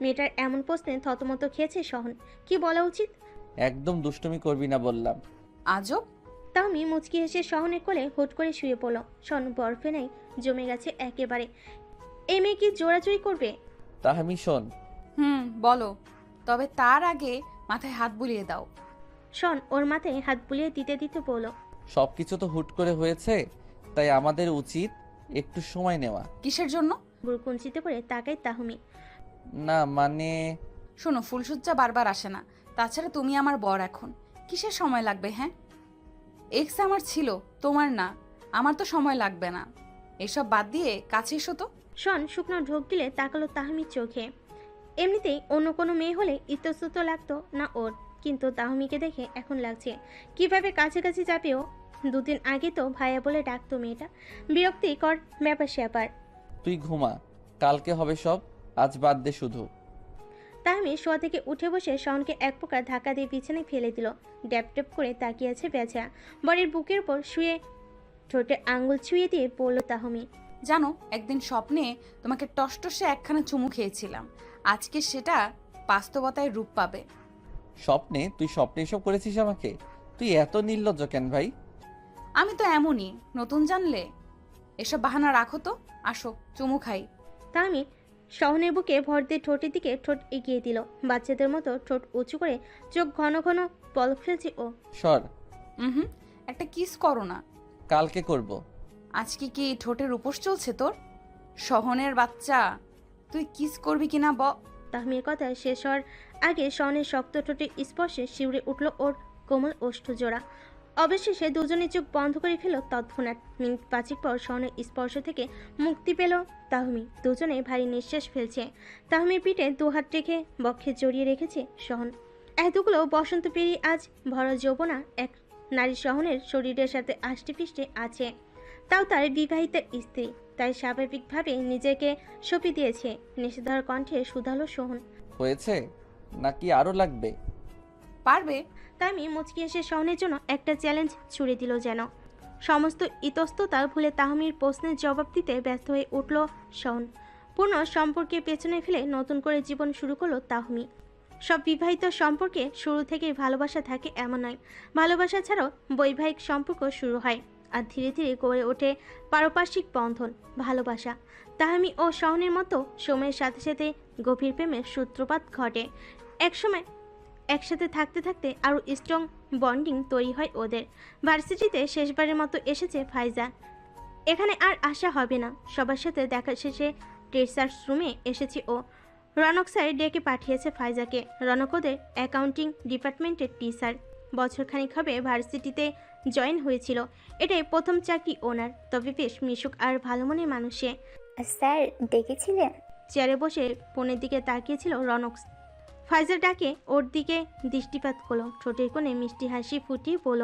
মেয়েটার এমন প্রশ্নে থতমত খেয়েছে সহন। কি বলা উচিত? একদম দুষ্টুমি করবি না বললাম। আজব। তাহমি মুচকি হেসে সহনের কোলে হুট করে শুয়ে পড়ল। শন বরফে নাই জমে গেছে একেবারে। এই মেয়ে কি জোড়াজুড়ি করবে? তাহমি শোন। বলো, তবে তার আগে মাথায় হাত বুলিয়ে দাও। শন ওর মাথায় হাত বুলিয়ে দিতে দিতে বলল, সবকিছু তো হুট করে হয়েছে, তাই আমাদের উচিত একটু সময় নেওয়া। কিসের জন্য? বুড়কুঞ্চিতে করে তাকাই তাহমি। না মানে, শোনো, ফুলসজ্জা বারবার আসে না। তাছাড়া তুমি আমার বর, এখন কিসের সময় লাগবে? হ্যাঁ, এক্স আমার ছিল, তোমার না। আমার তো সময় লাগবে না। এসব বাদ দিয়ে কাছে এসো তো। শন শুকনো ঢোক গিলে তাকালো তাহমির চোখে। এমনিতেই অন্য কোনো মেয়ে হলে ইতস্তত লাগতো না ওর, কিন্তু তাহমিকে দেখে এখন লাগছে। কিভাবে কাছাকাছি যাবেও? দুদিন আগে তো ভাইয়া বলে ডাকতো মেয়েটা। বিরক্তিকর ব্যাপার স্যাপার। তুই ঘুমা, কালকে হবে সব, আজ বাদ দে শুধু। তাহমি শোয়া থেকে উঠে বসে শনকে এক প্রকার ধাক্কা দিয়ে বিছানায় ফেলে দিল। ড্যাপ ড্যাপ করে তাকিয়ে আছে বেচা। বরের বুকের উপর শুয়ে ঠোঁটে আঙ্গুল ছুঁয়ে দিয়ে বলল তাহমি, জানো, একদিন স্বপ্নে তোমাকে টসটসে একখানা চুমু খেয়েছিলাম। আজকে সেটা বাস্তবতায় রূপ পাবে। স্বপ্নে? তুই স্বপ্নে এসব করেছিস আমাকে? তুই এত নির্লজ্জ কেন ভাই? আমি তো এমনই, নতুন জানলে। এসব বাহানা রাখো তো, আসো চুমু খাই। তাহমি শহনের বুকে ভর দিয়ে ঠোঁটের দিকে ঠোঁট এগিয়ে দিল। বাচ্চাদের মতো ঠোঁট উঁচু করে চোখ ঘন ঘন পলক ফেলছে ও। সর। একটা কিস করো না। কালকে করব। আজকে কি ঠোঁটের উপোস চলছে তোর? শহনের বাচ্চা, তুই কিস করবি কিনা তাহমির কথা শেষ হওয়ার আগে শহনের শক্ত ঠোঁটের স্পর্শে শিউরে উঠল ওর কোমল ওষ্ঠ জোড়া। অবশেষে দুজনে চোখ বন্ধ করে ফেল তৎক্ষণাৎ। মিনিট পাঁচেক পর শহনের স্পর্শ থেকে মুক্তি পেল তাহমি। দুজনে ভারী নিঃশ্বাস ফেলছে। তাহমির পিঠে দুহাত রেখে বক্ষে জড়িয়ে রেখেছে শহন। এতগুলো বসন্ত পেরিয়ে আজ ভরা যৌবনা এক নারী শহনের শরীরের সাথে আষ্টে পৃষ্ঠে আছে, তাও তার বিবাহিত স্ত্রী। তাই স্বাভাবিকভাবে নিজেকে সঁপে দিয়েছে। নিষেধার কণ্ঠে শুধালো সোহন, হয়েছে নাকি আরো লাগবে? পারবে। তামি মুচকি এসে শহনের জন্য একটা চ্যালেঞ্জ ছুড়ে দিল যেন। সমস্ত ইতস্ততা ভুলে তাহমির প্রশ্নের জবাব দিতে ব্যস্ত হয়ে উঠল শহন। পূর্ণ সম্পর্কে পেছনে ফেলে নতুন করে জীবন শুরু করলো তাহমি। সব বিবাহিত সম্পর্কে শুরু থেকেই ভালোবাসা থাকে এমন নয়। ভালোবাসা ছাড়াও বৈবাহিক সম্পর্ক শুরু হয়, আর ধীরে ধীরে গড়ে ওঠে পারপার্শ্বিক বন্ধন, ভালোবাসা। তাহমি ও শহনের মতো সময়ের সাথে সাথে গভীর প্রেমের সূত্রপাত ঘটে। একসময় একসাথে থাকতে থাকতে আরও স্ট্রং বন্ডিং তৈরি হয় ওদের। ভার্সিটিতে শেষবারের মতো এসেছে ফাইজা। এখানে আর আশা হবে না। সবার সাথে দেখা শেষে রিসার্চ রুমে এসেছি ও। রনক স্যার ডেকে পাঠিয়েছে ফাইজাকে। রনক ওদের অ্যাকাউন্টিং ডিপার্টমেন্টের টিচার। বছরখানিক হবে ভার্সিটিতে জয়েন হয়েছিল। এটাই প্রথম চাকরি ওনার। তবে বেশ মিশুক আর ভালো মনের মানুষে। স্যার ডেকেছিলেন? চেয়ারে বসে ফোনের দিকে তাকিয়েছিল রনক। ফাইজার ডাকে ওর দিকে দৃষ্টিপাত করলো। ঠোঁটের কোণে মিষ্টি হাসি ফুটিয়ে বলল,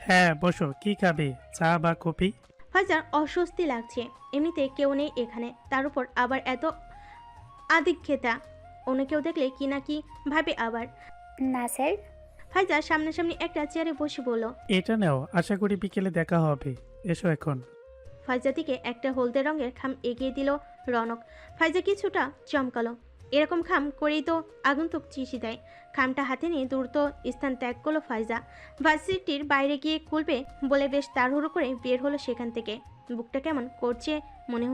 হ্যাঁ বসো, কি খাবে, চা বা কফি? ফাইজার অস্বস্তি লাগছে। এমনিতে কেউ নেই এখানে, তার উপর আবার এত আদিক্ষেতা। অন্য কেউ দেখলে কি না কি ভাবে আবার। না স্যার। ফাইজার সামনাসামনি একটা চেয়ারে বসে বলল, এটা নাও, আশা করি বিকেলে দেখা হবে, এসো এখন। ফাইজা দিকে একটা হলদে রঙের খাম এগিয়ে দিল রনক। ফাইজা কিছুটা চমকালো। এরকম খাম করেই তো আগন্তুক চিঠি দেয়। খামটা হাতে নিয়ে দ্রুত স্থান ত্যাগ করলো ফাইজা। ভার্সিটির বাইরে গিয়ে খুলবে বলে বেশ তাড়াহুড়ো করে বের হলো সেখান থেকে। বুকটা কেমন করছে মনে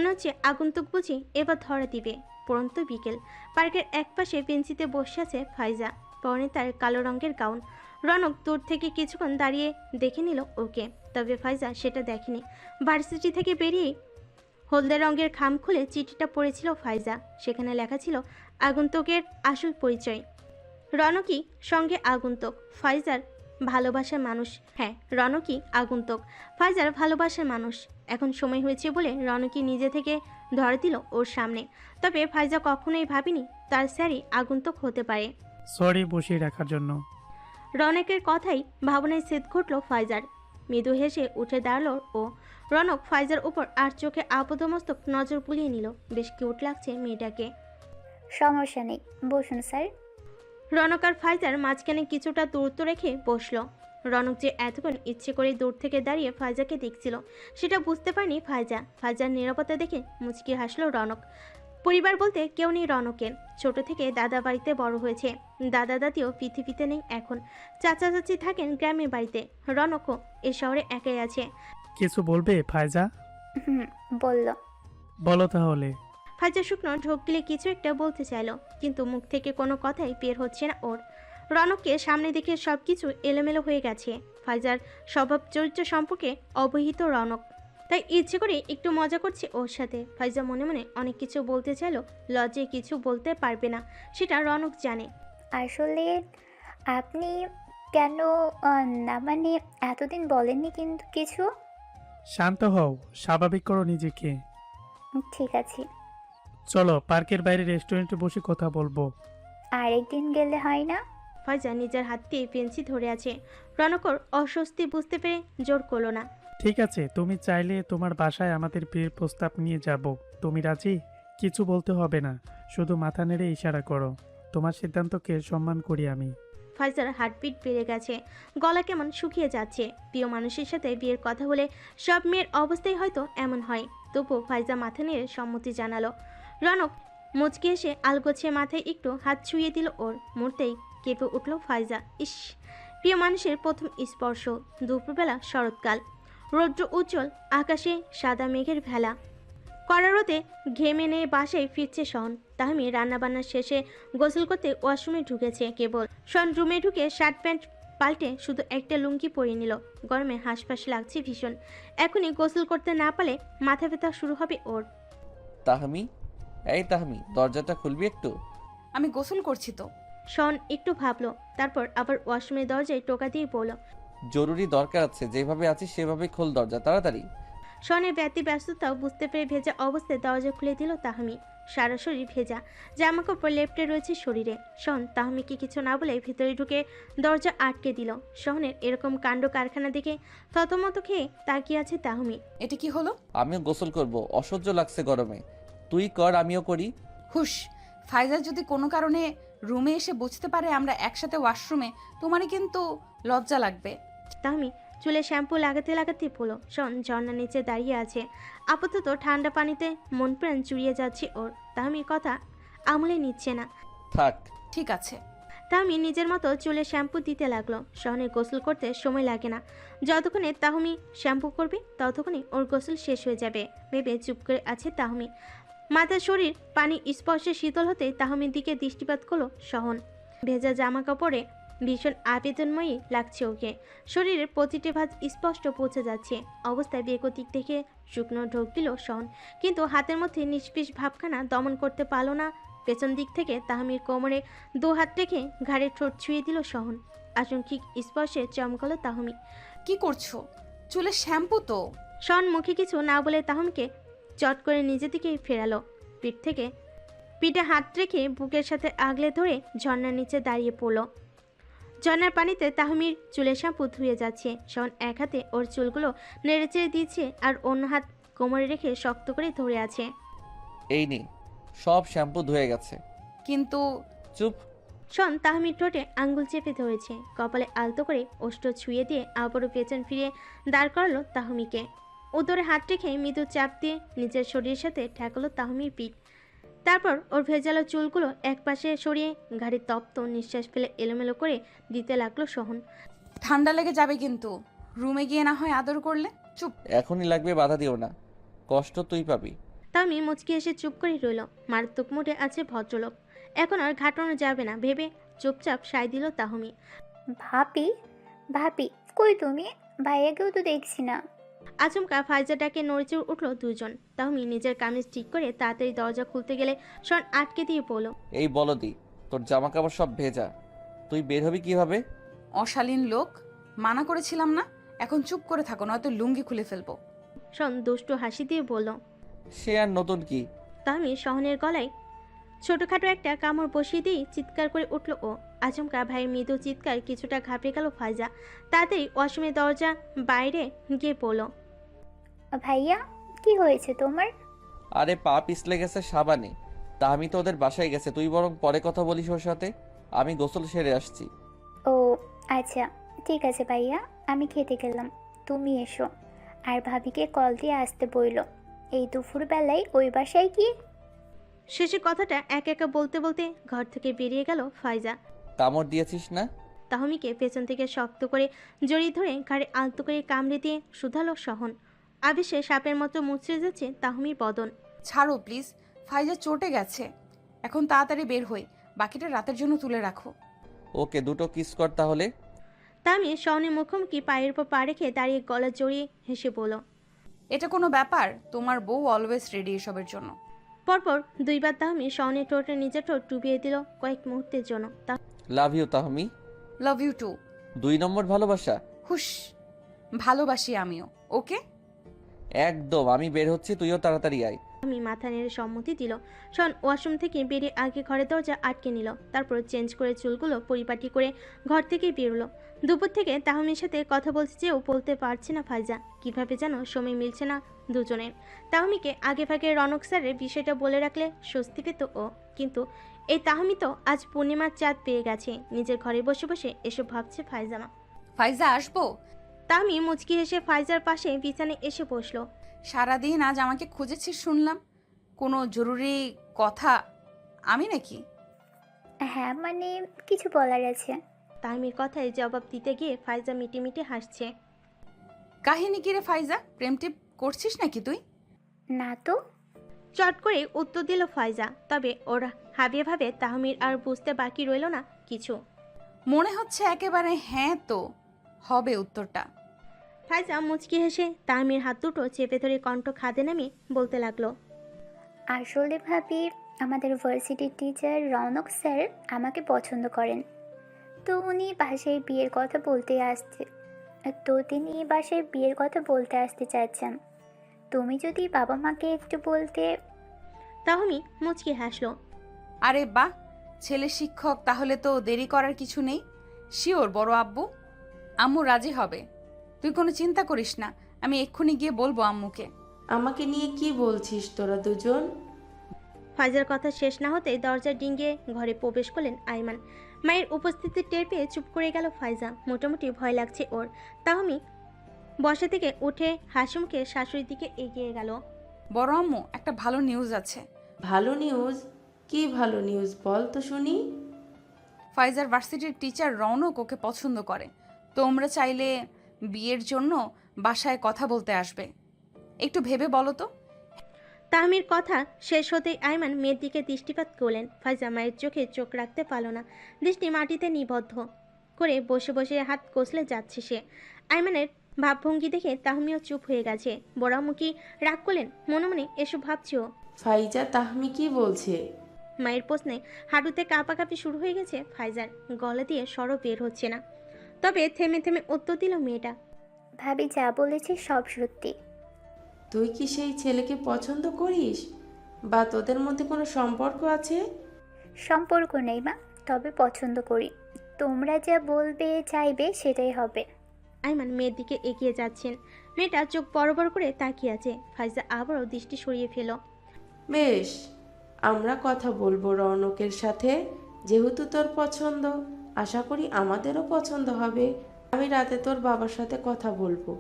হচ্ছে আগন্তুক বুঝি এবার ধরা দিবে। পরন্ত বিকেল। পার্কের একপাশে বেঞ্চিতে বসে আছে ফাইজা। পরনে তার কালো রঙের গাউন। রনক দূর থেকে কিছুক্ষণ দাঁড়িয়ে দেখে নিল ওকে, তবে ফাইজা সেটা দেখেনি। ভার্সিটি থেকে বেরিয়ে হলদে রঙের খাম খুলে চিঠিটা পড়েছিল ফাইজা। সেখানে লেখা ছিল আগন্তুকের আসল পরিচয়। রনকই সঙ্গে আগন্তুক, ফাইজার ভালোবাসার মানুষ। হ্যাঁ, রনকই আগন্তুক, ফাইজার ভালোবাসার মানুষ। এখন সময় হয়েছে বলে রনকই নিজে থেকে ধরে দিল ওর সামনে। তবে ফাইজা কখনোই ভাবেনি তার স্যারই আগন্তুক হতে পারে। সরি বসিয়ে রাখার জন্য। রনকের কথাই ভাবনায় ছেদ ঘটল ফাইজার। মৃদু হেসে উঠে দাঁড়ালো ও। রনক ফাইজার উপর আর চোখে আপাদমস্তক নজর বুলিয়ে নিল। বেশ কিউট লাগছে মেয়েটাকে। সমস্যা নেই, বসুন স্যার। রনক আর ফাইজার মাঝখানে কিছুটা দূরত্ব রেখে বসলো। রনক যে এতক্ষণ ইচ্ছে করে দূর থেকে দাঁড়িয়ে ফাইজাকে দেখছিল সেটা বুঝতে পারেনি ফাইজা। ফাইজার নিরাপত্তা দেখে মুচকি হাসলো রনক। পরিবার বলতে কেউ নেই রনকের। ছোট থেকে দাদা বাড়িতে বড় হয়েছে, দাদা দাদিও পৃথিবীতে নেই এখন। চাচা চাচি থাকেন গ্রামের বাড়িতে, রনকও এ শহরে একাই আছে। কিছু বলবে ফায়জা? বলল। বলো তাহলে। ফাইজা শুকনো ঢোক গিলে কিছু একটা বলতে চাইলো, কিন্তু মুখ থেকে কোনো কথাই বের হচ্ছে না ওর। রনককে সামনে দেখে সবকিছু এলোমেলো হয়ে গেছে। ফাইজার স্বভাব চরিত্র সম্পর্কে অবহিত রনক, তাই ইচ্ছে করে একটু মজা করছে ওর সাথে। ফাইজা মনে মনে অনেক কিছু বলতে চাইলো, লজ্জায় কিছু বলতে পারবে না, সেটা রনক জানে। আসলে আপনি কেন না মানে এতদিন বলেননি কিন্তু কিছু। শান্ত হও, স্বাভাবিক করো নিজেকে। ঠিক আছে, চলো পার্কের বাইরে রেস্টুরেন্টে বসে কথা বলবো। আরেকদিন গেলে হয় না? ফাইজা নিজের হাত দিয়ে পেন্সি ধরে আছে। রনকর অস্বস্তি বুঝতে পেরে জোর করলো না। ঠিক আছে, তুমি চাইলে তোমার বাসায় আমাদের বিয়ের প্রস্তাব নিয়ে যাব। তুমি রাজি? কিছু বলতে হবে না, শুধু মাথা নেড়ে ইশারা করো। তোমার সিদ্ধান্তকে সম্মান করি আমি। ফাইজার হার্টবিট বেড়ে গেছে, গলা কেমন শুকিয়ে যাচ্ছে। প্রিয় মানুষের সাথে বিয়ের কথা বলে সব মেয়ের অবস্থাই হয়তো এমন হয়। তবুও ফাইজা মাথা নেড়ে সম্মতি জানালো। রনক মুচকে এসে আলগোছে মাথায় একটু হাত ছুঁয়ে দিল ওর। মুহূর্তেই কেঁপে উঠল ফাইজা। ইস, প্রিয় মানুষের প্রথম স্পর্শ। দুপুরবেলা শরৎকাল, রৌদ্র উজ্জ্বল, আকাশে সাদা মেঘের ভেলা। কড়া রোদে ঘেমে নিয়ে বাসায় ফিরছে শন। তাহমি রান্নাবান্না শেষে গোসল করতে ওয়াশরুমে ঢুকেছে কেবল। শন রুমে ঢুকে শার্ট প্যান্ট পাল্টে শুধু একটা লুঙ্গি পরিয়ে নিল। গরমে হাঁসফাঁস লাগছে ভীষণ। এখনই গোসল করতে না পারলে মাথা ব্যথা শুরু হবে ওর। তাহমি, এই তাহমি, দরজাটা খুলবি একটু? আমি গোসল করছি তো। শন একটু ভাবলো, তারপর আবার ওয়াশরুমের দরজায় টোকা দিয়ে বলল, জরুরি দরকার আছে, যেভাবে আছিস সেভাবে খোল দরজা তাড়াতাড়ি। শনের ব্যস্ততাও বুঝতে পেরে ভেজা অবস্থায় দরজা খুলে দিল তাহমি। সারা শরীর ভেজা, জামা কাপড় লেপটে রয়েছে শরীরে। শন তাহমিকে কিছু না বলে ভিতরে ঢুকে দরজা আটকে দিল। শহনের এরকম কাণ্ড কারখানা দেখে থতমত খেয়ে তাকিয়ে আছে তাহমি। এটা কি হলো? আমিও গোসল করব, অসহ্য লাগছে গরমে। তুই কর, আমিও করি। হুশ, ফাইজা যদি কোনো কারণে রুমে এসে বুঝতে পারে আমরা একসাথে ওয়াশরুমে, তোমারই কিন্তু লজ্জা লাগবে। তাহমি চুলে শ্যাম্পু লাগাতে লাগাতে বলো। শন ঝর্ণার নিচে দাঁড়িয়ে আছে। আপাতত ঠান্ডা পানিতে মন প্রাণ চুরিয়ে যাচ্ছে ওর। তাহমি কথা আমলে নিচ্ছে না। থাক, ঠিক আছে। তাহমি নিজের মতো চুলে শ্যাম্পু দিতে লাগলো। শহনের গোসল করতে সময় লাগে না। যতক্ষণে তাহমি শ্যাম্পু করবে ততক্ষণে ওর গোসল শেষ হয়ে যাবে ভেবে চুপ করে আছে তাহমি। মাথার শরীর পানি স্পর্শে শীতল হতে তাহমির দিকে দৃষ্টিপাত করলো শহন। ভেজা জামা কাপড়ে ভীষণ আবেদনময়ী লাগছে ওকে। শরীরের প্রতিটি ভাঁজ স্পষ্ট পৌঁছে যাচ্ছে। অবস্থায় বেগতিক দেখে শুকনো ঢোক দিল শহন, কিন্তু হাতের মধ্যে নিষ্পিস ভাবখানা দমন করতে পারল না। পেছন দিক থেকে তাহমির কোমরে দু হাত রেখে ঘাড়ে ঠোঁট ছুঁয়ে দিল শহন। আচমকিক স্পর্শে চমকালো তাহমি। কি করছো? চুলে শ্যাম্পু তো। শহন মুখে কিছু না বলে তাহমিকে চট করে নিজে দিকেই ফেরালো। পিঠে হাত রেখে বুকের সাথে আগলে ধরে ঝর্ণার নিচে দাঁড়িয়ে পড়ল। ঝর্ণার পানিতে তাহমির চুলের শ্যাম্পু ধুয়ে যাচ্ছে। শন এক হাতে ওর চুলগুলো নেড়েচেড়ে দিচ্ছে আর অন্য হাত কোমরে রেখে শক্ত করে ধরে আছে। এই নে, সব শ্যাম্পু ধুয়ে গেছে। কিন্তু চুপ। শন তাহমির ঠোঁটে আঙ্গুল চেপে ধরেছে। কপালে আলতো করে ওষ্ঠ ছুঁয়ে দিয়ে আবারও পেছন ফিরিয়ে দাঁড় করালো তাহমিকে। উদরে হাত রেখে মৃদু চাপ দিয়ে নিজের শরীরের সাথে ঠেকালো তাহমির পিঠ। তারপর ওর ভেজালো চুলগুলো একপাশে সরিয়ে ঘাড়ে তপ্ত নিঃশ্বাস ফেলে এলোমেলো করে দিতে লাগলো শহন। ঠান্ডা লেগে যাবে কিন্তু, রুমে গিয়ে না হয় আদর করলে। চুপ। এখনই লাগবে, বাধা দিও না, কষ্ট তুই পাবি। তাহমি মুচকি এসে চুপ করে রইল। মারাত্মক মুডে আছে ভদ্রলোক, এখন আর ঘাটানো যাবে না ভেবে চুপচাপ সায় দিল তাহমি। ভাবি, ভাবি কই তুমি? ভাইয়াকেও তো দেখছি না। আচমকা ফাইজাটাকে নড়েচড়ে উঠল দুজন। তাহমি নিজের কামিজ ঠিক করে তাড়াতাড়ি দরজা খুলতে গেলে শন আটকে দিয়ে বলল, এই বলদি, তোর জামা কাপড় সব ভেজা, তুই বের হবি কিভাবে? অশালীন লোক, মানা করেছিলাম না? এখন চুপ করে থাকো, নয়তো লুঙ্গি খুলে ফেলবো। শন দুষ্টু হাসি দিয়ে বলল। সে আর নতুন কি? তাহমি শহনের গলায় ছোটখাটো একটা কামড় বসিয়ে দিয়ে চিৎকার করে উঠল ও। আচমকা ভাইয়ের মৃদু চিৎকার কিছুটা ঘাবড়ে গেল ফাইজা। তাড়াতাড়ি ওয়াশরুমের দরজা বাইরে গিয়ে পড়ল। ভাইয়া, কি হয়েছে তোমার? আরে পা পিছলে গেছে সাবানে। তা আমি তো ওদের বাসায় গেছে, তুই বরং পরে কথা বলিস ওর সাথে। আমি গোসল সেরে আসছি। ও আচ্ছা, ঠিক আছে ভাইয়া, আমি খেতে গেলাম, তুমি এসো। আর ভাবিকে কল দিয়ে আসতে বইল, এই দুপুরবেলায় ওই বাসায় কি? শেষে কথাটা এক একা বলতে বলতে ঘর থেকে বেরিয়ে গেল ফাইজা। কামড় দিয়েছিস না? তাহমিকে পেছন থেকে শক্ত করে জড়িয়ে ধরে ঘাড়ে আলতো করে কামড়ে দিয়ে শুধালো সহন। আবেশে সাপের মতো মুচড়ে যাচ্ছে তাহমির বদন। ছাড়ো প্লিজ, ফাইজা চটে গেছে। এখন তাড়াতাড়ি বের হই, বাকিটা রাতের জন্য তুলে রাখো। ওকে, দুটো কিস কর তাহলে। তাহমি সহনের মুখোমুখি পায়ের উপর পা রেখে দাঁড়িয়ে গলা জড়িয়ে হেসে বলল, এটা কোনো ব্যাপার? তোমার বউ অলওয়েজ রেডি এসবের জন্য। পরপর দুইবার তাহমি সহনের ঠোঁটে নিজের ঠোঁট ডুবিয়ে দিল কয়েক মুহূর্তের জন্য। Love you Tahmi. Love you too. 2 number ভালোবাসা। হুশ, ভালোবাসি আমিও। ওকে একদম, আমি বের হচ্ছি, তুইও তাড়াতাড়ি আয়। আমি মাথা নেড়ে সম্মতি দিল। শন ওয়াশরুম থেকে বেরিয়ে আগে ঘরের দরজা আটকে নিল, তারপর চেঞ্জ করে চুলগুলো পরিপাটি করে ঘর থেকে বেরোলো। দুপুর থেকে তাহমির সাথে কথা বলছে যেও বলতে পারছে না ফাইজা, কিভাবে যেন সময় মিলছে না দুজনের। তাহমিকে আগে ভাগে রনক স্যারের বিষয়টা বলে রাখলে স্বস্তি পেত ও, কিন্তু এই তাহমি তো আজ পূর্ণিমার চাঁদ পেয়ে গেছে। নিজের ঘরে বসে বসে এসব ভাবছে ফাইজামা। ফাইজা আসবো? তাহমি মুচকি হেসে ফাইজার পাশে বিছানায় এসে বসলো। সারাদিন আজ আমাকে খুঁজেছিস শুনলাম, কোনো জরুরি কথা? আমি নাকি? হ্যাঁ মানে কিছু বলার আছে। তাহমির কথায় জবাব দিতে গিয়ে ফাইজা মিটিমিটি হাসছে। কাহিনী কি রে ফাইজা, প্রেম টিপ করছিস নাকি তুই? না তো। চট করে উত্তর দিল ফাইজা। তবে ওরা হাবিয়ে ভাবে তাহমির আর বুঝতে বাকি রইল না কিছু। মনে হচ্ছে একেবারে হ্যাঁ তো হবে উত্তরটা। ফাইজা মুচকি হেসে তাহমির হাত দুটো চেপে ধরে কণ্ঠ খাদে নামিয়ে বলতে লাগলো, আসলে ভাবি, আমাদের ভার্সিটির টিচার রৌনক স্যার আমাকে পছন্দ করেন, তো উনি বাসায় বিয়ের কথা বলতে আসতে চাচ্ছেন। তুমি যদি বাবা মাকে একটু বলতে। তাহমি মুচকি হাসলো। আরে বাহ, ছেলে শিক্ষক, তাহলে তো দেরি করার কিছু নেই। শিওর বড় আব্বু? আম্মু রাজি হবে, তুই কোনো চিন্তা করিস না, আমি এক্ষুনি গিয়ে বলবো আম্মুকে। আমাকে নিয়ে কি বলছিস তোরা দুজন? ফাইজার কথা শেষ না হতে দরজা ডিঙিয়ে ঘরে প্রবেশ করলেন আইমান। মায়ের উপস্থিতি টের পেয়ে চুপ করে গেল ফাইজা। মোটামুটি ভয় লাগছে ওর। তাহমি বসা থেকে উঠে হাসিমুখে শাশুড়ির দিকে এগিয়ে গেল। বড় আম্মু, একটা ভালো নিউজ আছে। ভালো নিউজ? কি ভালো নিউজ বল তো শুনি। ফাইজার ভার্সিটির টিচার রৌনক ওকে পছন্দ করে, তোমরা চাইলে বিয়ের জন্য বাসায় কথা বলতে আসবে। একটু ভেবে বলো তো। তাহমির কথা শেষ হতেই আইমান মেয়ের দিকে দৃষ্টিপাত করলেন। ফাইজা মায়ের চোখে চোখ রাখতে পারল না, দৃষ্টি মাটিতে নিবদ্ধ করে বসে বসে হাত কষলে যাচ্ছে সে। আইমানের ভাবভঙ্গি দেখে তাহমিও চুপ হয়ে গেছে। বড়ামুখী রাগ করলেন, মনে মনে এসব ভাবছিও। ফাইজা তাহমি কি বলছে? মায়ের প্রশ্নে হাঁটুতে কাঁপাকাঁপি শুরু হয়ে গেছে ফাইজার, গলা দিয়ে স্বরও বের হচ্ছে না। তবে থেমে থেমে উত্তর দিল মেয়েটা, ভাবি যা বলেছে সব সত্যি। তুই কি সেই ছেলেকে পছন্দ করিস, বা তোদের মধ্যে কোনো সম্পর্ক আছে? সম্পর্ক নেই মা, তবে পছন্দ করি। তোমরা যা বলবে চাইবে সেটাই হবে। আইমান মেয়ের দিকে এগিয়ে যাচ্ছেন। মেয়েটা চোখ বড় বড় করে তাকিয়ে আছে। ফাইজা আবারও দৃষ্টি সরিয়ে ফেল। বেশ, আমরা কথা বলবো রৌনকের সাথে, যেহেতু তোর পছন্দ, আশা করি আমাদেরও পছন্দ হবে। আমি রাতে তোর বাবার সাথে কথা বলবো,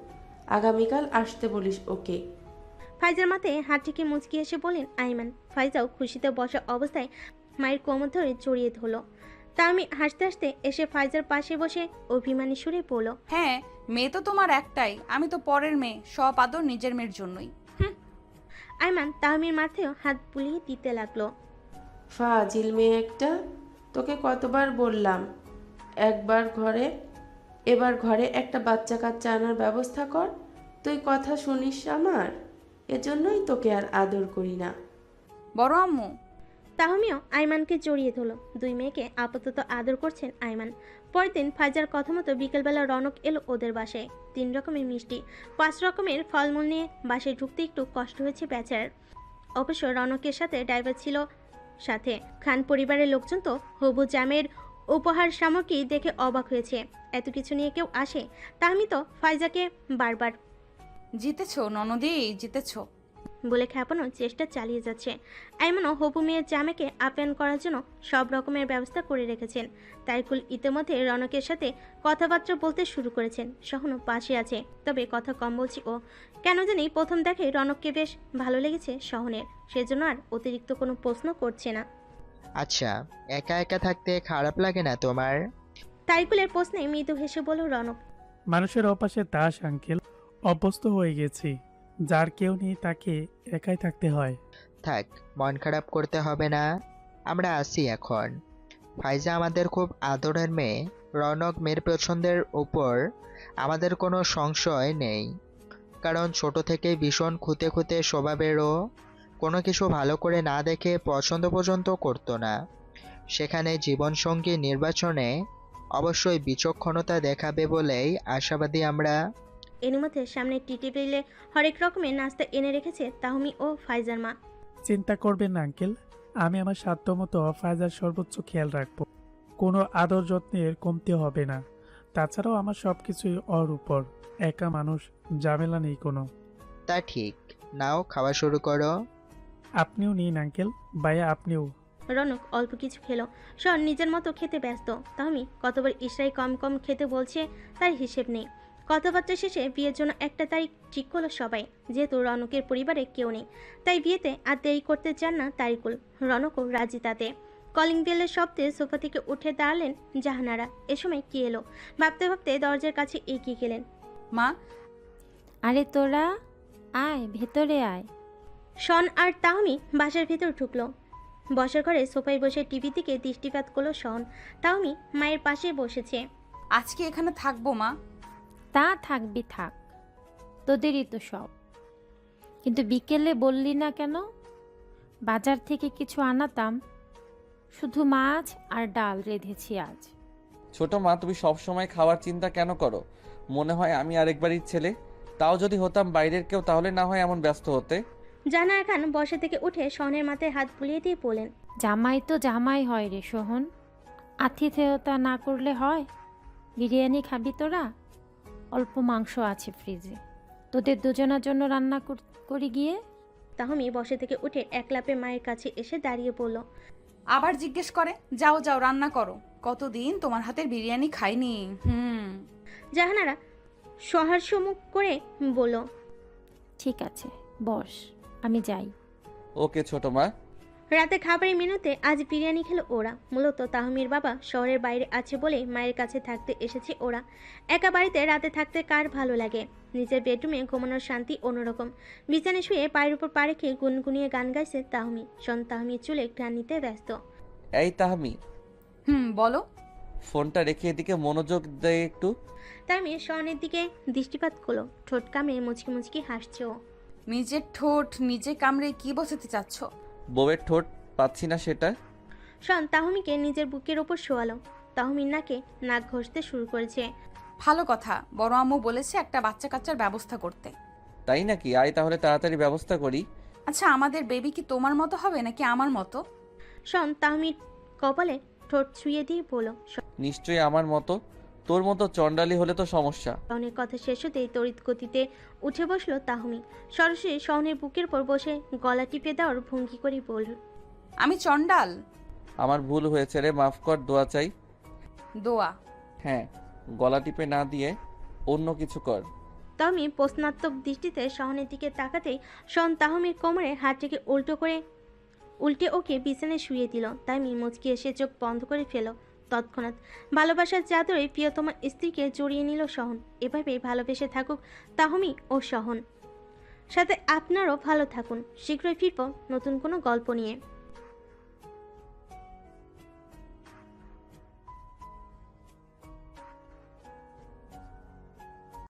আগামীকাল আসতে বলিস ওকে। ফাইজার মাথায় হাত থেকে মুচকি এসে বলেন আইমান। ফাইজাও খুশিতে বসা অবস্থায় মায়ের কোমর ধরে জড়িয়ে ধরল। তা আমি হাসতে হাসতে এসে ফাইজার পাশে বসে অভিমানী সুরে বলল, হ্যাঁ, মেয়ে তো তোমার একটাই, আমি তো পরের মেয়ে, সব আদর নিজের মেয়ের জন্যই। আইমান তাহমির মাথায়ও হাত বুলিয়ে দিতে লাগলো। ফাজিল মেয়ে একটা, তোকে কতবার বললাম এবার ঘরে একটা বাচ্চা কাচ্চা আনার ব্যবস্থা কর, তুই কথা শুনিস আমার, এজন্যই তোকে আর আদর করি না। বড় আম্মু। তাহমিও আইমানকে জড়িয়ে ধরল। দুই মেয়েকে আপাতত আদর করছেন আইমান। পরের দিন ফাইজার কথা মতো বিকেলবেলা রনক এলো ওদের বাসায়। 3 রকমের মিষ্টি, 5 রকমের ফলমূল নিয়ে বাসায় ঢুকতে একটু কষ্ট হয়েছে বেচারার। অবশ্য রনকের সাথে ড্রাইভার ছিল সাথে। খান পরিবারের লোকজন তো হবু জামের উপহার সামগ্রী দেখে অবাক হয়েছে। এত কিছু নিয়ে কেউ আসে? তা আমি তো ফাইজাকে বারবার জিতেছো ননদি, জিতেছো। বলে খেপানোর চেষ্টা চালিয়ে যাচ্ছে। এমনও হবু মেয়ের জামাইকে আপ্যায়ন করার জন্য সব রকমের ব্যবস্থা করে রেখেছেন। তারিকুল ইতিমধ্যে রনকের সাথে কথাবার্তা বলতে শুরু করেছেন। সহনও পাশে আছে, তবে কথা কম বলছি ও। কেন জানি প্রথম দেখে রনককে বেশ ভালো লেগেছে সহনের, সেজন্য আর অতিরিক্ত কোনো প্রশ্ন করছে না। আচ্ছা, একা একা থাকতে খারাপ লাগে না তোমার? তারিকুলের প্রশ্নে মৃদু হেসে বলল রনক। মানুষের অপাশে দাস আঙ্কেল, অভ্যস্ত হয়ে গেছি। যার কেউ নেই তাকে একাই থাকতে হয়। থাক, মন খারাপ করতে হবে না, আমরা আসি এখন। ফাইজা আমাদের খুব আদরের মেয়ে। রনক মেয়ের পছন্দের উপর আমাদের কোনো সংশয় নেই, কারণ ছোট থেকেই ভীষণ খুঁতে খুঁতে স্বভাবেরও, কোনো কিছু ভালো করে না দেখে পছন্দ পর্যন্ত করতো না। সেখানে জীবনসঙ্গী নির্বাচনে অবশ্যই বিচক্ষণতা দেখাবে বলেই আশাবাদী আমরা। এর মধ্যে সামনে টি টেবিলে হরেক রকমের নাস্তা এনে রেখেছে তাহমি ও ফাইজার মা। চিন্তা করবেন না আঙ্কেল, আমি আমার সাধ্যমতো ফায়দার সর্বোচ্চ খেয়াল রাখবো। কোনো আদর যত্নের কমতি হবে না। তাছাড়াও আমার সব কিছুই ওর উপর। একা মানুষ, ঝামেলা নেই কোনো। তা ঠিক। নাও, খাওয়া শুরু করো। আপনিও নিন আঙ্কেল। ভাইয়া আপনিও। রনক অল্প কিছু খেলো, শন নিজের মতো খেতে ব্যস্ত। তাহমি কতবার ইশরাই কম কম খেতে বলছে তার হিসেব নেই। কথাবার্তা শেষে বিয়ের জন্য একটা তারিখ ঠিক করলো সবাই। যেহেতু রনকের পরিবারে কেউ নেই, তাই বিয়েতে আর দেরি করতে চান না তারিকুল। রনকও রাজি তাতে। কলিং বেলের শব্দে সোফা থেকে উঠে দাঁড়ালেন জাহানারা। এ সময় কি এলো ভাবতে ভাবতে দরজার কাছে এগিয়ে গেলেন। মা। আরে তোরা আয়, ভেতরে আয়। শন আর তাহমি বাসার ভেতর ঢুকলো। বসার ঘরে সোফায় বসে টিভি দিকে দৃষ্টিপাত করলো শন। তাহমি মায়ের পাশে বসেছে। আজকে এখানে থাকবো মা। তা থাকবি থাক, তোদেরই তো সব। কিন্তু বিকেলে বললি না কেন? বাজার থেকে কিছু আনাতাম। শুধু মাছ আর ডাল রেঁধেছি আজ। ছোট মা, তুমি সব সময় খাওয়ার চিন্তা কেন করো? মনে হয় আমি আরেকবারই ছেলে। তাও যদি হতাম বাইরের কেউ, তাহলে না হয় এমন ব্যস্ত হতে। জানা খান বসা থেকে উঠে শহনের মাথায় হাত বুলিয়ে দিয়ে বলেন, জামাই তো জামাই হয় রে সোহন, আতিথেয়তা না করলে হয়? বিরিয়ানি খাবি তোরা? অল্প মাংস আছে ফ্রিজে, তোদের দুজনের জন্য রান্না করি গিয়ে। তাহমি বসা থেকে উঠে এক লাপে মায়ের কাছে এসে দাঁড়িয়ে পড়ল। আবার জিজ্ঞেস করে, যাও যাও রান্না করো, কতদিন তোমার হাতের বিরিয়ানি খাইনি। জাহানারা সহাস্যমুখ করে বলল, ঠিক আছে বস, আমি যাই। ওকে ছোট মা। রাতে খাবারের মেনুতে আজ বিরিয়ানি খেলো ওরা। মূলত তাহমির বাবা শহরের বাইরে আছে বলে মায়ের কাছে থাকতে এসেছে ওরা। একা বাড়িতে রাতে থাকতে কার ভালো লাগে? নিজের বেডরুমে ঘুমানোর শান্তি অন্যরকম। বিছানায় শুয়ে পায়ের উপর পা রেখে গুনগুনিয়ে গান গাইছে তাহমি। শন তাহমির চুলে ঘ্রাণ নিতে ব্যস্ত। এই তাহমি। বলো। ফোনটা রেখে এদিকে মনোযোগ দেয় একটু। তাহমি শনের দিকে দৃষ্টিপাত করলো। ঠোঁট কামড়ে মুচকি মুচকি হাসছে ও। নিজের ঠোঁট নিজে কামড়ে কি বসাতে চাচ্ছ? বউয়ের ঠোঁট পাচ্ছি না সেটা। শন তাহমিকে নিজের বুকের ওপর শোয়ালো। তাহমির নাকে নাক ঘষতে শুরু করেছে। ভালো কথা, বড় আম্মু বলেছে একটা বাচ্চা কাচ্চার ব্যবস্থা করতে। তাই নাকি? আয় তাহলে তাড়াতাড়ি ব্যবস্থা করি। আচ্ছা, আমাদের বেবি কি তোমার মতো হবে নাকি আমার মতো? শন তাহমির কপালে ঠোঁট ছুঁয়ে দিয়ে বলল, নিশ্চয়ই আমার মতো। তোর মতো চন্ডালি হলে তো সমস্যা। শনের কথা শেষ হতেই তড়িৎ গতিতে উঠে বসলো তাহমি। সরাসরি শনের বুকের পর বসে গলা টিপে দেওয়ার ভঙ্গি করে বলল, আমি চন্ডাল? আমার ভুল হয়েছে রে, মাফ কর। দোয়া চাই। দোয়া? হ্যাঁ, গলা টিপে না দিয়ে অন্য কিছু কর। তাহমি প্রশ্নাত্মক দৃষ্টিতে শহনের দিকে তাকাতেই শন তাহমির কোমরে হাত রেখে উল্টে ওকে বিছানায় শুয়ে দিল। তাহমি মুচকি এসে চোখ বন্ধ করে ফেল। তৎক্ষণাৎ ভালোবাসার চাদরে প্রিয়তমা স্ত্রীকে জড়িয়ে নিল শহন। এভাবেই ভালোবেসে থাকুক তাহমি ও শহন। সাথে আপনারও ভালো থাকুন। শীঘ্রই ফিরব নতুন কোনো গল্প নিয়ে।